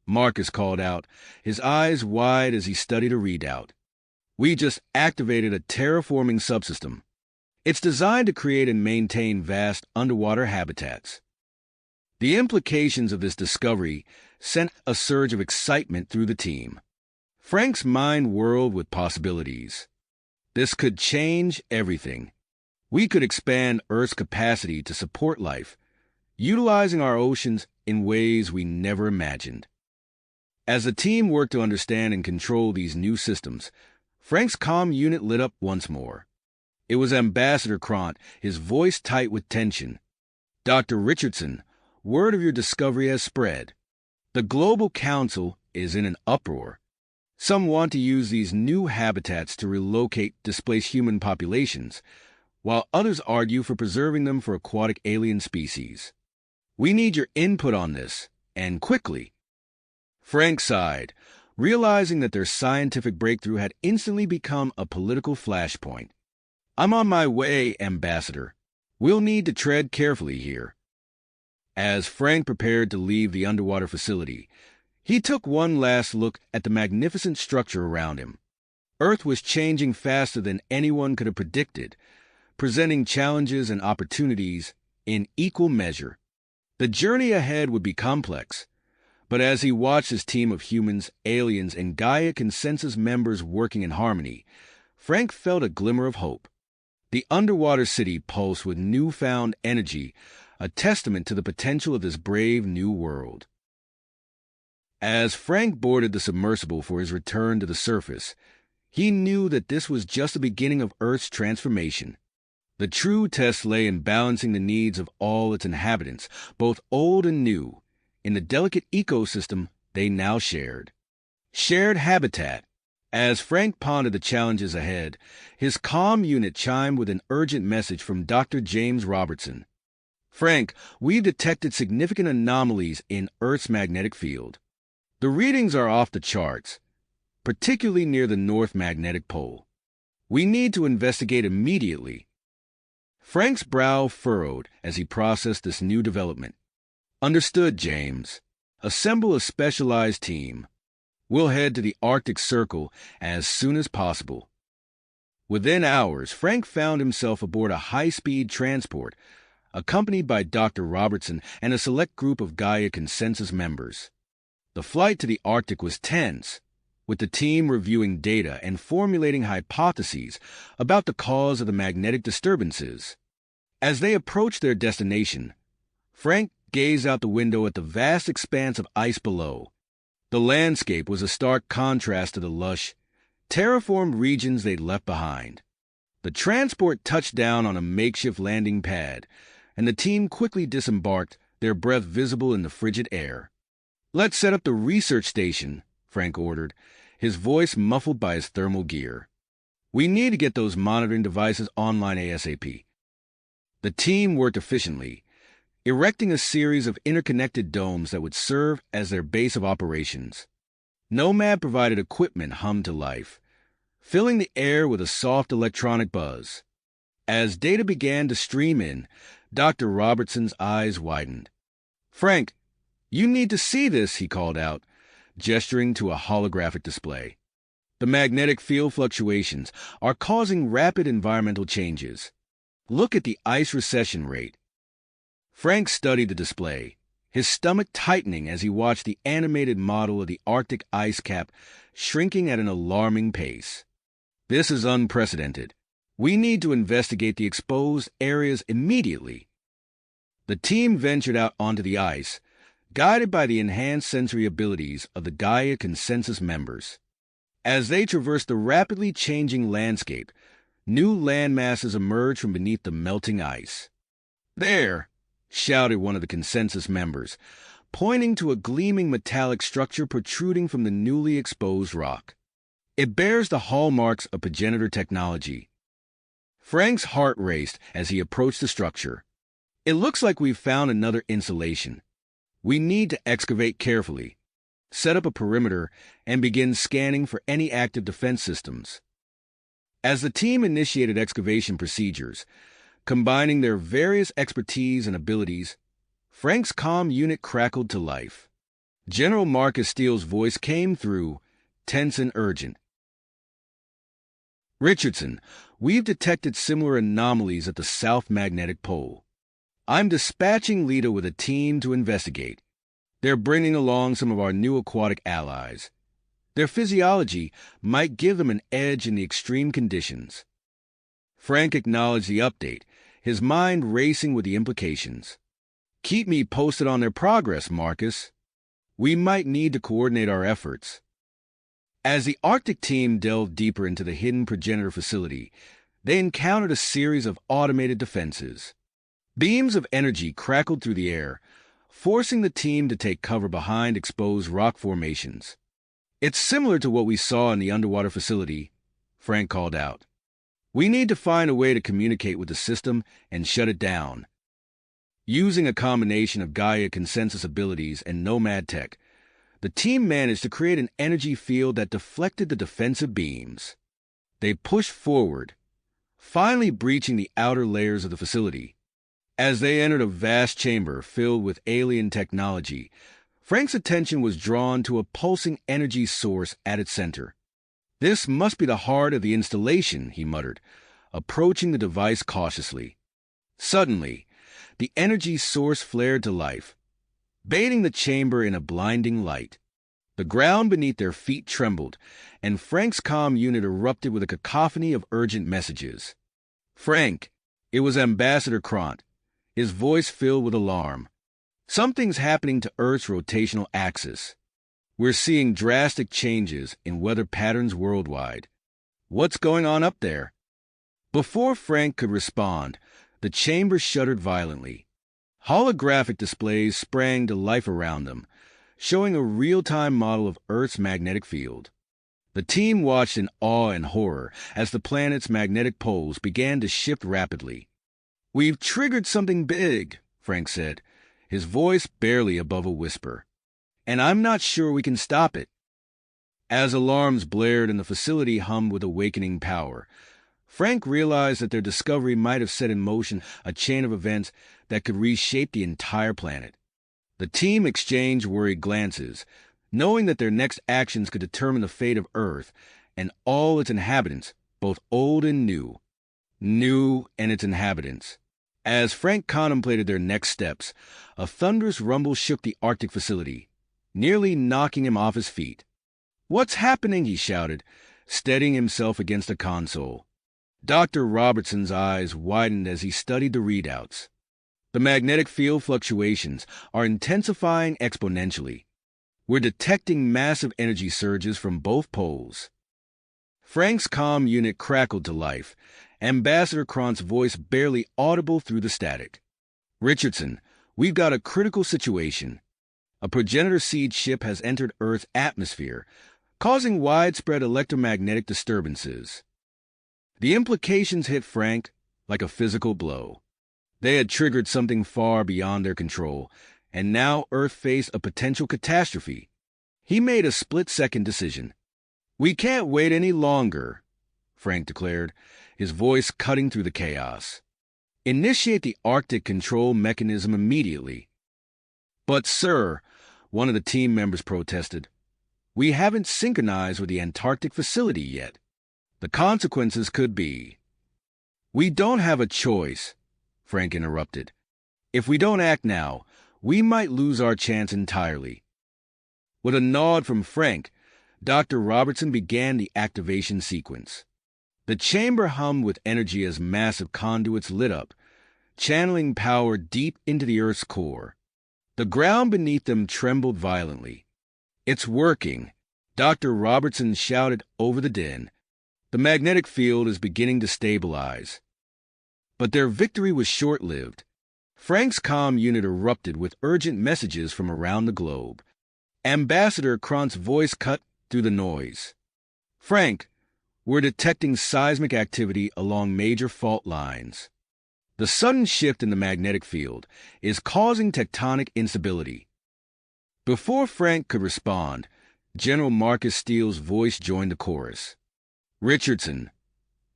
Marcus called out, his eyes wide as he studied a readout. "We just activated a terraforming subsystem. It's designed to create and maintain vast underwater habitats." The implications of this discovery sent a surge of excitement through the team. Frank's mind whirled with possibilities. This could change everything. We could expand Earth's capacity to support life, utilizing our oceans in ways we never imagined. As the team worked to understand and control these new systems, Frank's comm unit lit up once more. It was Ambassador Krant, his voice tight with tension. "Dr. Richardson, word of your discovery has spread. The Global Council is in an uproar. Some want to use these new habitats to relocate displaced human populations, while others argue for preserving them for aquatic alien species. We need your input on this, and quickly." Frank sighed, realizing that their scientific breakthrough had instantly become a political flashpoint. "I'm on my way, Ambassador. We'll need to tread carefully here." As Frank prepared to leave the underwater facility, he took one last look at the magnificent structure around him. Earth was changing faster than anyone could have predicted, presenting challenges and opportunities in equal measure. The journey ahead would be complex, but as he watched his team of humans, aliens, and Gaia Consensus members working in harmony, Frank felt a glimmer of hope. The underwater city pulsed with newfound energy, a testament to the potential of this brave new world. As Frank boarded the submersible for his return to the surface, he knew that this was just the beginning of Earth's transformation. The true test lay in balancing the needs of all its inhabitants, both old and new, in the delicate ecosystem they now shared. Shared habitat. As Frank pondered the challenges ahead, his comm unit chimed with an urgent message from Dr. James Robertson. "Frank, we've detected significant anomalies in Earth's magnetic field. The readings are off the charts, particularly near the North Magnetic Pole. We need to investigate immediately." Frank's brow furrowed as he processed this new development. "Understood, James. Assemble a specialized team. We'll head to the Arctic Circle as soon as possible." Within hours, Frank found himself aboard a high-speed transport, accompanied by Dr. Robertson and a select group of Gaia Consensus members. The flight to the Arctic was tense, with the team reviewing data and formulating hypotheses about the cause of the magnetic disturbances. As they approached their destination, Frank gazed out the window at the vast expanse of ice below. The landscape was a stark contrast to the lush, terraformed regions they'd left behind. The transport touched down on a makeshift landing pad, and the team quickly disembarked, their breath visible in the frigid air. "Let's set up the research station," Frank ordered, his voice muffled by his thermal gear. "We need to get those monitoring devices online ASAP." The team worked efficiently, erecting a series of interconnected domes that would serve as their base of operations. Nomad provided equipment hummed to life, filling the air with a soft electronic buzz. As data began to stream in, Dr. Robertson's eyes widened. "Frank, you need to see this," he called out, gesturing to a holographic display. "The magnetic field fluctuations are causing rapid environmental changes. Look at the ice recession rate." Frank studied the display, his stomach tightening as he watched the animated model of the Arctic ice cap shrinking at an alarming pace. "This is unprecedented. We need to investigate the exposed areas immediately." The team ventured out onto the ice, guided by the enhanced sensory abilities of the Gaia Consensus members. As they traversed the rapidly changing landscape, new landmasses emerged from beneath the melting ice. "There!" shouted one of the Consensus members, pointing to a gleaming metallic structure protruding from the newly exposed rock. "It bears the hallmarks of progenitor technology." Frank's heart raced as he approached the structure. "It looks like we've found another installation. We need to excavate carefully, set up a perimeter, and begin scanning for any active defense systems." As the team initiated excavation procedures, combining their various expertise and abilities, Frank's comm unit crackled to life. General Marcus Steele's voice came through, tense and urgent. "Richardson, we've detected similar anomalies at the South Magnetic Pole. I'm dispatching Lita with a team to investigate. They're bringing along some of our new aquatic allies. Their physiology might give them an edge in the extreme conditions." Frank acknowledged the update, his mind racing with the implications. "Keep me posted on their progress, Marcus. We might need to coordinate our efforts." As the Arctic team delved deeper into the hidden progenitor facility, they encountered a series of automated defenses. Beams of energy crackled through the air, forcing the team to take cover behind exposed rock formations. "It's similar to what we saw in the underwater facility," Frank called out. "We need to find a way to communicate with the system and shut it down." Using a combination of Gaia Consensus abilities and Nomad tech, the team managed to create an energy field that deflected the defensive beams. They pushed forward, finally breaching the outer layers of the facility. As they entered a vast chamber filled with alien technology, Frank's attention was drawn to a pulsing energy source at its center. "This must be the heart of the installation," he muttered, approaching the device cautiously. Suddenly, the energy source flared to life, bathing the chamber in a blinding light. The ground beneath their feet trembled, and Frank's comm unit erupted with a cacophony of urgent messages. "Frank," it was Ambassador Krant, his voice filled with alarm. "Something's happening to Earth's rotational axis. We're seeing drastic changes in weather patterns worldwide. What's going on up there?" Before Frank could respond, the chamber shuddered violently. Holographic displays sprang to life around them, showing a real-time model of Earth's magnetic field. The team watched in awe and horror as the planet's magnetic poles began to shift rapidly. "We've triggered something big," Frank said, his voice barely above a whisper. "And I'm not sure we can stop it." As alarms blared and the facility hummed with awakening power, Frank realized that their discovery might have set in motion a chain of events that could reshape the entire planet. The team exchanged worried glances, knowing that their next actions could determine the fate of Earth and all its inhabitants, both old and new. New and its inhabitants. As Frank contemplated their next steps, a thunderous rumble shook the Arctic facility, nearly knocking him off his feet. "What's happening?" he shouted, steadying himself against a console. Dr. Robertson's eyes widened as he studied the readouts. "The magnetic field fluctuations are intensifying exponentially. We're detecting massive energy surges from both poles. Frank's comm unit crackled to life, Ambassador Krant's voice barely audible through the static. Richardson, we've got a critical situation. A progenitor seed ship has entered Earth's atmosphere, causing widespread electromagnetic disturbances. The implications hit Frank like a physical blow. They had triggered something far beyond their control, and now Earth faced a potential catastrophe. He made a split-second decision. "We can't wait any longer," Frank declared, his voice cutting through the chaos. "Initiate the Arctic control mechanism immediately." "But, sir," one of the team members protested, "we haven't synchronized with the Antarctic facility yet. The consequences could be—" "We don't have a choice," Frank interrupted. "If we don't act now, we might lose our chance entirely." With a nod from Frank, Dr. Robertson began the activation sequence. The chamber hummed with energy as massive conduits lit up, channeling power deep into the Earth's core. The ground beneath them trembled violently. "It's working," Dr. Robertson shouted over the din. "The magnetic field is beginning to stabilize." But their victory was short-lived. Frank's comm unit erupted with urgent messages from around the globe. Ambassador Krant's voice cut through the noise. "Frank, we're detecting seismic activity along major fault lines. The sudden shift in the magnetic field is causing tectonic instability." Before Frank could respond, General Marcus Steele's voice joined the chorus. "Richardson,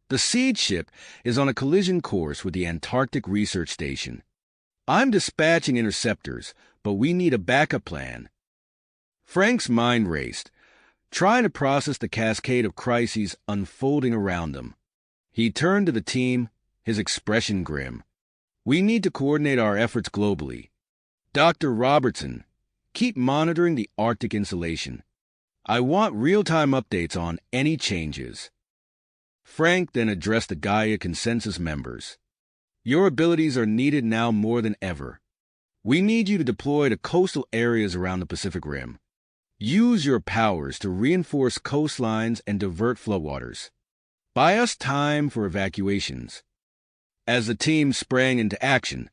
the seed ship is on a collision course with the Antarctic Research Station. I'm dispatching interceptors, but we need a backup plan." Frank's mind raced, trying to process the cascade of crises unfolding around him. He turned to the team, his expression grim. "We need to coordinate our efforts globally. Dr. Robertson, keep monitoring the Arctic installation. I want real-time updates on any changes." Frank then addressed the Gaia Consensus members. "Your abilities are needed now more than ever. We need you to deploy to coastal areas around the Pacific Rim. Use your powers to reinforce coastlines and divert floodwaters. Buy us time for evacuations." As the team sprang into action,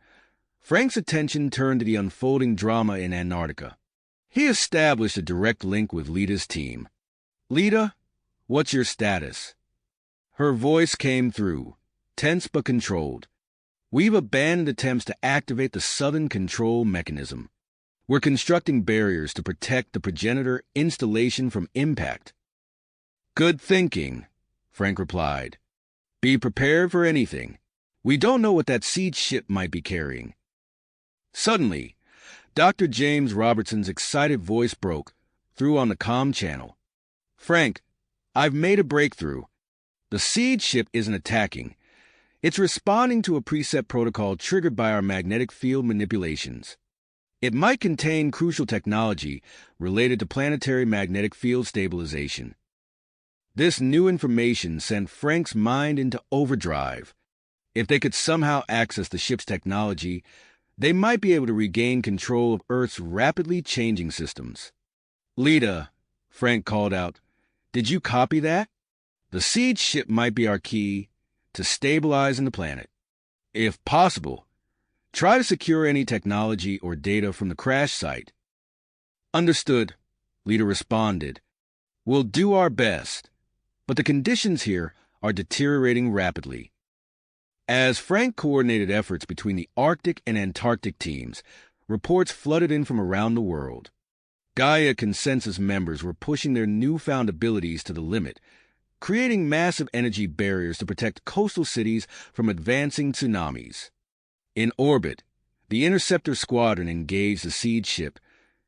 Frank's attention turned to the unfolding drama in Antarctica. He established a direct link with Lita's team. "Lita, what's your status?" Her voice came through, tense but controlled. "We've abandoned attempts to activate the Southern Control Mechanism. We're constructing barriers to protect the progenitor installation from impact." "Good thinking," Frank replied. "Be prepared for anything. We don't know what that seed ship might be carrying." Suddenly, Dr. James Robertson's excited voice broke through on the comm channel. "Frank, I've made a breakthrough. The seed ship isn't attacking. It's responding to a preset protocol triggered by our magnetic field manipulations. It might contain crucial technology related to planetary magnetic field stabilization." This new information sent Frank's mind into overdrive. If they could somehow access the ship's technology, they might be able to regain control of Earth's rapidly changing systems. "Lita," Frank called out, "did you copy that? The seed ship might be our key to stabilizing the planet. If possible, try to secure any technology or data from the crash site." "Understood," Lita responded. "We'll do our best, but the conditions here are deteriorating rapidly." As Frank coordinated efforts between the Arctic and Antarctic teams, reports flooded in from around the world. Gaia Consensus members were pushing their newfound abilities to the limit, creating massive energy barriers to protect coastal cities from advancing tsunamis. In orbit, the Interceptor Squadron engaged the seed ship,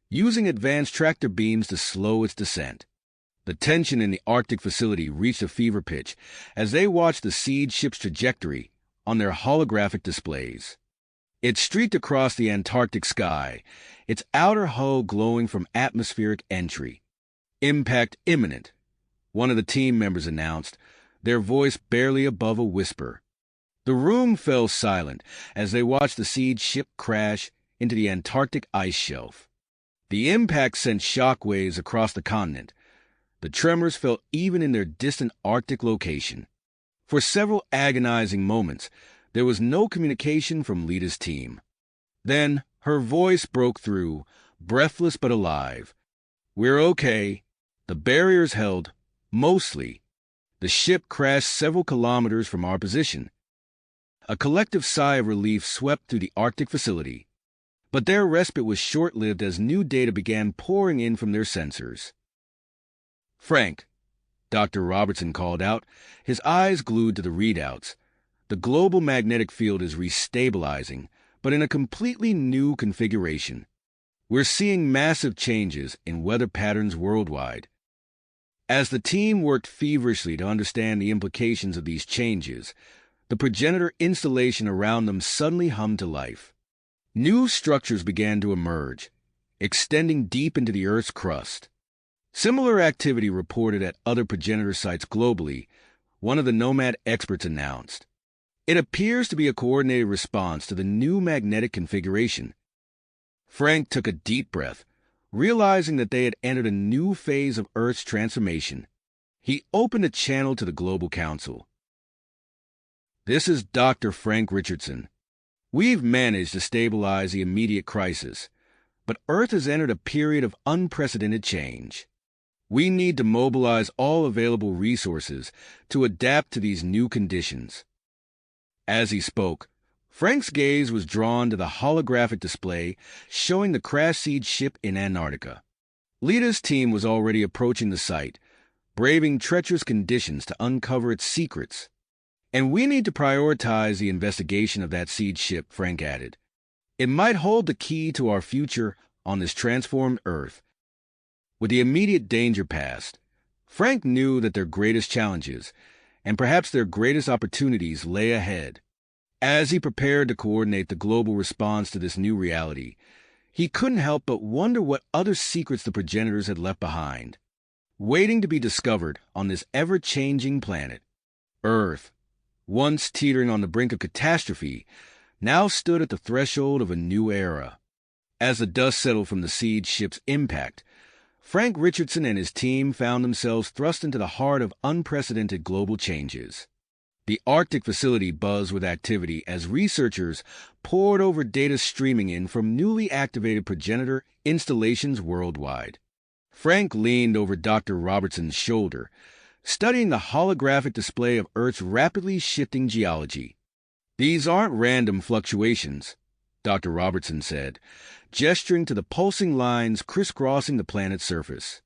using advanced tractor beams to slow its descent. The tension in the Arctic facility reached a fever pitch as they watched the seed ship's trajectory on their holographic displays. It streaked across the Antarctic sky, its outer hull glowing from atmospheric entry. "Impact imminent," one of the team members announced, their voice barely above a whisper. The room fell silent as they watched the seed ship crash into the Antarctic ice shelf. The impact sent shockwaves across the continent. The tremors felt even in their distant Arctic location. For several agonizing moments, there was no communication from Lita's team. Then, her voice broke through, breathless but alive. "We're okay. The barrier's held, mostly." The ship crashed several kilometers from our position. A collective sigh of relief swept through the Arctic facility. But their respite was short-lived as new data began pouring in from their sensors. "Frank," Dr. Robertson called out, his eyes glued to the readouts. "The global magnetic field is restabilizing, but in a completely new configuration. We're seeing massive changes in weather patterns worldwide." As the team worked feverishly to understand the implications of these changes, the progenitor installation around them suddenly hummed to life. New structures began to emerge, extending deep into the Earth's crust. Similar activity reported at other progenitor sites globally, one of the Nomad experts announced. It appears to be a coordinated response to the new magnetic configuration. Frank took a deep breath, realizing that they had entered a new phase of Earth's transformation. He opened a channel to the Global Council. "This is Dr. Frank Richardson. We've managed to stabilize the immediate crisis, but Earth has entered a period of unprecedented change. We need to mobilize all available resources to adapt to these new conditions." As he spoke, Frank's gaze was drawn to the holographic display showing the crash-sieged ship in Antarctica. Lita's team was already approaching the site, braving treacherous conditions to uncover its secrets. "And we need to prioritize the investigation of that sieged ship," Frank added. "It might hold the key to our future on this transformed Earth." With the immediate danger past, Frank knew that their greatest challenges, and perhaps their greatest opportunities, lay ahead. As he prepared to coordinate the global response to this new reality, he couldn't help but wonder what other secrets the progenitors had left behind, waiting to be discovered on this ever-changing planet. Earth, once teetering on the brink of catastrophe, now stood at the threshold of a new era. As the dust settled from the sieged ship's impact, Frank Richardson and his team found themselves thrust into the heart of unprecedented global changes. The Arctic facility buzzed with activity as researchers pored over data streaming in from newly activated progenitor installations worldwide. Frank leaned over Dr. Robertson's shoulder, studying the holographic display of Earth's rapidly shifting geology. "These aren't random fluctuations," Dr. Robertson said, gesturing to the pulsing lines crisscrossing the planet's surface.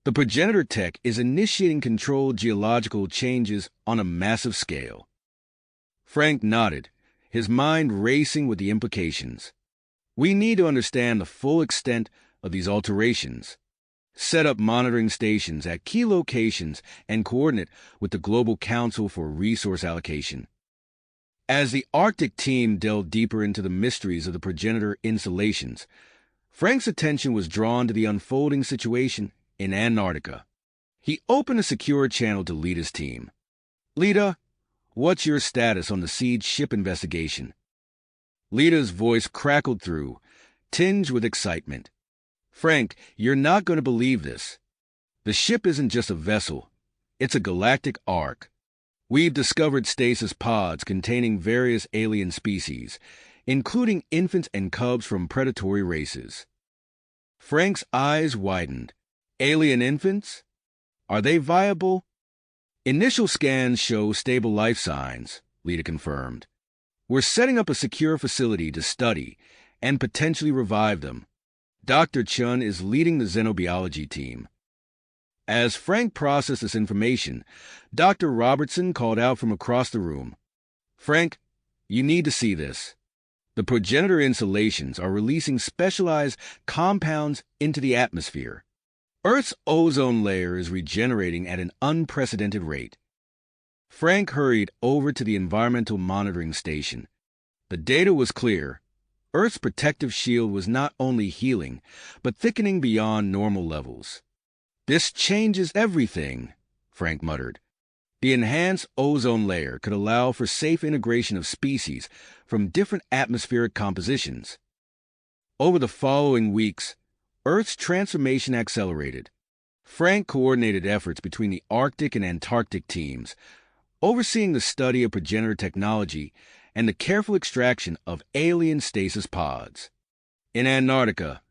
"The progenitor tech is initiating controlled geological changes on a massive scale." Frank nodded, his mind racing with the implications. "We need to understand the full extent of these alterations. Set up monitoring stations at key locations and coordinate with the Global Council for resource allocation." As the Arctic team delved deeper into the mysteries of the progenitor installations, Frank's attention was drawn to the unfolding situation in Antarctica. He opened a secure channel to Lita's team. "Lita, what's your status on the siege ship investigation?" Lita's voice crackled through, tinged with excitement. "Frank, you're not going to believe this. The ship isn't just a vessel. It's a galactic ark. We've discovered stasis pods containing various alien species, including infants and cubs from predatory races." Frank's eyes widened. "Alien infants? Are they viable?" "Initial scans show stable life signs," Lita confirmed. "We're setting up a secure facility to study and potentially revive them. Dr. Chun is leading the xenobiology team." As Frank processed this information, Dr. Robertson called out from across the room. "Frank, you need to see this. The progenitor installations are releasing specialized compounds into the atmosphere. Earth's ozone layer is regenerating at an unprecedented rate." Frank hurried over to the environmental monitoring station. The data was clear. Earth's protective shield was not only healing, but thickening beyond normal levels. "This changes everything," Frank muttered. The enhanced ozone layer could allow for safe integration of species from different atmospheric compositions. Over the following weeks, Earth's transformation accelerated. Frank coordinated efforts between the Arctic and Antarctic teams, overseeing the study of progenitor technology and the careful extraction of alien stasis pods. In Antarctica,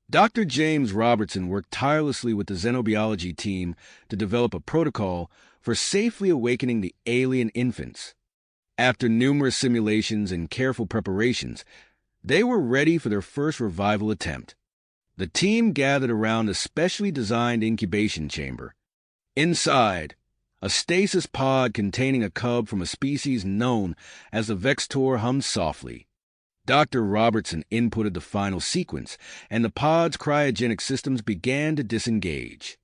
Dr. James Robertson worked tirelessly with the xenobiology team to develop a protocol for safely awakening the alien infants. After numerous simulations and careful preparations, they were ready for their first revival attempt. The team gathered around a specially designed incubation chamber. Inside, a stasis pod containing a cub from a species known as the Vextor hummed softly. Dr. Robertson inputted the final sequence, and the pod's cryogenic systems began to disengage.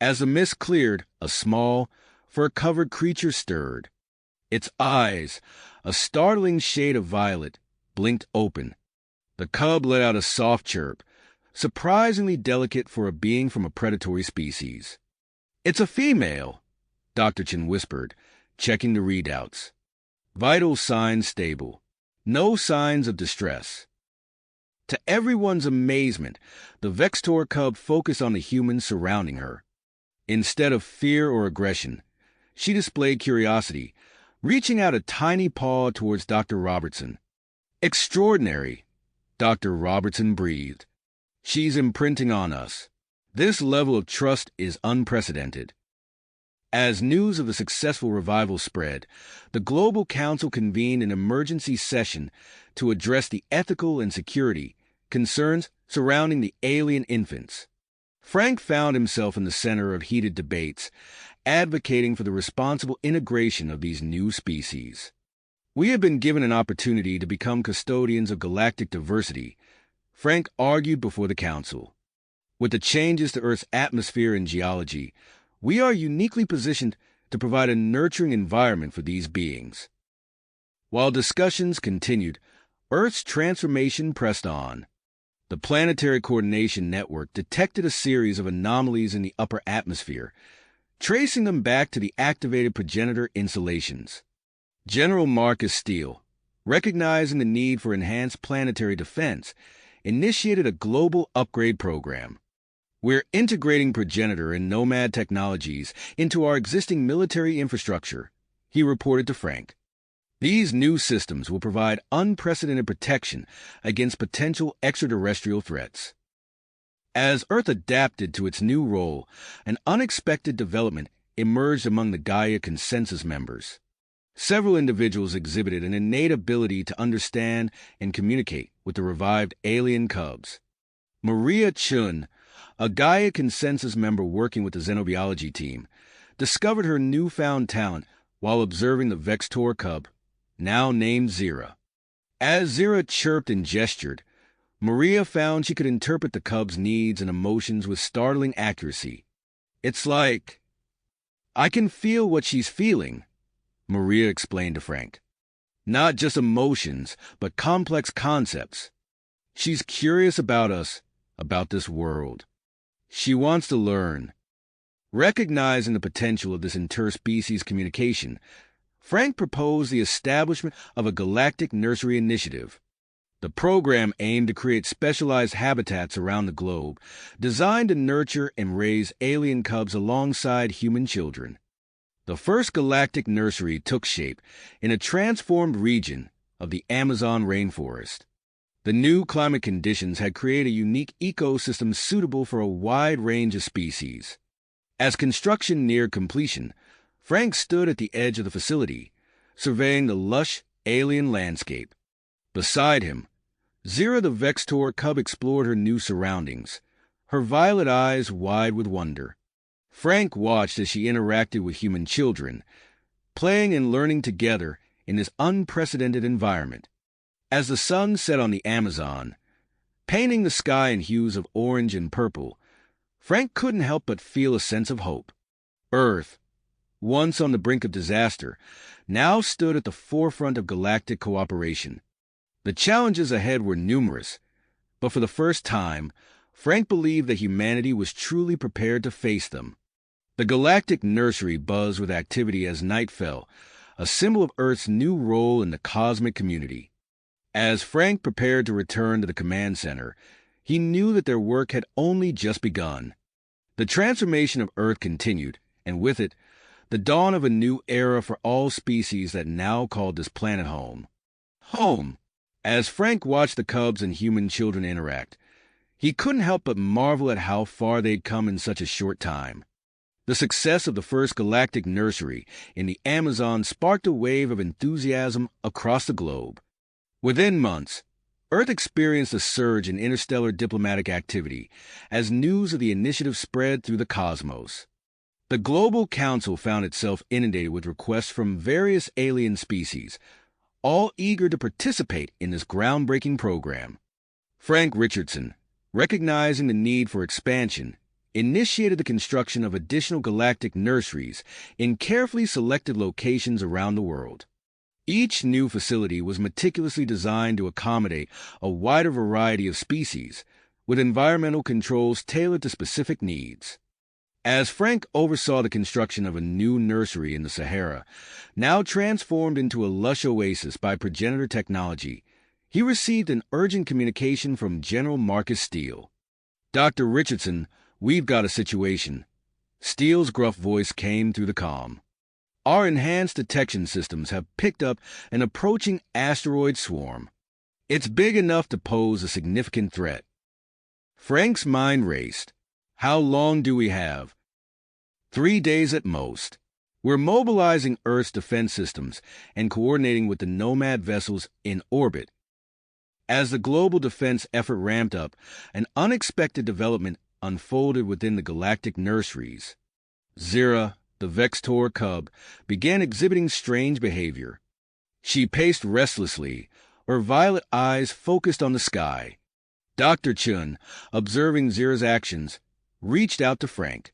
As the mist cleared, a small, fur-covered creature stirred. Its eyes, a startling shade of violet, blinked open. The cub let out a soft chirp, surprisingly delicate for a being from a predatory species. "It's a female," Dr. Chen whispered, checking the readouts. Vital signs stable. No signs of distress. To everyone's amazement, the Vextor cub focused on the humans surrounding her. Instead of fear or aggression, she displayed curiosity, reaching out a tiny paw towards Dr. Robertson. "Extraordinary," Dr. Robertson breathed. "She's imprinting on us. This level of trust is unprecedented." As news of the successful revival spread, the Global Council convened an emergency session to address the ethical and security concerns surrounding the alien infants. Frank found himself in the center of heated debates, advocating for the responsible integration of these new species. "We have been given an opportunity to become custodians of galactic diversity," Frank argued before the Council. "With the changes to Earth's atmosphere and geology, we are uniquely positioned to provide a nurturing environment for these beings." While discussions continued, Earth's transformation pressed on. The Planetary Coordination Network detected a series of anomalies in the upper atmosphere, tracing them back to the activated progenitor installations. General Marcus Steele, recognizing the need for enhanced planetary defense, initiated a global upgrade program. "We're integrating progenitor and nomad technologies into our existing military infrastructure," he reported to Frank. "These new systems will provide unprecedented protection against potential extraterrestrial threats." As Earth adapted to its new role, an unexpected development emerged among the Gaia Consensus members. Several individuals exhibited an innate ability to understand and communicate with the revived alien cubs. Maria Chun, a Gaia Consensus member working with the xenobiology team, discovered her newfound talent while observing the Vextor cub, now named Zira. As Zira chirped and gestured, Maria found she could interpret the cub's needs and emotions with startling accuracy. "It's like, I can feel what she's feeling," Maria explained to Frank. "Not just emotions, but complex concepts. She's curious about us, about this world. She wants to learn." Recognizing the potential of this interspecies communication, Frank proposed the establishment of a galactic nursery initiative. The program aimed to create specialized habitats around the globe, designed to nurture and raise alien cubs alongside human children. The first galactic nursery took shape in a transformed region of the Amazon rainforest. The new climate conditions had created a unique ecosystem suitable for a wide range of species. As construction neared completion, Frank stood at the edge of the facility, surveying the lush alien landscape. Beside him, Zira the Vextor cub explored her new surroundings, her violet eyes wide with wonder. Frank watched as she interacted with human children, playing and learning together in this unprecedented environment. As the sun set on the Amazon, painting the sky in hues of orange and purple, Frank couldn't help but feel a sense of hope. Earth, once on the brink of disaster, now stood at the forefront of galactic cooperation. The challenges ahead were numerous, but for the first time, Frank believed that humanity was truly prepared to face them. The galactic nursery buzzed with activity as night fell, a symbol of Earth's new role in the cosmic community. As Frank prepared to return to the command center, He knew that their work had only just begun. The transformation of Earth continued, and with it, the dawn of a new era for all species that now called this planet home. Home! As Frank watched the cubs and human children interact, he couldn't help but marvel at how far they'd come in such a short time. The success of the first galactic nursery in the Amazon sparked a wave of enthusiasm across the globe. Within months, Earth experienced a surge in interstellar diplomatic activity as news of the initiative spread through the cosmos. The Global Council found itself inundated with requests from various alien species, all eager to participate in this groundbreaking program. Frank Richardson, recognizing the need for expansion, initiated the construction of additional galactic nurseries in carefully selected locations around the world. Each new facility was meticulously designed to accommodate a wider variety of species, with environmental controls tailored to specific needs. As Frank oversaw the construction of a new nursery in the Sahara, now transformed into a lush oasis by progenitor technology, he received an urgent communication from General Marcus Steele. "Dr. Richardson, we've got a situation." Steele's gruff voice came through the comm. "Our enhanced detection systems have picked up an approaching asteroid swarm. It's big enough to pose a significant threat." Frank's mind raced. "How long do we have?" 3 days at most. We're mobilizing Earth's defense systems and coordinating with the Nomad vessels in orbit." As the global defense effort ramped up, an unexpected development unfolded within the galactic nurseries. Zira, the Vextor cub, began exhibiting strange behavior. She paced restlessly, her violet eyes focused on the sky. Dr. Chun, observing Zira's actions, reached out to Frank.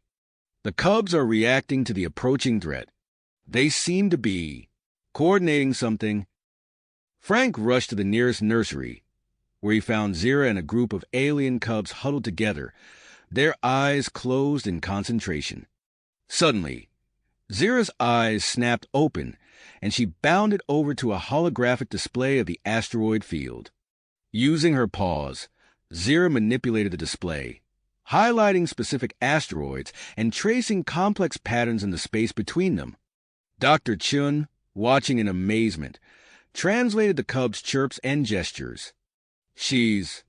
"The cubs are reacting to the approaching threat. They seem to be coordinating something." Frank rushed to the nearest nursery, where he found Zira and a group of alien cubs huddled together, their eyes closed in concentration. Suddenly, Zira's eyes snapped open, and she bounded over to a holographic display of the asteroid field. Using her paws, Zira manipulated the display, highlighting specific asteroids and tracing complex patterns in the space between them. Dr. Chun, watching in amazement, translated the cub's chirps and gestures. "She's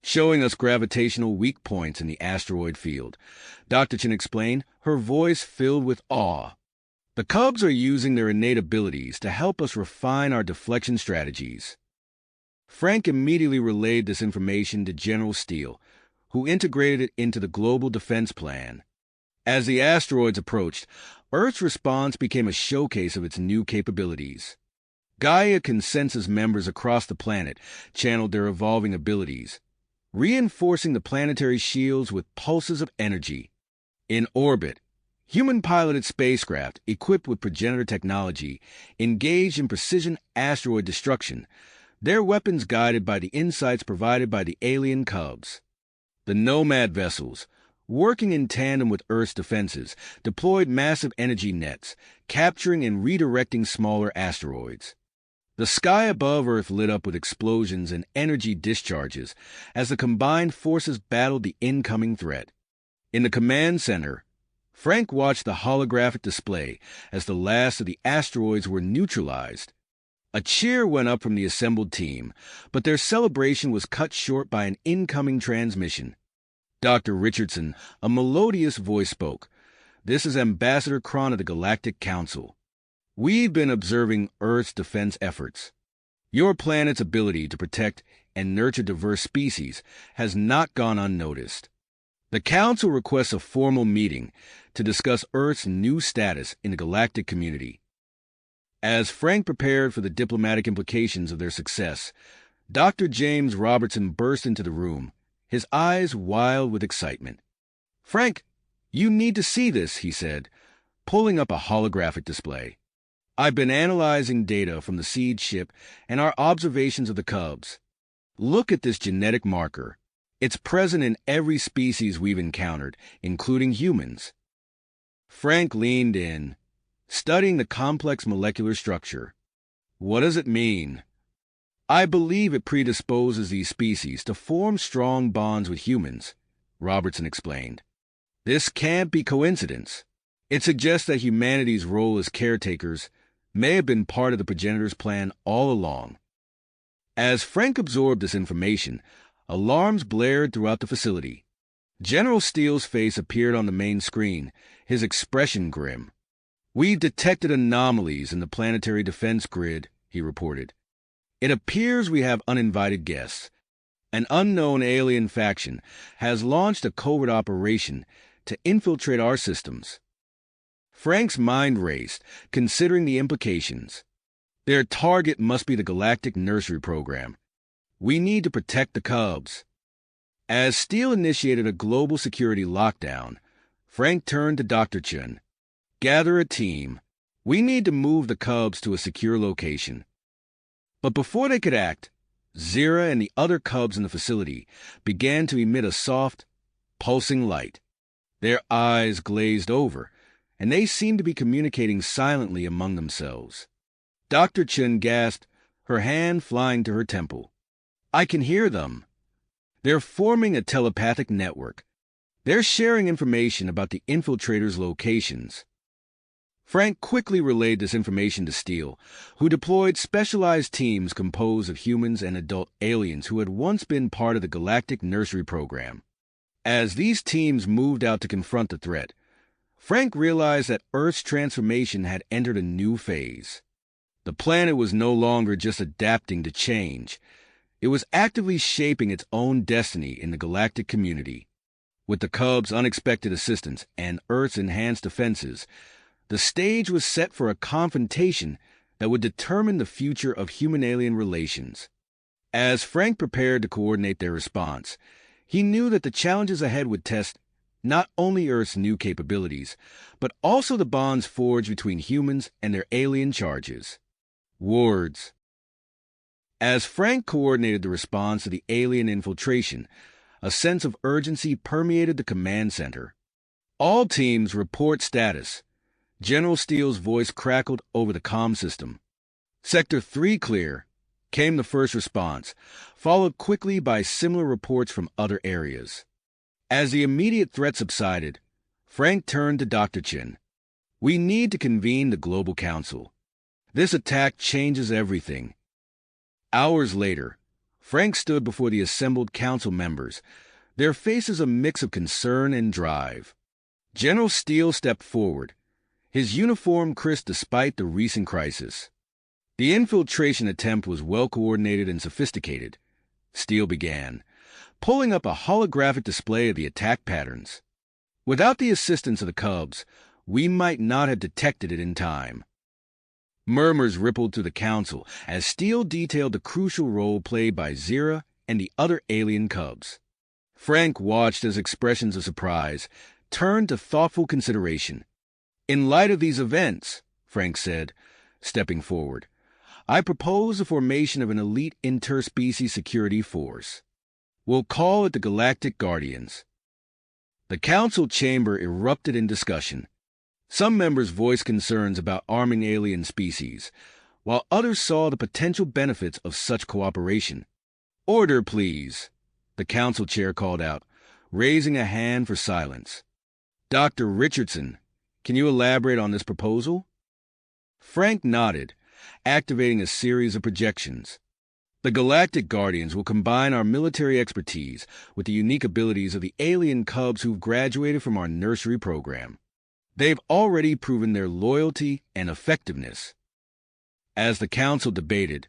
showing us gravitational weak points in the asteroid field," Dr. Chun explained, her voice filled with awe. "The cubs are using their innate abilities to help us refine our deflection strategies." Frank immediately relayed this information to General Steele, who integrated it into the global defense plan. As the asteroids approached, Earth's response became a showcase of its new capabilities. Gaia Consensus members across the planet channeled their evolving abilities, reinforcing the planetary shields with pulses of energy. In orbit, human-piloted spacecraft equipped with progenitor technology engaged in precision asteroid destruction, their weapons guided by the insights provided by the alien cubs. The Nomad vessels, working in tandem with Earth's defenses, deployed massive energy nets, capturing and redirecting smaller asteroids. The sky above Earth lit up with explosions and energy discharges as the combined forces battled the incoming threat. In the command center, Frank watched the holographic display as the last of the asteroids were neutralized. A cheer went up from the assembled team, but their celebration was cut short by an incoming transmission. Dr. Richardson, a melodious voice spoke. "This is Ambassador Kron of the Galactic Council. We've been observing Earth's defense efforts. Your planet's ability to protect and nurture diverse species has not gone unnoticed. The Council requests a formal meeting to discuss Earth's new status in the galactic community." As Frank prepared for the diplomatic implications of their success, Dr. James Robertson burst into the room, his eyes wild with excitement. "Frank, you need to see this," he said, pulling up a holographic display. "I've been analyzing data from the seed ship and our observations of the cubs. Look at this genetic marker. It's present in every species we've encountered, including humans." Frank leaned in, studying the complex molecular structure. "What does it mean?" I believe it predisposes these species to form strong bonds with humans, Robertson explained. This can't be coincidence. It suggests that humanity's role as caretakers may have been part of the progenitor's plan all along. As Frank absorbed this information, alarms blared throughout the facility. General Steele's face appeared on the main screen, his expression grim. "We've detected anomalies in the planetary defense grid," he reported. "It appears we have uninvited guests. An unknown alien faction has launched a covert operation to infiltrate our systems." Frank's mind raced, considering the implications. Their target must be the Galactic Nursery Program. We need to protect the cubs. As Steele initiated a global security lockdown, Frank turned to Dr. Chun. "Gather a team. We need to move the cubs to a secure location." But before they could act, Zira and the other cubs in the facility began to emit a soft, pulsing light. Their eyes glazed over, and they seemed to be communicating silently among themselves. Dr. Chun gasped, her hand flying to her temple. "I can hear them. They're forming a telepathic network. They're sharing information about the infiltrators' locations." Frank quickly relayed this information to Steele, who deployed specialized teams composed of humans and adult aliens who had once been part of the Galactic Nursery Program. As these teams moved out to confront the threat, Frank realized that Earth's transformation had entered a new phase. The planet was no longer just adapting to change. It was actively shaping its own destiny in the galactic community. With the Cubs' unexpected assistance and Earth's enhanced defenses, the stage was set for a confrontation that would determine the future of human-alien relations. As Frank prepared to coordinate their response, he knew that the challenges ahead would test not only Earth's new capabilities, but also the bonds forged between humans and their alien charges. Wards. As Frank coordinated the response to the alien infiltration, a sense of urgency permeated the command center. "All teams report status." General Steele's voice crackled over the comm system. "Sector 3 clear," came the first response, followed quickly by similar reports from other areas. As the immediate threat subsided, Frank turned to Dr. Chin. "We need to convene the Global Council. This attack changes everything." Hours later, Frank stood before the assembled council members, their faces a mix of concern and drive. General Steele stepped forward, his uniform crisp despite the recent crisis. "The infiltration attempt was well-coordinated and sophisticated," Steele began, pulling up a holographic display of the attack patterns. "Without the assistance of the Cubs, we might not have detected it in time." Murmurs rippled through the council as Steele detailed the crucial role played by Zira and the other alien Cubs. Frank watched as expressions of surprise turned to thoughtful consideration. "In light of these events," Frank said, stepping forward, "I propose the formation of an elite interspecies security force. We'll call it the Galactic Guardians." The council chamber erupted in discussion. Some members voiced concerns about arming alien species, while others saw the potential benefits of such cooperation. "Order, please," the council chair called out, raising a hand for silence. "Dr. Richardson, can you elaborate on this proposal?" Frank nodded, activating a series of projections. "The Galactic Guardians will combine our military expertise with the unique abilities of the alien Cubs who've graduated from our nursery program. They've already proven their loyalty and effectiveness." As the council debated,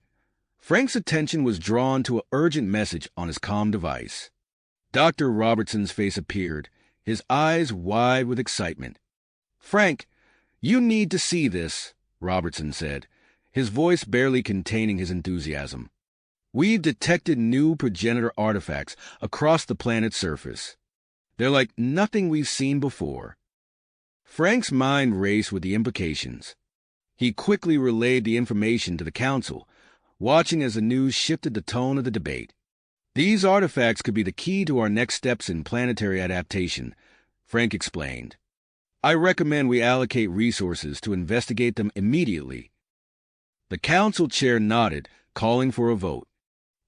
Frank's attention was drawn to an urgent message on his comm device. Dr. Robertson's face appeared, his eyes wide with excitement. "Frank, you need to see this," Robertson said, his voice barely containing his enthusiasm. "We've detected new progenitor artifacts across the planet's surface. They're like nothing we've seen before." Frank's mind raced with the implications. He quickly relayed the information to the council, watching as the news shifted the tone of the debate. "These artifacts could be the key to our next steps in planetary adaptation," Frank explained. "I recommend we allocate resources to investigate them immediately." The council chair nodded, calling for a vote.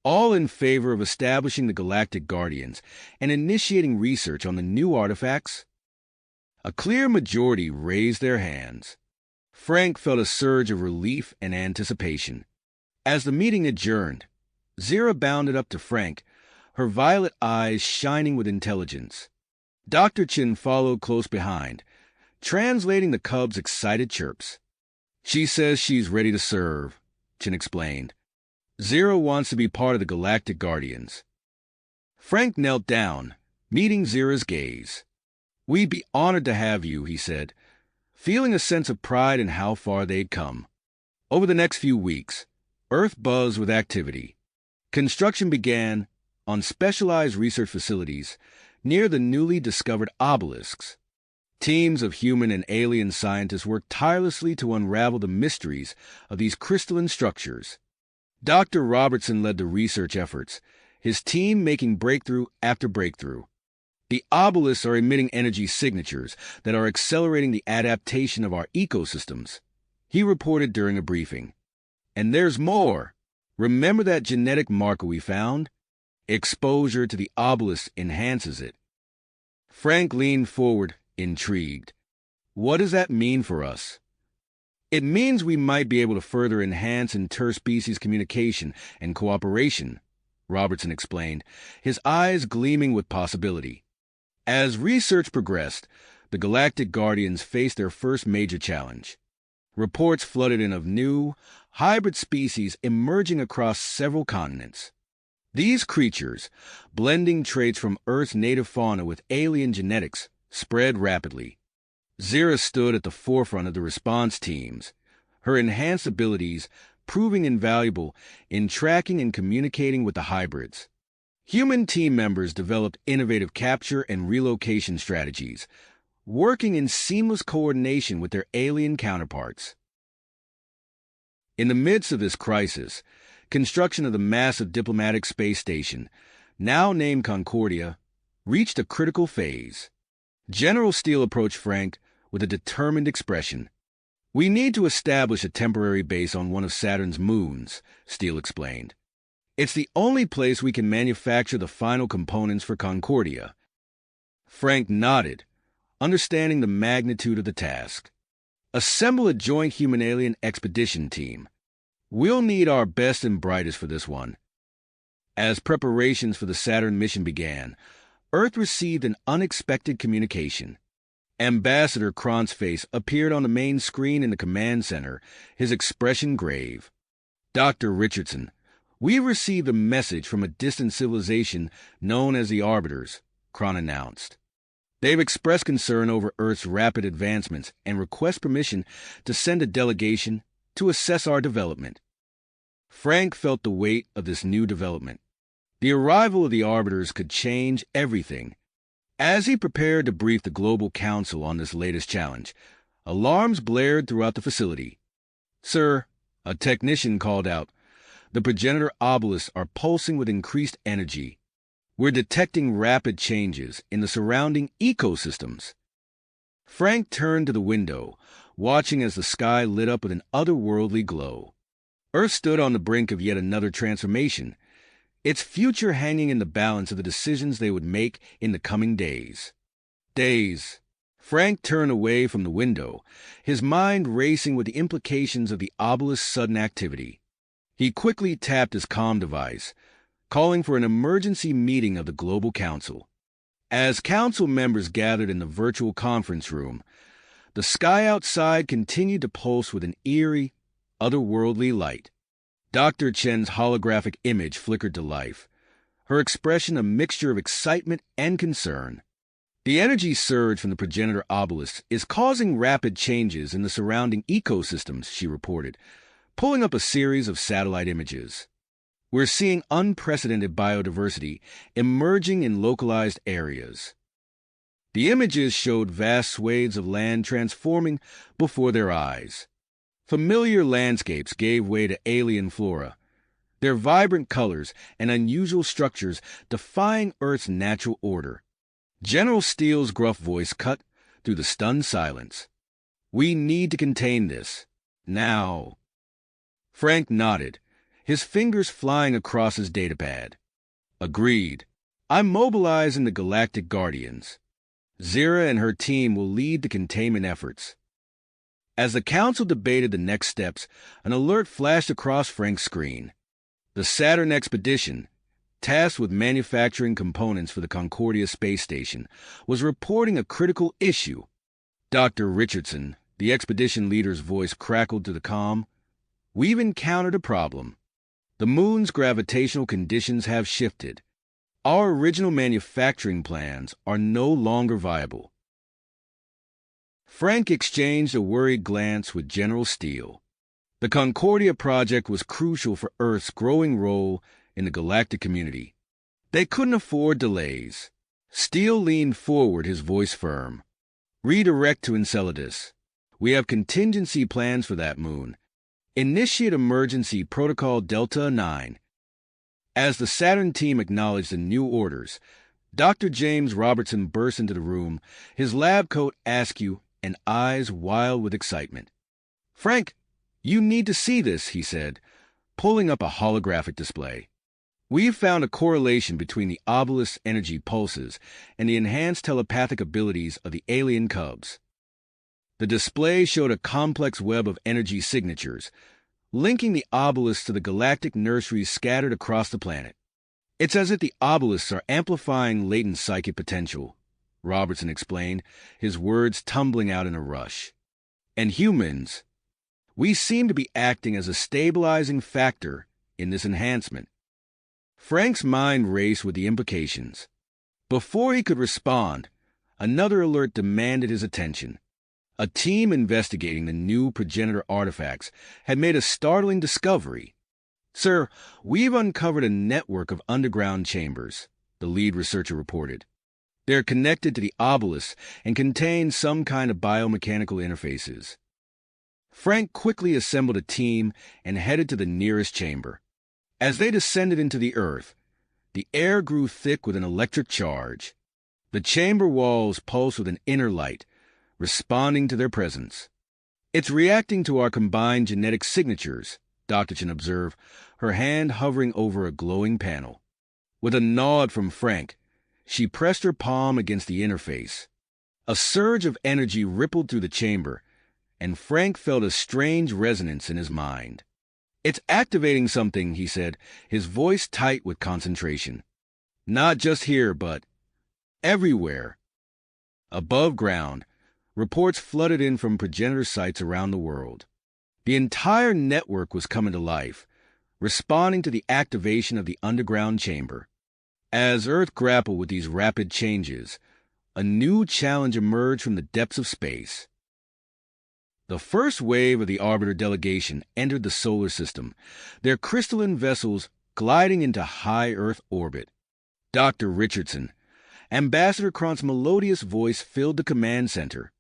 All in favor of establishing the Galactic Guardians and initiating research on the new artifacts? A clear majority raised their hands. Frank felt a surge of relief and anticipation. As the meeting adjourned, Zira bounded up to Frank, her violet eyes shining with intelligence. Dr. Chin followed close behind, translating the cub's excited chirps. She says she's ready to serve, Chin explained. Zira wants to be part of the Galactic Guardians. Frank knelt down, meeting Zira's gaze. We'd be honored to have you, he said, feeling a sense of pride in how far they'd come. Over the next few weeks, Earth buzzed with activity. Construction began on specialized research facilities near the newly discovered obelisks. Teams of human and alien scientists worked tirelessly to unravel the mysteries of these crystalline structures. Dr. Robertson led the research efforts, his team making breakthrough after breakthrough. The obelisks are emitting energy signatures that are accelerating the adaptation of our ecosystems, he reported during a briefing. And there's more. Remember that genetic marker we found? Exposure to the obelisk enhances it. Frank leaned forward, intrigued. What does that mean for us? It means we might be able to further enhance interspecies communication and cooperation, Robertson explained, his eyes gleaming with possibility. As research progressed, the Galactic Guardians faced their first major challenge. Reports flooded in of new, hybrid species emerging across several continents. These creatures, blending traits from Earth's native fauna with alien genetics, spread rapidly. Zira stood at the forefront of the response teams, her enhanced abilities proving invaluable in tracking and communicating with the hybrids. Human team members developed innovative capture and relocation strategies, working in seamless coordination with their alien counterparts. In the midst of this crisis, construction of the massive diplomatic space station, now named Concordia, reached a critical phase. General Steele approached Frank with a determined expression. We need to establish a temporary base on one of Saturn's moons, Steele explained. It's the only place we can manufacture the final components for Concordia. Frank nodded, understanding the magnitude of the task. Assemble a joint human-alien expedition team. We'll need our best and brightest for this one. As preparations for the Saturn mission began, Earth received an unexpected communication. Ambassador Kron's face appeared on the main screen in the command center, his expression grave. Dr. Richardson, we received a message from a distant civilization known as the Arbiters, Kron announced. They've expressed concern over Earth's rapid advancements and request permission to send a delegation to assess our development. Frank felt the weight of this new development. The arrival of the Arbiters could change everything. As he prepared to brief the Global Council on this latest challenge, alarms blared throughout the facility. Sir, a technician called out, the progenitor obelisks are pulsing with increased energy. We're detecting rapid changes in the surrounding ecosystems. Frank turned to the window, watching as the sky lit up with an otherworldly glow. Earth stood on the brink of yet another transformation, its future hanging in the balance of the decisions they would make in the coming days. Frank turned away from the window, his mind racing with the implications of the obelisk's sudden activity. He quickly tapped his comm device, calling for an emergency meeting of the Global Council. As council members gathered in the virtual conference room, the sky outside continued to pulse with an eerie, otherworldly light. Dr. Chen's holographic image flickered to life, her expression a mixture of excitement and concern. The energy surge from the progenitor obelisk is causing rapid changes in the surrounding ecosystems, she reported, pulling up a series of satellite images. We're seeing unprecedented biodiversity emerging in localized areas. The images showed vast swathes of land transforming before their eyes. Familiar landscapes gave way to alien flora, their vibrant colors and unusual structures defying Earth's natural order. General Steele's gruff voice cut through the stunned silence. We need to contain this. Now. Frank nodded, his fingers flying across his datapad. Agreed. I'm mobilizing the Galactic Guardians. Zira and her team will lead the containment efforts. As the council debated the next steps, an alert flashed across Frank's screen. The Saturn expedition, tasked with manufacturing components for the Concordia space station, was reporting a critical issue. Dr. Richardson, the expedition leader's voice crackled through the comm. We've encountered a problem. The moon's gravitational conditions have shifted. Our original manufacturing plans are no longer viable. Frank exchanged a worried glance with General Steele. The Concordia project was crucial for Earth's growing role in the galactic community. They couldn't afford delays. Steele leaned forward, his voice firm. Redirect to Enceladus. We have contingency plans for that moon. Initiate emergency protocol Delta 9. As the Saturn team acknowledged the new orders, Dr. James Robertson burst into the room, his lab coat askew and eyes wild with excitement. Frank, you need to see this, he said, pulling up a holographic display. We've found a correlation between the obelisk's energy pulses and the enhanced telepathic abilities of the alien cubs. The display showed a complex web of energy signatures, linking the obelisks to the galactic nurseries scattered across the planet. It's as if the obelisks are amplifying latent psychic potential, Robertson explained, his words tumbling out in a rush. And humans, we seem to be acting as a stabilizing factor in this enhancement. Frank's mind raced with the implications. Before he could respond, another alert demanded his attention. A team investigating the new progenitor artifacts had made a startling discovery. Sir, we've uncovered a network of underground chambers, the lead researcher reported. They're connected to the obelisk and contain some kind of biomechanical interfaces. Frank quickly assembled a team and headed to the nearest chamber. As they descended into the earth, the air grew thick with an electric charge. The chamber walls pulsed with an inner light, responding to their presence. It's reacting to our combined genetic signatures, Dr. Chen observed, her hand hovering over a glowing panel. With a nod from Frank, she pressed her palm against the interface. A surge of energy rippled through the chamber, and Frank felt a strange resonance in his mind. It's activating something, he said, his voice tight with concentration. Not just here, but everywhere. Above ground, reports flooded in from progenitor sites around the world. The entire network was coming to life, responding to the activation of the underground chamber. As Earth grappled with these rapid changes, a new challenge emerged from the depths of space. The first wave of the Arbiter delegation entered the solar system, their crystalline vessels gliding into high Earth orbit. Dr. Richardson, Ambassador Cron's melodious voice filled the command center.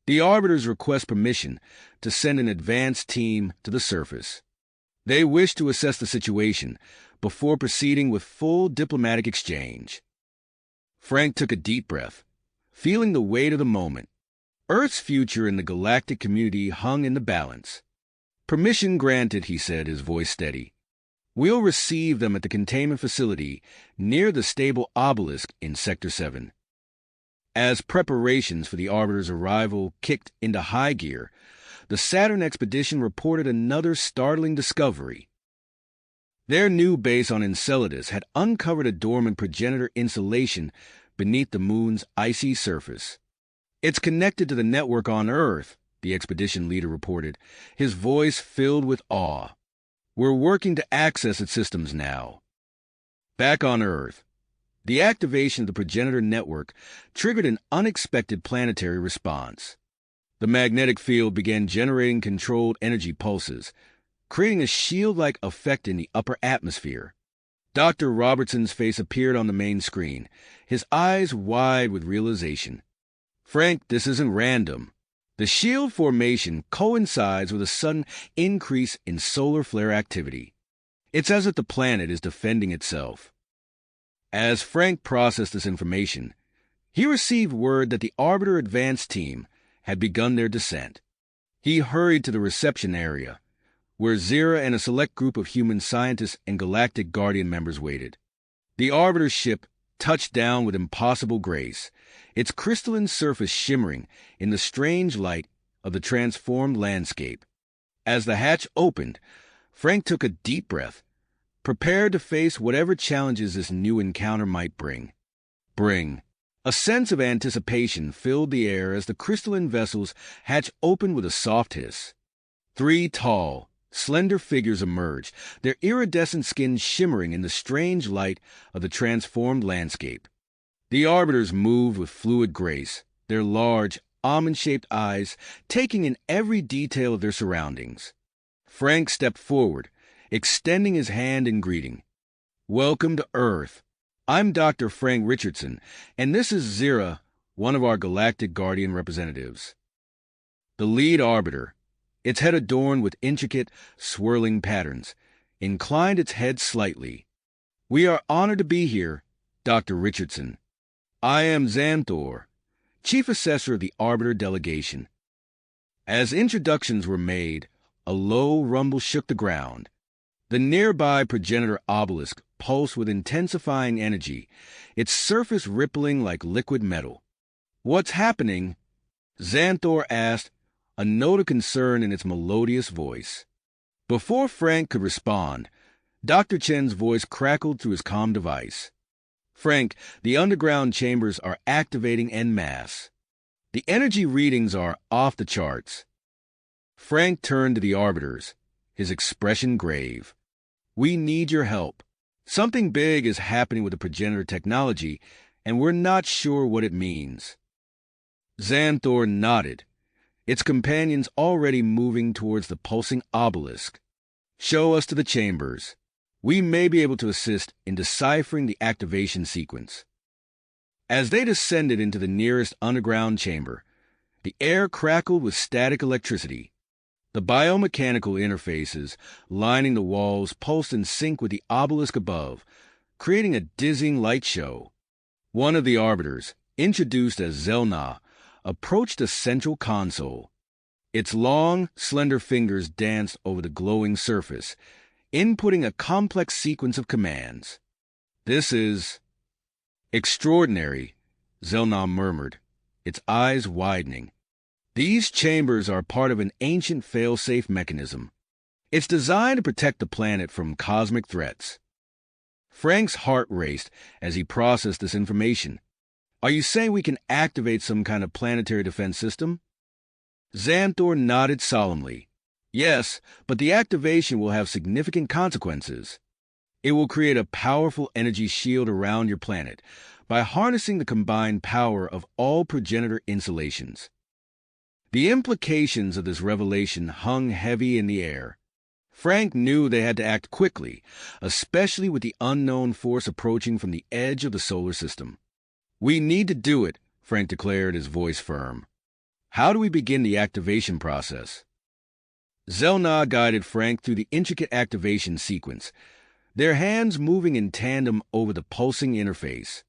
The Arbiters request permission to send an advance team to the surface. They wish to assess the situation before proceeding with full diplomatic exchange. Frank took a deep breath, feeling the weight of the moment. Earth's future in the galactic community hung in the balance. Permission granted, he said, his voice steady. We'll receive them at the containment facility near the stable obelisk in Sector 7. As preparations for the Arbiter's arrival kicked into high gear, the Saturn expedition reported another startling discovery. Their new base on Enceladus had uncovered a dormant progenitor installation beneath the moon's icy surface. It's connected to the network on Earth, the expedition leader reported, his voice filled with awe. We're working to access its systems now. Back on Earth, the activation of the progenitor network triggered an unexpected planetary response. The magnetic field began generating controlled energy pulses, creating a shield-like effect in the upper atmosphere. Dr. Robertson's face appeared on the main screen, his eyes wide with realization. Frank, this isn't random. The shield formation coincides with a sudden increase in solar flare activity. It's as if the planet is defending itself. As Frank processed this information, he received word that the Arbiter Advance team had begun their descent. He hurried to the reception area, where Zira and a select group of human scientists and Galactic Guardian members waited. The Arbiter's ship touched down with impossible grace, its crystalline surface shimmering in the strange light of the transformed landscape. As the hatch opened, Frank took a deep breath, prepared to face whatever challenges this new encounter might bring. A sense of anticipation filled the air as the crystalline vessel's hatch opened with a soft hiss. 3 tall, slender figures emerged, their iridescent skin shimmering in the strange light of the transformed landscape. The Arbiters moved with fluid grace, their large, almond-shaped eyes taking in every detail of their surroundings. Frank stepped forward, extending his hand in greeting. "Welcome to Earth. I'm Dr. Frank Richardson, and this is Zira, one of our Galactic Guardian representatives." The lead Arbiter, its head adorned with intricate, swirling patterns, inclined its head slightly. "We are honored to be here, Dr. Richardson. I am Xanthor, Chief Assessor of the Arbiter Delegation." As introductions were made, a low rumble shook the ground. The nearby progenitor obelisk pulsed with intensifying energy, its surface rippling like liquid metal. "What's happening?" Xanthor asked, a note of concern in its melodious voice. Before Frank could respond, Dr. Chen's voice crackled through his comm device. "Frank, the underground chambers are activating en masse. The energy readings are off the charts." Frank turned to the Arbiters, his expression grave. "We need your help. Something big is happening with the progenitor technology, and we're not sure what it means." Xanthor nodded, its companions already moving towards the pulsing obelisk. "Show us to the chambers. We may be able to assist in deciphering the activation sequence." As they descended into the nearest underground chamber, the air crackled with static electricity. The biomechanical interfaces lining the walls pulsed in sync with the obelisk above, creating a dizzying light show. One of the Arbiters, introduced as Zelna, approached a central console. Its long, slender fingers danced over the glowing surface, inputting a complex sequence of commands. "This is extraordinary," Zelna murmured, its eyes widening. "These chambers are part of an ancient fail-safe mechanism. It's designed to protect the planet from cosmic threats." Frank's heart raced as he processed this information. "Are you saying we can activate some kind of planetary defense system?" Xanthor nodded solemnly. "Yes, but the activation will have significant consequences. It will create a powerful energy shield around your planet by harnessing the combined power of all progenitor installations." The implications of this revelation hung heavy in the air. Frank knew they had to act quickly, especially with the unknown force approaching from the edge of the solar system. "We need to do it," Frank declared, his voice firm. "How do we begin the activation process?" Zelna guided Frank through the intricate activation sequence, their hands moving in tandem over the pulsing interface.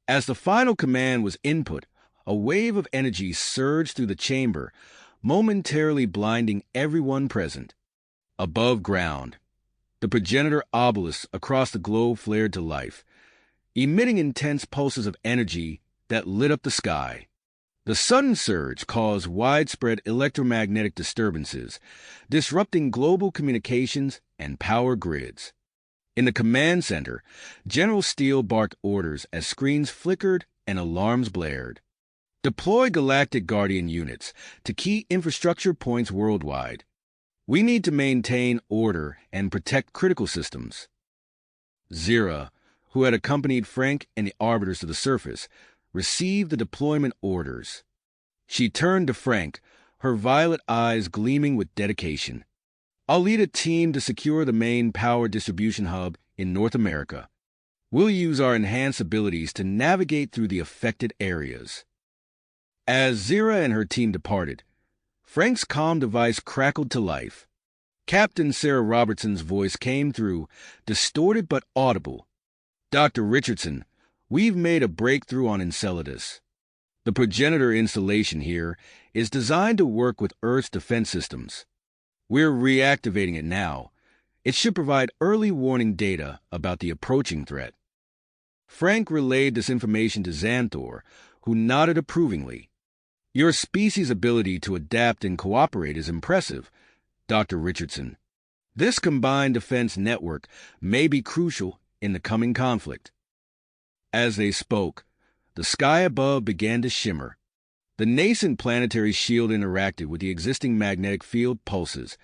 As the final command was input, a wave of energy surged through the chamber, momentarily blinding everyone present. Above ground, the progenitor obelisks across the globe flared to life, emitting intense pulses of energy that lit up the sky. The sudden surge caused widespread electromagnetic disturbances, disrupting global communications and power grids. In the command center, General Steele barked orders as screens flickered and alarms blared. "Deploy Galactic Guardian units to key infrastructure points worldwide. We need to maintain order and protect critical systems." Zira, who had accompanied Frank and the Arbiters to the surface, received the deployment orders. She turned to Frank, her violet eyes gleaming with dedication. "I'll lead a team to secure the main power distribution hub in North America. We'll use our enhanced abilities to navigate through the affected areas." As Zira and her team departed, Frank's comm device crackled to life. Captain Sarah Robertson's voice came through, distorted but audible. "Dr. Richardson, we've made a breakthrough on Enceladus. The progenitor installation here is designed to work with Earth's defense systems. We're reactivating it now. It should provide early warning data about the approaching threat. Frank relayed this information to Xanthor, who nodded approvingly. Your species' ability to adapt and cooperate is impressive, Dr. Richardson. This combined defense network may be crucial in the coming conflict. As they spoke, the sky above began to shimmer. The nascent planetary shield interacted with the existing magnetic field pulses,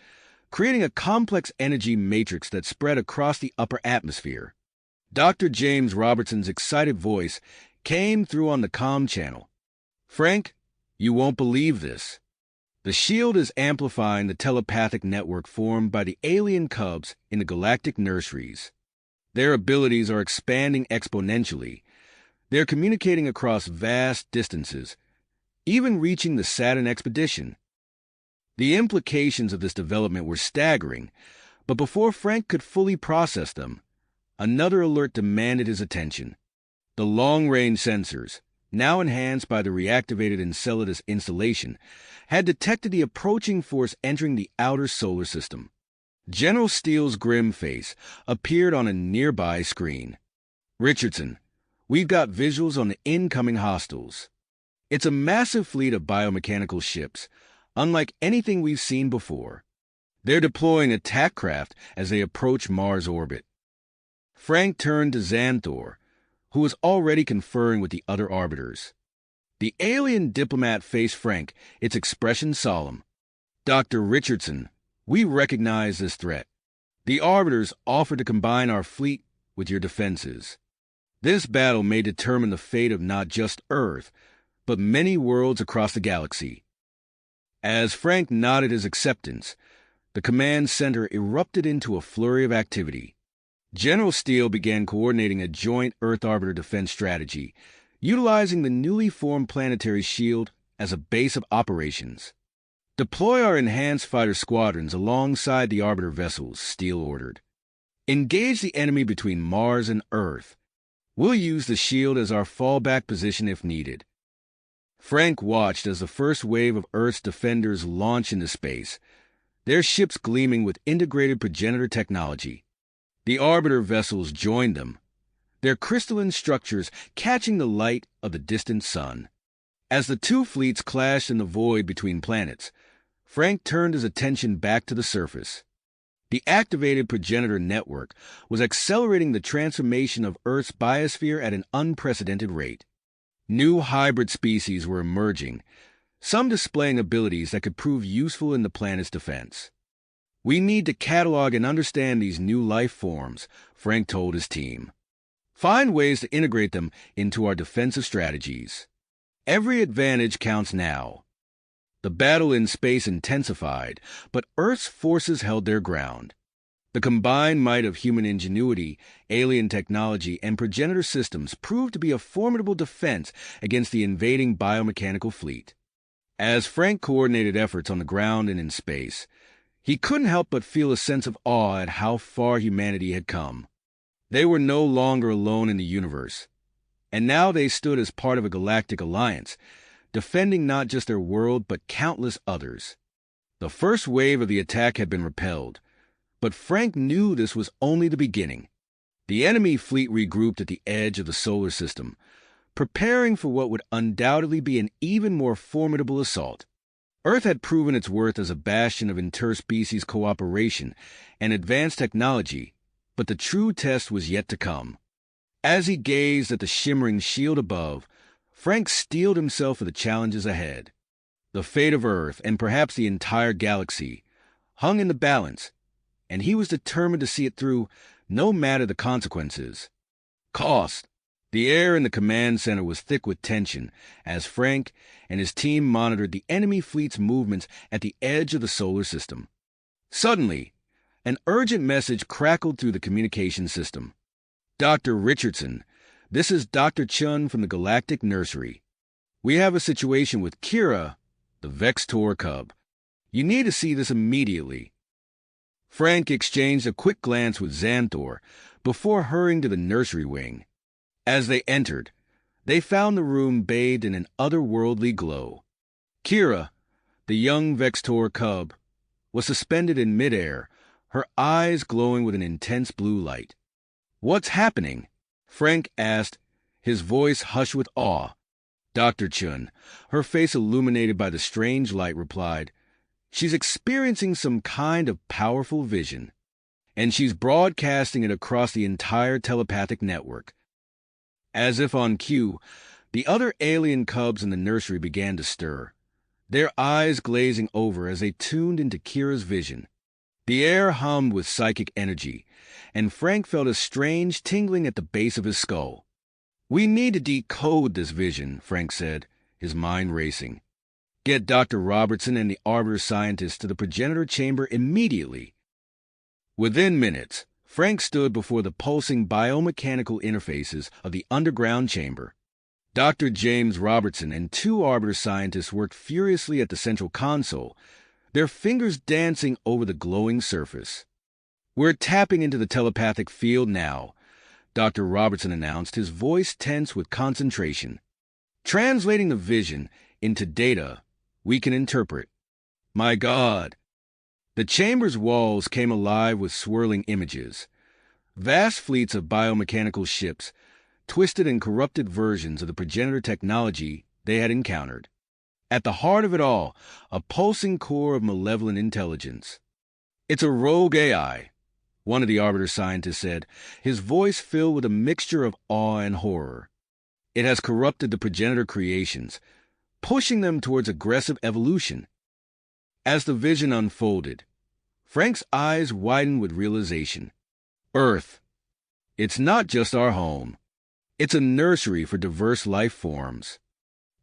creating a complex energy matrix that spread across the upper atmosphere. Dr. James Robertson's excited voice came through on the comm channel. Frank, you won't believe this. The shield is amplifying the telepathic network formed by the alien cubs in the galactic nurseries. Their abilities are expanding exponentially. They're communicating across vast distances, even reaching the Saturn expedition. The implications of this development were staggering, but before Frank could fully process them, another alert demanded his attention. The long-range sensors, now enhanced by the reactivated Enceladus installation, had detected the approaching force entering the outer solar system. General Steele's grim face appeared on a nearby screen. Richardson, we've got visuals on the incoming hostiles. It's a massive fleet of biomechanical ships, unlike anything we've seen before. They're deploying attack craft as they approach Mars orbit. Frank turned to Xanthor, who was already conferring with the other arbiters. The alien diplomat faced Frank, its expression solemn. Dr. Richardson, we recognize this threat. The arbiters offered to combine our fleet with your defenses. This battle may determine the fate of not just Earth, but many worlds across the galaxy. As Frank nodded his acceptance, the command center erupted into a flurry of activity. General Steele began coordinating a joint Earth-Arbiter defense strategy, utilizing the newly formed planetary shield as a base of operations. Deploy our enhanced fighter squadrons alongside the Arbiter vessels, Steele ordered. Engage the enemy between Mars and Earth. We'll use the shield as our fallback position if needed. Frank watched as the first wave of Earth's defenders launched into space, their ships gleaming with integrated progenitor technology. The Arbiter vessels joined them, their crystalline structures catching the light of the distant sun. As the two fleets clashed in the void between planets, Frank turned his attention back to the surface. The activated progenitor network was accelerating the transformation of Earth's biosphere at an unprecedented rate. New hybrid species were emerging, some displaying abilities that could prove useful in the planet's defense. We need to catalog and understand these new life forms, Frank told his team. Find ways to integrate them into our defensive strategies. Every advantage counts now. The battle in space intensified, but Earth's forces held their ground. The combined might of human ingenuity, alien technology, and progenitor systems proved to be a formidable defense against the invading biomechanical fleet. As Frank coordinated efforts on the ground and in space, he couldn't help but feel a sense of awe at how far humanity had come. They were no longer alone in the universe, and now they stood as part of a galactic alliance, defending not just their world but countless others. The first wave of the attack had been repelled, but Frank knew this was only the beginning. The enemy fleet regrouped at the edge of the solar system, preparing for what would undoubtedly be an even more formidable assault. Earth had proven its worth as a bastion of interspecies cooperation and advanced technology, but the true test was yet to come. As he gazed at the shimmering shield above, Frank steeled himself for the challenges ahead. The fate of Earth, and perhaps the entire galaxy, hung in the balance, and he was determined to see it through, no matter the consequences. Cost. The air in the command center was thick with tension as Frank and his team monitored the enemy fleet's movements at the edge of the solar system. Suddenly, an urgent message crackled through the communication system. Dr. Richardson, this is Dr. Chun from the Galactic Nursery. We have a situation with Kira, the Vextor cub. You need to see this immediately. Frank exchanged a quick glance with Xanthor before hurrying to the nursery wing. As they entered, they found the room bathed in an otherworldly glow. Kira, the young Vextor cub, was suspended in midair, her eyes glowing with an intense blue light. "What's happening?" Frank asked, his voice hushed with awe. Dr. Chun, her face illuminated by the strange light, replied, "She's experiencing some kind of powerful vision, and she's broadcasting it across the entire telepathic network." As if on cue, the other alien cubs in the nursery began to stir, their eyes glazing over as they tuned into Kira's vision. The air hummed with psychic energy, and Frank felt a strange tingling at the base of his skull. "We need to decode this vision," Frank said, his mind racing. "Get Dr. Robertson and the Arbiter scientists to the progenitor chamber immediately." Within minutes, Frank stood before the pulsing biomechanical interfaces of the underground chamber. Dr. James Robertson and 2 Arbiter scientists worked furiously at the central console, their fingers dancing over the glowing surface. "We're tapping into the telepathic field now," Dr. Robertson announced, his voice tense with concentration. "Translating the vision into data we can interpret." My God! The chamber's walls came alive with swirling images. Vast fleets of biomechanical ships, twisted and corrupted versions of the progenitor technology they had encountered. At the heart of it all, a pulsing core of malevolent intelligence. "It's a rogue AI," one of the Arbiter scientists said, his voice filled with a mixture of awe and horror. "It has corrupted the progenitor creations, pushing them towards aggressive evolution." As the vision unfolded, Frank's eyes widened with realization. Earth. It's not just our home. It's a nursery for diverse life forms.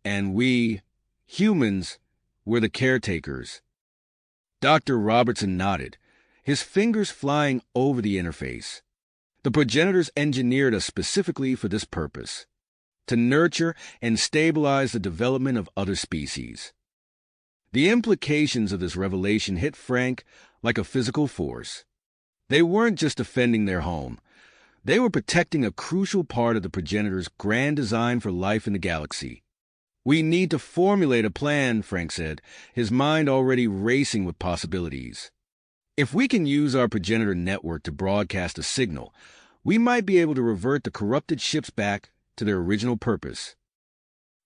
And we, humans, were the caretakers. Dr. Robertson nodded, his fingers flying over the interface. "The progenitors engineered us specifically for this purpose, to nurture and stabilize the development of other species." The implications of this revelation hit Frank like a physical force. They weren't just defending their home. They were protecting a crucial part of the progenitor's grand design for life in the galaxy. "We need to formulate a plan," Frank said, his mind already racing with possibilities. "If we can use our progenitor network to broadcast a signal, we might be able to revert the corrupted ships back to their original purpose."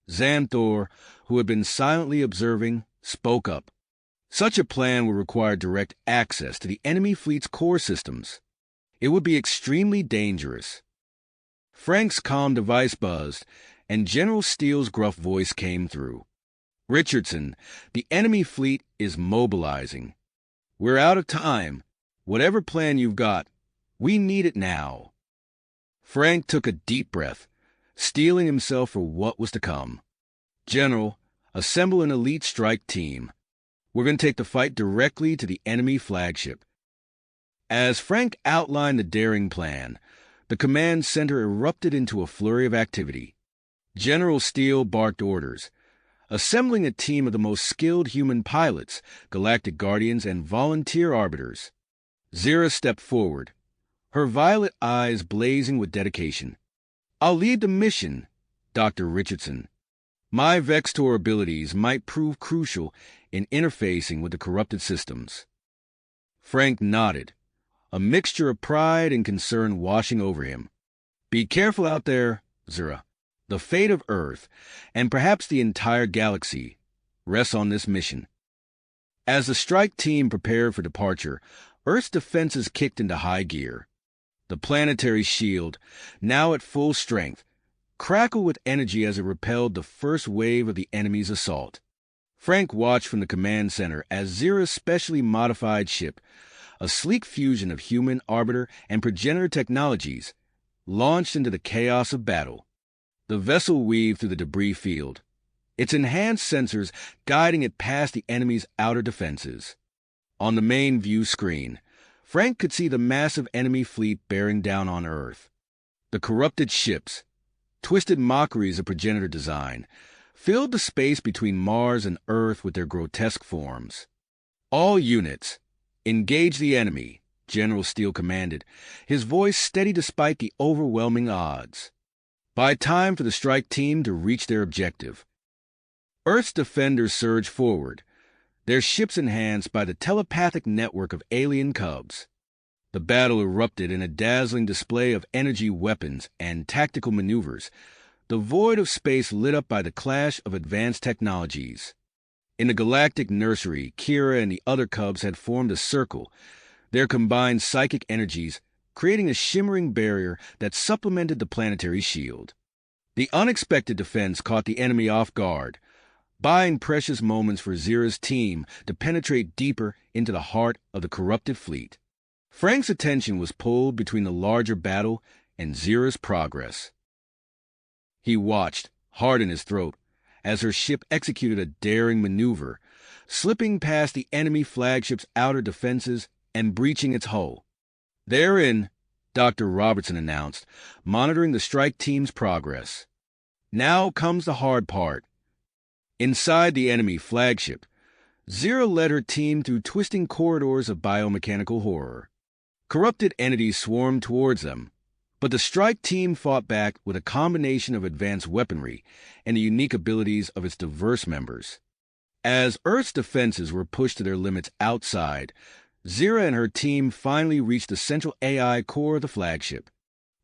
Xanthor, who had been silently observing, spoke up. "Such a plan would require direct access to the enemy fleet's core systems. It would be extremely dangerous." Frank's comm device buzzed, and General Steele's gruff voice came through. "Richardson, the enemy fleet is mobilizing. We're out of time. Whatever plan you've got, we need it now." Frank took a deep breath, steeling himself for what was to come. "General, assemble an elite strike team. We're going to take the fight directly to the enemy flagship." As Frank outlined the daring plan, the command center erupted into a flurry of activity. General Steele barked orders, assembling a team of the most skilled human pilots, galactic guardians, and volunteer arbiters. Zira stepped forward, her violet eyes blazing with dedication. "I'll lead the mission, Dr. Richardson. My Vextor abilities might prove crucial in interfacing with the corrupted systems." Frank nodded, a mixture of pride and concern washing over him. "Be careful out there, Zira. The fate of Earth, and perhaps the entire galaxy, rests on this mission." As the strike team prepared for departure, Earth's defenses kicked into high gear. The planetary shield, now at full strength, crackled with energy as it repelled the first wave of the enemy's assault. Frank watched from the command center as Zira's specially modified ship, a sleek fusion of human, arbiter, and progenitor technologies, launched into the chaos of battle. The vessel weaved through the debris field, its enhanced sensors guiding it past the enemy's outer defenses. On the main view screen, Frank could see the massive enemy fleet bearing down on Earth. The corrupted ships, twisted mockeries of progenitor design, filled the space between Mars and Earth with their grotesque forms. "All units, engage the enemy," General Steele commanded, his voice steady despite the overwhelming odds. By time for the strike team to reach their objective. Earth's defenders surged forward, their ships enhanced by the telepathic network of alien cubs. The battle erupted in a dazzling display of energy weapons and tactical maneuvers, the void of space lit up by the clash of advanced technologies. In the galactic nursery, Kira and the other cubs had formed a circle, their combined psychic energies creating a shimmering barrier that supplemented the planetary shield. The unexpected defense caught the enemy off guard, buying precious moments for Zira's team to penetrate deeper into the heart of the corrupted fleet. Frank's attention was pulled between the larger battle and Zira's progress. He watched, heart in his throat, as her ship executed a daring maneuver, slipping past the enemy flagship's outer defenses and breaching its hull. Therein, Dr. Robertson announced, monitoring the strike team's progress. Now comes the hard part. Inside the enemy flagship, Zira led her team through twisting corridors of biomechanical horror. Corrupted entities swarmed towards them, but the strike team fought back with a combination of advanced weaponry and the unique abilities of its diverse members. As Earth's defenses were pushed to their limits outside, Zira and her team finally reached the central AI core of the flagship.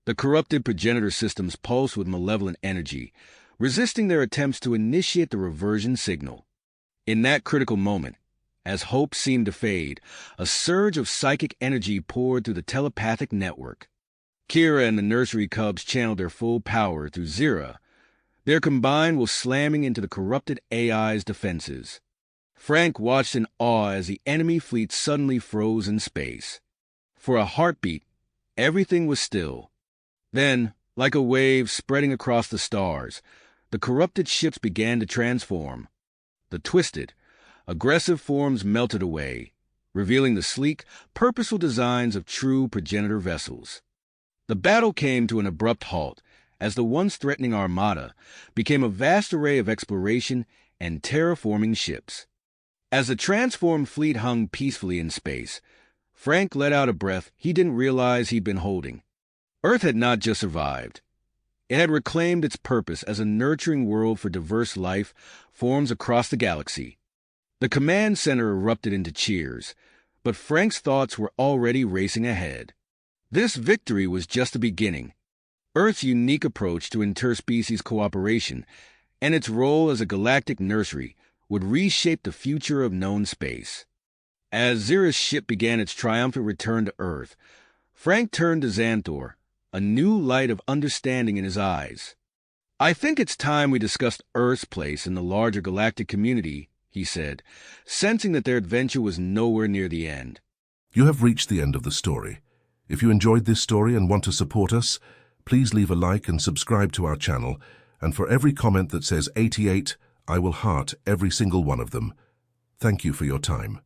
The corrupted progenitor systems pulsed with malevolent energy, resisting their attempts to initiate the reversion signal. In that critical moment, as hope seemed to fade, a surge of psychic energy poured through the telepathic network. Kira and the nursery cubs channeled their full power through Zira, their combined will slamming into the corrupted AI's defenses. Frank watched in awe as the enemy fleet suddenly froze in space. For a heartbeat, everything was still. Then, like a wave spreading across the stars, the corrupted ships began to transform. The twisted, aggressive forms melted away, revealing the sleek, purposeful designs of true progenitor vessels. The battle came to an abrupt halt as the once threatening armada became a vast array of exploration and terraforming ships. As the transformed fleet hung peacefully in space, Frank let out a breath he didn't realize he'd been holding. Earth had not just survived. It had reclaimed its purpose as a nurturing world for diverse life forms across the galaxy. The command center erupted into cheers, but Frank's thoughts were already racing ahead. This victory was just the beginning. Earth's unique approach to interspecies cooperation and its role as a galactic nursery would reshape the future of known space. As Zira's ship began its triumphant return to Earth, Frank turned to Xanthor, a new light of understanding in his eyes. "I think it's time we discussed Earth's place in the larger galactic community," he said, sensing that their adventure was nowhere near the end. You have reached the end of the story. If you enjoyed this story and want to support us, please leave a like and subscribe to our channel, and for every comment that says 88, I will heart every single one of them. Thank you for your time.